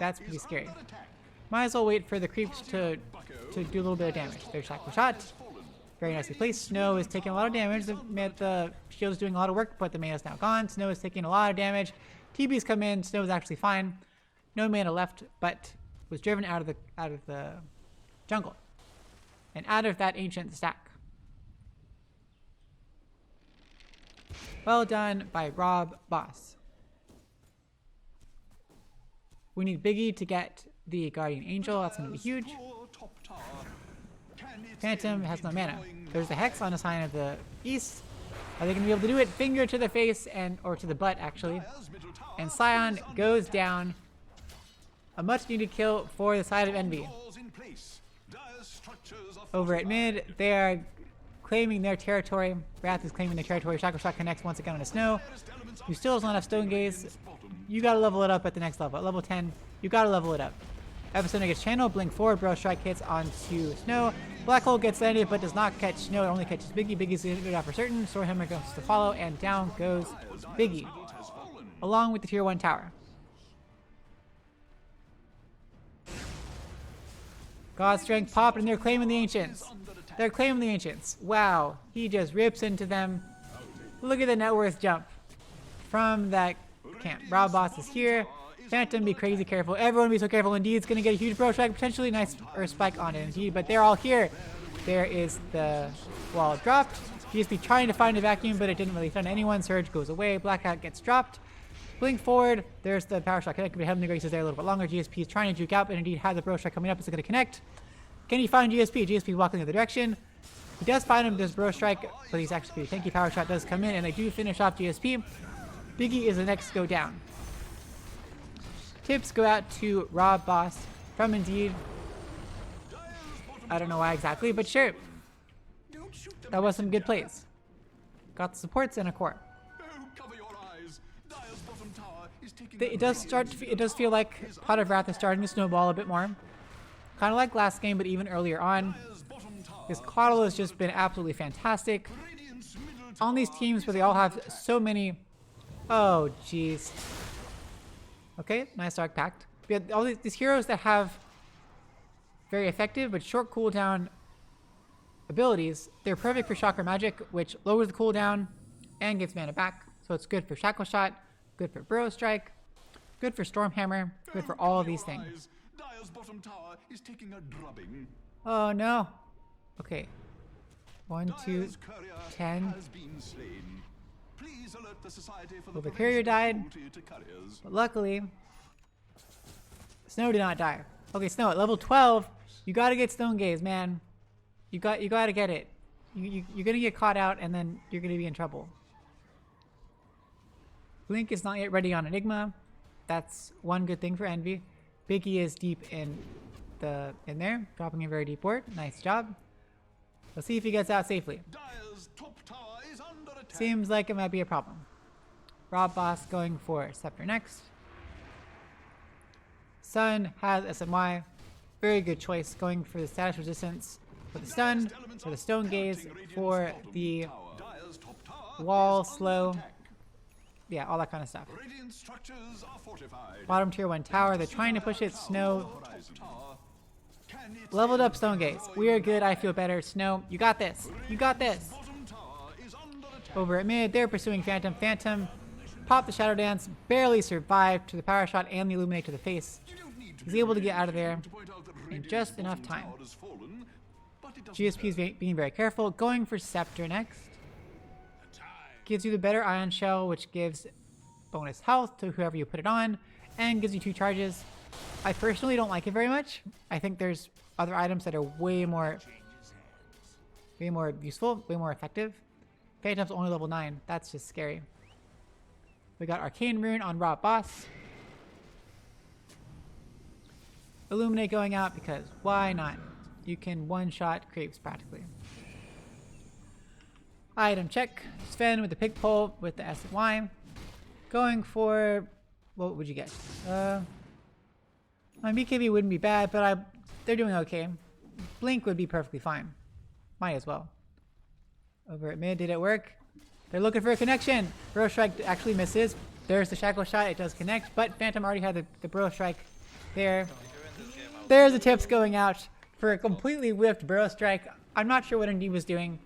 Speaker 1: that's pretty scary. Might as well wait for the creeps to do a little bit of damage. There's Shackle Shot. Very nicely placed. Snow is taking a lot of damage. The shield is doing a lot of work, but the mana is now gone. Snow is taking a lot of damage. TB's come in. Snow is actually fine. No mana left, but was driven out of the jungle and out of that ancient stack. Well done by Rob Boss. We need Biggie to get the Guardian Angel. That's going to be huge. Phantom has no mana. There's the Hex on a sign of the east. Are they going to be able to do it? Finger to the face or to the butt actually. And Scion goes down. A much needed kill for the side of Envy. Over at mid, they are claiming their territory. Wrath is claiming their territory. Shackle Shot connects once again on the Snow. You still does not have Stone Gaze. You gotta level it up at the next level. At level 10, you gotta level it up. Episode gets channel, blink forward, Bro Strike hits onto Snow. Black Hole gets landed but does not catch Snow, it only catches Biggie. Biggie's gonna go down for certain. Swordhammer goes to follow, and down goes Biggie. Along with the tier 1 tower. God Strength popped and they're claiming the Ancients. They're claiming the Ancients. Wow, he just rips into them. Look at the net worth jump from that camp. Rob Boss is here. Phantom, be crazy careful. Everyone be so careful. Indeed, it's going to get a huge Bro Strike. Potentially nice Earth Spike on it, Indeed, but they're all here. There is the wall dropped. GSP trying to find a vacuum, but it didn't really stun anyone. Surge goes away. Blackout gets dropped. Blink forward. There's the Power Shot connect, but Heavenly Grace is there a little bit longer. GSP is trying to juke out, but Indeed has the Bro Strike coming up. Is it going to connect? Can he find GSP? GSP walking the other direction. He does find him. There's Bro Strike, but he's actually pretty tanky. Power Shot does come in, and they do finish off GSP. Biggie is the next go down. Tips go out to Rob Boss from Indeed. I don't know why exactly, but sure. That was some good plays. Got the supports and a core. It does feel like Pot of Wrath is starting to snowball a bit more. Kind of like last game, but even earlier on. This Coddle has just been absolutely fantastic. On these teams where they all have so many... Oh, jeez. Okay, nice Dark Pact. We have all these heroes that have very effective but short cooldown abilities. They're perfect for Chakra Magic, which lowers the cooldown and gives mana back. So it's good for Shackle Shot, good for Burrow Strike, good for Stormhammer, good for all of these things. Oh no. Okay. 1, 2, 10. Well, the courier died, but luckily, Snow did not die. Okay, Snow, at level 12, you gotta get Stone Gaze, man. You gotta get it. You're gonna get caught out, and then you're gonna be in trouble. Blink is not yet ready on Enigma. That's one good thing for Envy. Biggie is deep in there, dropping a very deep ward. Nice job. Let's see if he gets out safely. Seems like it might be a problem. Rob Boss going for Scepter next. Sun has SMY. Very good choice. Going for the status resistance for the stun, for the Stone Gaze, for the wall slow. Yeah, all that kind of stuff. Bottom tier 1 tower. They're trying to push it. Snow. Leveled up Stone Gaze. We are good. I feel better. Snow, you got this. You got this. Over at mid, they're pursuing Phantom. Phantom popped the Shadow Dance, barely survived to the Power Shot and the Illuminate to the face. He's able to get out of there in just enough time. GSP is being very careful. Going for Scepter next. Gives you the better Ion Shell, which gives bonus health to whoever you put it on, and gives you 2 charges. I personally don't like it very much. I think there's other items that are way more useful, way more effective. Phantom's only level 9. That's just scary. We got Arcane Rune on Rob Boss. Illuminate going out because why not? You can one-shot creeps practically. Item check. Sven with the pig pole with the SY. Going for... What would you get? My BKB wouldn't be bad, but they're doing okay. Blink would be perfectly fine. Might as well. Over at mid, did it work? They're looking for a connection. Burrow Strike actually misses. There's the Shackle Shot, it does connect, but Phantom already had the Burrow Strike there. There's the tips going out for a completely whiffed Burrow Strike. I'm not sure what Indeed was doing.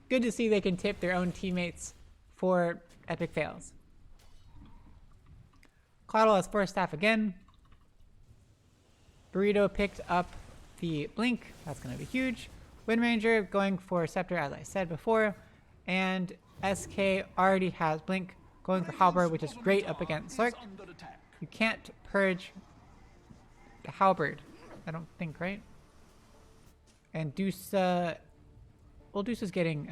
Speaker 1: Good to see they can tip their own teammates for epic fails. Coddle has first staff again. Burrito picked up the Blink. That's going to be huge. Wind Ranger going for Scepter, as I said before. And SK already has Blink, going for Halberd, which is great up against Slark. You can't purge the Halberd, I don't think, right? And Deuce, well, Deuce is getting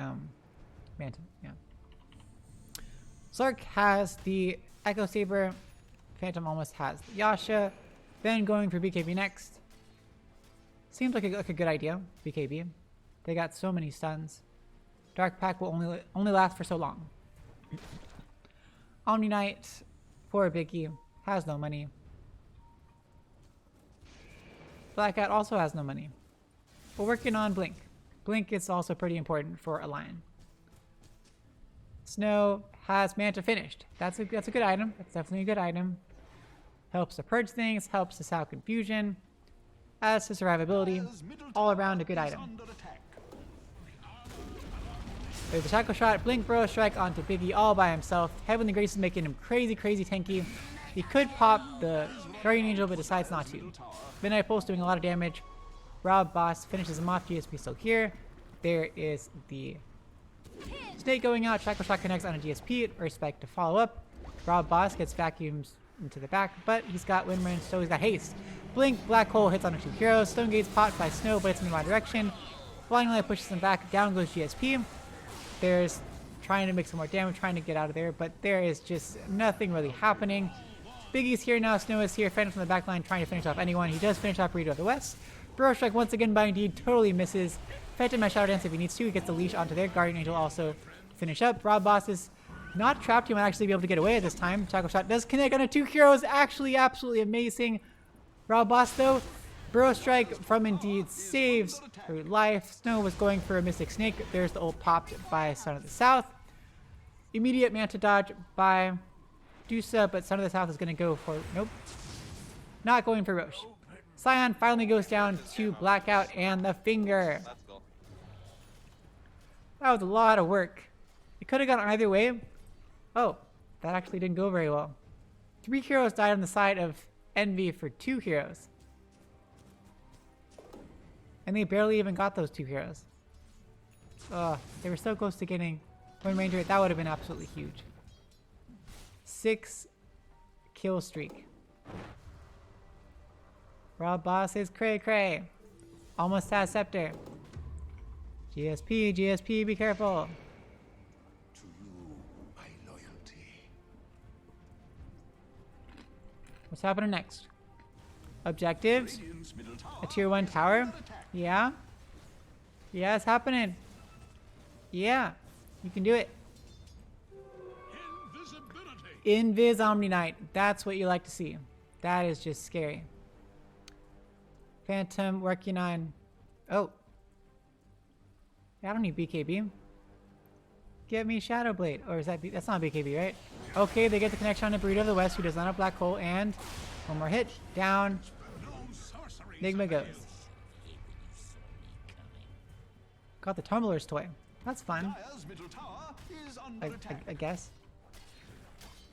Speaker 1: Manta, yeah. Slark has the Echo Saber. Phantom almost has the Yasha. Then going for BKB next. Seems like a good idea, BKB. They got so many stuns. Dark Pack will only last for so long. Omni Knight, poor Biggie, has no money. Blackout also has no money. We're working on Blink. Blink is also pretty important for a Lion. Snow has Manta finished. That's a good item. That's definitely a good item. Helps to purge things, helps to sow confusion, adds to survivability. All around a good item. There's a Shackle Shot, Blink, Burrow Strike onto Biggie all by himself. Heavenly Grace is making him crazy tanky. He could pop the Guardian Angel, but decides not to. Midnight Pulse doing a lot of damage. Rob Boss finishes him off. GSP still here. There is the Snake going out. Shackle Shot connects on a GSP. Respect to follow up. Rob Boss gets vacuums into the back, but he's got Wind Range, so he's got haste. Blink, Black Hole hits on the 2 heroes. Stone Gate's pot by Snow, but it's in the wrong direction. Flying Light pushes him back. Down goes GSP. There's trying to make some more damage, trying to get out of there, but there is just nothing really happening. Biggie's here now, Snow is here, Phantom from the back line trying to finish off anyone. He does finish off Burrito of the West. Burrow Strike once again by Indeed, totally misses. Phantom has Shadow Dance if he needs to. He gets the leash onto there. Guardian Angel also finish up. Rob Boss is not trapped. He might actually be able to get away at this time. Shackle Shot does connect on a 2 heroes. Actually, absolutely amazing. Rob Boss though, Burrow Strike from Indeed saves her life. Snow was going for a Mystic Snake. There's the ult popped by Son of the South. Immediate Manta dodge by Dusa, but Son of the South is going to go for... Nope. Not going for Roche. Scion finally goes down to Blackout and the Finger.
Speaker 3: Let's go.
Speaker 1: That was a lot of work. It could have gone either way. Oh, that actually didn't go very well. 3 heroes died on the side of Envy for 2 heroes. And they barely even got those 2 heroes. Ugh, they were so close to getting Wind Ranger. That would have been absolutely huge. 6 kill streak. Rob Boss is cray cray. Almost has Scepter. GSP, be careful.
Speaker 2: To you, my loyalty.
Speaker 1: What's happening next? Objectives.
Speaker 2: Radiant's middle tower
Speaker 1: A tier 1 tower.
Speaker 2: under attack.
Speaker 1: Yeah. Yeah, it's happening. Yeah. You can do it.
Speaker 2: Invisibility.
Speaker 1: Invis Omni Knight. That's what you like to see. That is just scary. Phantom working on... Oh. I don't need BKB. Get me Shadow Blade. Or is that... That's not BKB, right? Okay, they get the connection on the Burrito of the West, who does not have Black Hole, and... One more hit. Down.
Speaker 2: No sorceries
Speaker 1: Enigma
Speaker 2: avail.
Speaker 1: goes. Got the Tumbler's toy. That's fun.
Speaker 2: Dire's middle tower is under attack.
Speaker 1: I guess.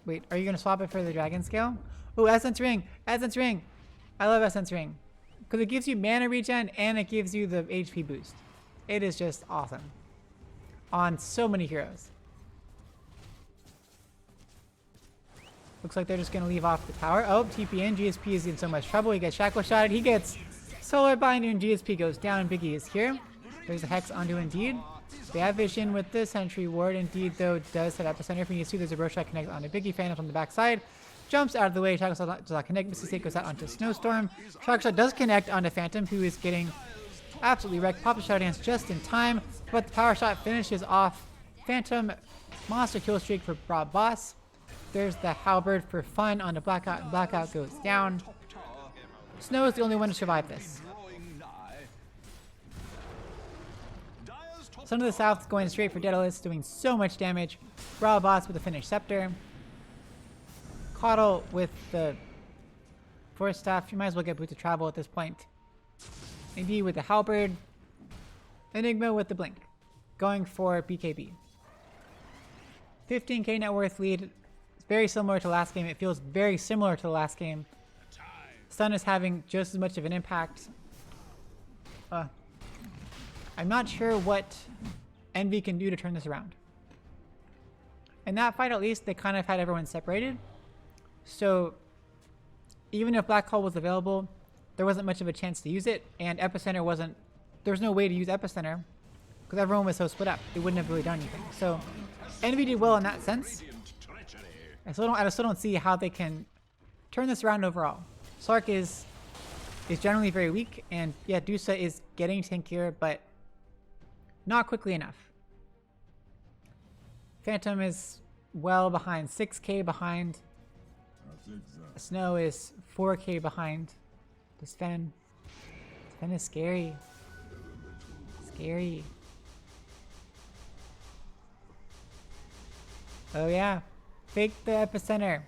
Speaker 1: Wait, are you going to swap it for the Dragon Scale? Ooh, Essence Ring! Essence Ring! I love Essence Ring. Because it gives you mana regen and it gives you the HP boost. It is just awesome. On so many heroes. Looks like they're just going to leave off the tower. Oh, TPN. GSP is in so much trouble. He gets Shackle Shotted. He gets Solar Binder and GSP goes down. Biggie is here. There's a Hex onto Indeed. They have Vision with the Sentry Ward. Indeed, though, does set Epicenter if he needs to. There's a Rosh connect onto Biggie. Phantom from the backside. Jumps out of the way. Shackle Shot does not connect. Misty State goes out onto Snowstorm. Shackle Shot does connect onto Phantom, who is getting absolutely wrecked. Pop the Shadow Dance just in time. But the Power Shot finishes off Phantom. Monster kill streak for Rob Boss. There's the Halberd for fun onto Blackout, and Blackout goes down. Snow is the only one to survive this.
Speaker 2: Drawing nigh.
Speaker 1: Son of the South is going straight for Daedalus, doing so much damage. Raw Boss with the Finished Scepter. Caudle with the Force Staff. You might as well get Boots of Travel at this point. AD with the Halberd. Enigma with the Blink. Going for BKB. 15k net worth lead. It's very similar to last game. It feels very similar to the last game. Stun is having just as much of an impact. I'm not sure what Envy can do to turn this around. In that fight, at least, they kind of had everyone separated. So even if Black Hole was available, there wasn't much of a chance to use it, and Epicenter wasn't. There was no way to use Epicenter because everyone was so split up. It wouldn't have really done anything. So Envy did well in that sense. I still don't see how they can turn this around overall. Sark is generally very weak, and yeah, Dusa is getting tankier, but not quickly enough. Phantom is well behind, 6k behind. Snow is 4k behind. The Sven is scary. Scary. Oh yeah, fake the Epicenter.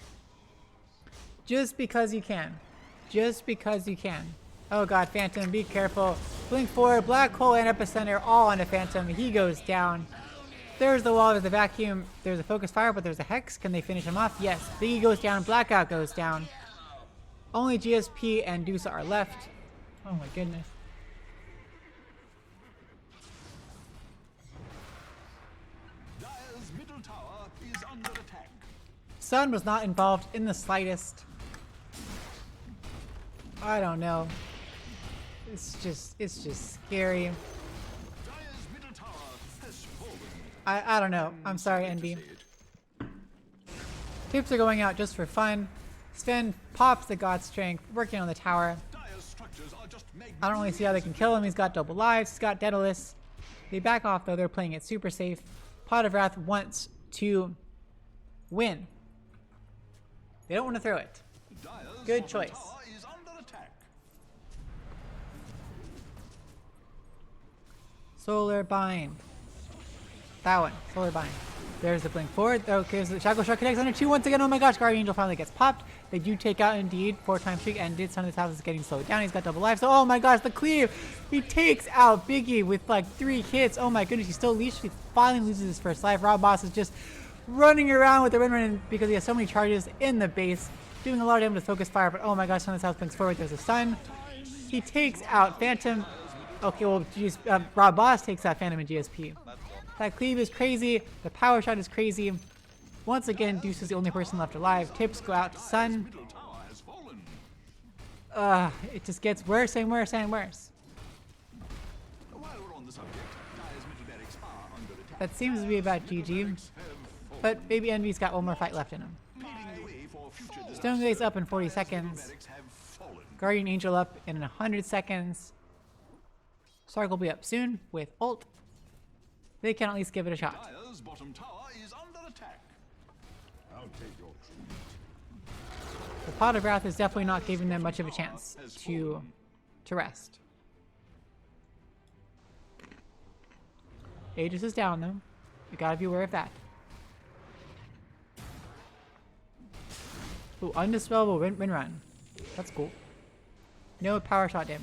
Speaker 1: Just because you can. Just because you can. Oh god, Phantom, be careful. Blink forward, Black Hole and Epicenter all on a Phantom. He goes down. There's the wall, there's the vacuum, there's a focus fire, but there's a Hex. Can they finish him off? Yes. Biggie goes down, Blackout goes down. Only GSP and Dusa are left. Oh my goodness.
Speaker 2: Dire's middle tower is under attack.
Speaker 1: Sun was not involved in the slightest. I don't know. It's just scary.
Speaker 2: Dire's middle tower has fallen.
Speaker 1: I don't know. I'm sorry, NB. Tips are going out just for fun. Sven pops the God Strength, working on the tower.
Speaker 2: Dire's structures are just
Speaker 1: I don't really see how they can kill him. He's got double lives. He's got Daedalus. They back off, though. They're playing it super safe. Pot of Wrath wants to win. They don't want to throw it.
Speaker 2: Dire's
Speaker 1: Good
Speaker 2: bottom
Speaker 1: choice.
Speaker 2: tower is under attack.
Speaker 1: Solar Bind. That one. Solar Bind. There's the Blink forward. Okay, so the Shackle Shark connects under 2 once again. Oh my gosh, Guardian Angel finally gets popped. They do take out Indeed. 4-time streak ended. Son of the South is getting slowed down. He's got double life. So, oh my gosh, the cleave. He takes out Biggie with like 3 hits. Oh my goodness, he's still leashed. He finally loses his first life. Rob Boss is just running around with the run because he has so many charges in the base. Doing a lot of damage with focus fire, but oh my gosh, Son of the South blinks forward. There's a stun. He takes out Phantom. Okay, well, Rob Boss takes out Phantom and GSP. That cleave is crazy. The power shot is crazy. Once again, Deuce is the only person left alive. Tips go out to Sun.
Speaker 2: Middle tower has fallen.
Speaker 1: It just gets worse and worse and worse.
Speaker 2: While we're on the subject, Dire's middle barracks are under attack.
Speaker 1: That seems to be about GG. But maybe Envy's got one more fight left in him.
Speaker 2: Leading the way for future destruction.
Speaker 1: Stone Glaze up in 40 seconds.
Speaker 2: Barracks have fallen.
Speaker 1: Guardian Angel up in 100 seconds. Sark will be up soon with ult. They can at least give it a shot.
Speaker 2: Dire's bottom tower is under attack. I'll take your treat.
Speaker 1: The Pot of Wrath is definitely not giving them much of a chance to rest. Aegis is down though. You gotta be aware of that. Ooh, undispellable win run. That's cool. No power shot damage.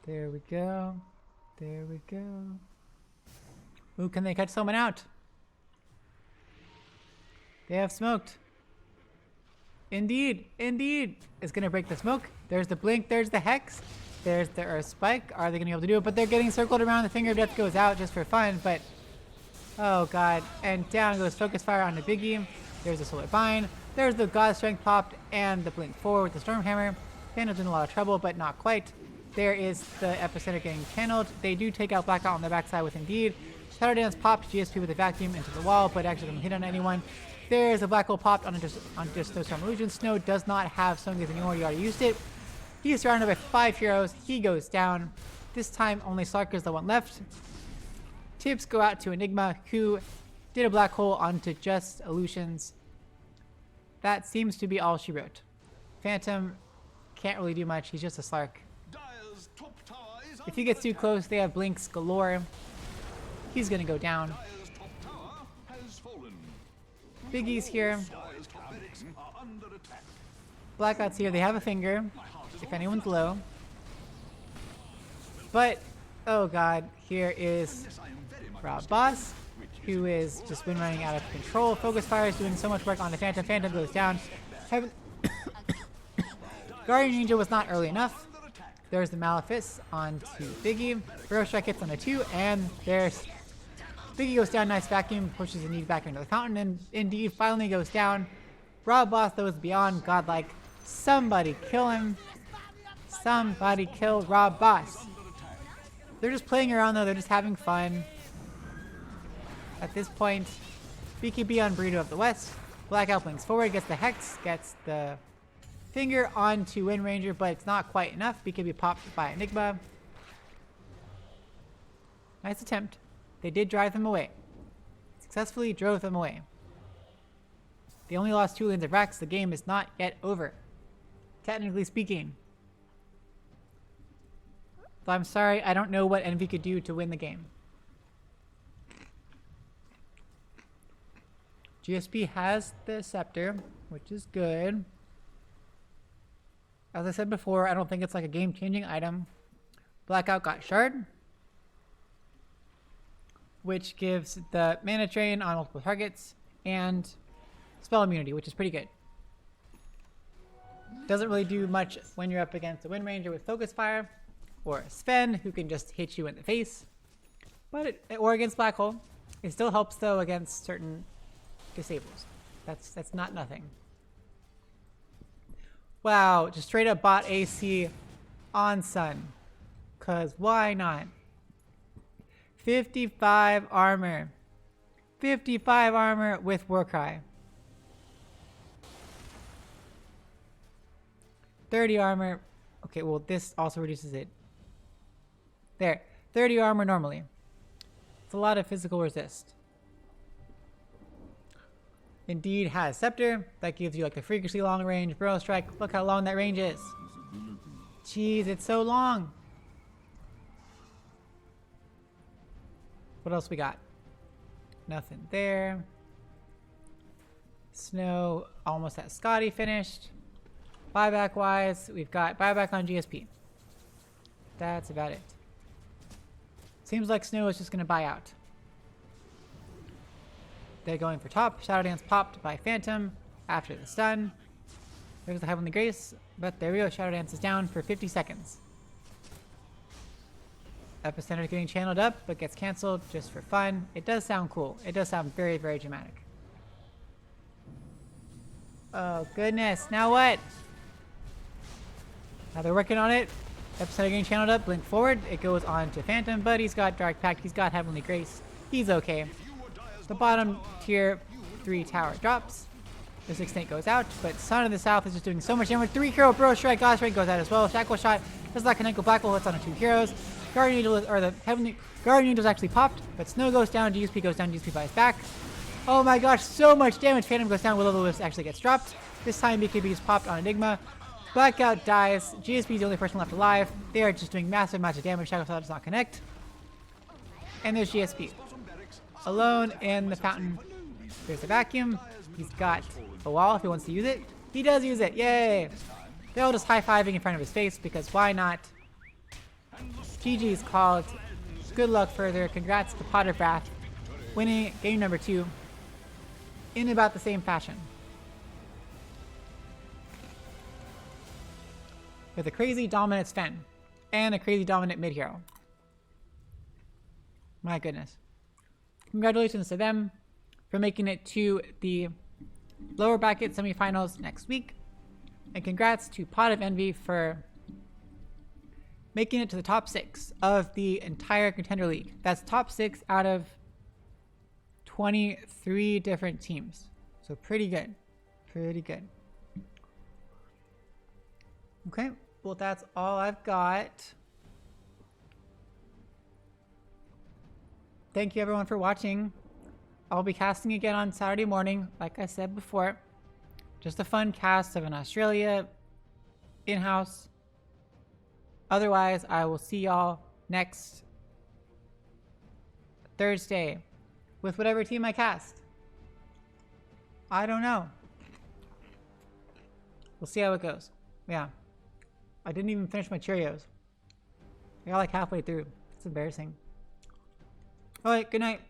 Speaker 1: There we go. There we go. Ooh, can they catch someone out? They have smoked. Indeed, indeed. It's gonna break the smoke. There's the blink, there's the hex. There's the earth spike. Are they gonna be able to do it? But they're getting circled around. The finger of death goes out just for fun, but oh god. And down goes focus fire on the Biggie. There's the solar bind. There's the god strength popped and the blink forward with the storm hammer. Phantom's in a lot of trouble, but not quite. There is the epicenter getting channeled. They do take out Blackout on the backside with Indeed. Shadow Dance popped GSP with a vacuum into the wall, but actually doesn't hit on anyone. There's a black hole popped on just those Storm Illusion. Snow does not have Stone Gaze anymore. You already used it. He is surrounded by 5 heroes. He goes down. This time only Sark is the one left. Tips go out to Enigma, who did a black hole onto just Illusions. That seems to be all she wrote. Phantom can't really do much. He's just a Slark.
Speaker 2: Dire's top tower is
Speaker 1: If he gets too close, they have blinks galore. He's gonna go down.
Speaker 2: Dire's top tower has fallen.
Speaker 1: Biggie's here.
Speaker 2: Dire's top barracks are under attack.
Speaker 1: Blackout's here. They have a finger, if anyone's low. But, oh god, here is
Speaker 2: Yes, I am very much
Speaker 1: Rob Boss, who is just been running out of control. Focus Fire is doing so much work on the Phantom. Phantom goes down. Heaven Guardian Ninja was not early enough. There's the Malefice onto Biggie. Burrow Strike hits on a 2, and there's Biggie goes down. Nice vacuum, pushes Indeed back into the fountain, and Indeed finally goes down. Rob Boss, though, is beyond godlike. Somebody kill him. Somebody kill Rob Boss. They're just playing around, though. They're just having fun. At this point, BKB on Burrito of the West. Blackout blinks forward, gets the Hex, gets the finger onto Wind Ranger, but it's not quite enough. BKB popped by Enigma. Nice attempt. They did drive them away. Successfully drove them away. They only lost 2 lanes of Rex. The game is not yet over, technically speaking. So I'm sorry, I don't know what Envy could do to win the game. GSP has the Scepter, which is good. As I said before, I don't think it's like a game-changing item. Blackout got Shard, which gives the mana drain on multiple targets and spell immunity, which is pretty good. Doesn't really do much when you're up against a Wind Ranger with Focus Fire, or a Sven who can just hit you in the face. But or against Black Hole. It still helps though against certain disables. That's not nothing. Wow, just straight up bought AC on Sun. Cause why not? 55 armor. 55 armor with Warcry. 30 armor. Okay, well this also reduces it. There. 30 armor normally. It's a lot of physical resist. Indeed has Scepter. That gives you like a freakishly long range. Burrow Strike. Look how long that range is. Jeez, it's so long. What else we got? Nothing there. Snow almost has Scotty finished. Buyback wise, we've got buyback on GSP. That's about it. Seems like Snow is just going to buy out. They're going for top. Shadow Dance popped by Phantom after the stun. There's the Heavenly Grace, but there we go. Shadow Dance is down for 50 seconds. Epicenter getting channeled up, but gets canceled just for fun. It does sound cool. It does sound very, very dramatic. Oh, goodness. Now what? Now they're working on it. Epicenter getting channeled up. Blink forward. It goes on to Phantom, but he's got Dark Pact. He's got Heavenly Grace. He's okay. The bottom tier 3 tower drops. This extent goes out, but Son of the South is just doing so much damage. 3 hero Burrow Strike, God Strike goes out as well. Shackle Shot does not connect with Black Hole. Hits on the 2 heroes. Guardian Angel or the Heavenly Guardian Angel's actually popped, but Snow goes down. GSP goes down. GSP buys back. Oh my gosh, so much damage. Phantom goes down. Will-O-The-Wisp actually gets dropped. This time BKB is popped on Enigma. Blackout dies. GSP is the only person left alive. They are just doing massive amounts of damage. Shackle Shot does not connect. And there's GSP. Alone in the fountain. There's the vacuum. He's got a wall if he wants to use it. He does use it. Yay! They're all just high-fiving in front of his face because why not? GG's called. Good luck further. Congrats to Potter Wrath winning game number 2 in about the same fashion. With a crazy dominant Sven and a crazy dominant mid-hero. My goodness. Congratulations to them for making it to the lower bracket semifinals next week. And congrats to Pot of Envy for making it to the top 6 of the entire Contender League. That's top 6 out of 23 different teams. So pretty good. Pretty good. Okay, well that's all I've got. Thank you everyone for watching. I'll be casting again on Saturday morning, like I said before. Just a fun cast of an Australia in-house. Otherwise, I will see y'all next Thursday with whatever team I cast. I don't know. We'll see how it goes. Yeah. I didn't even finish my Cheerios. I got like halfway through. It's embarrassing. Alright, good night.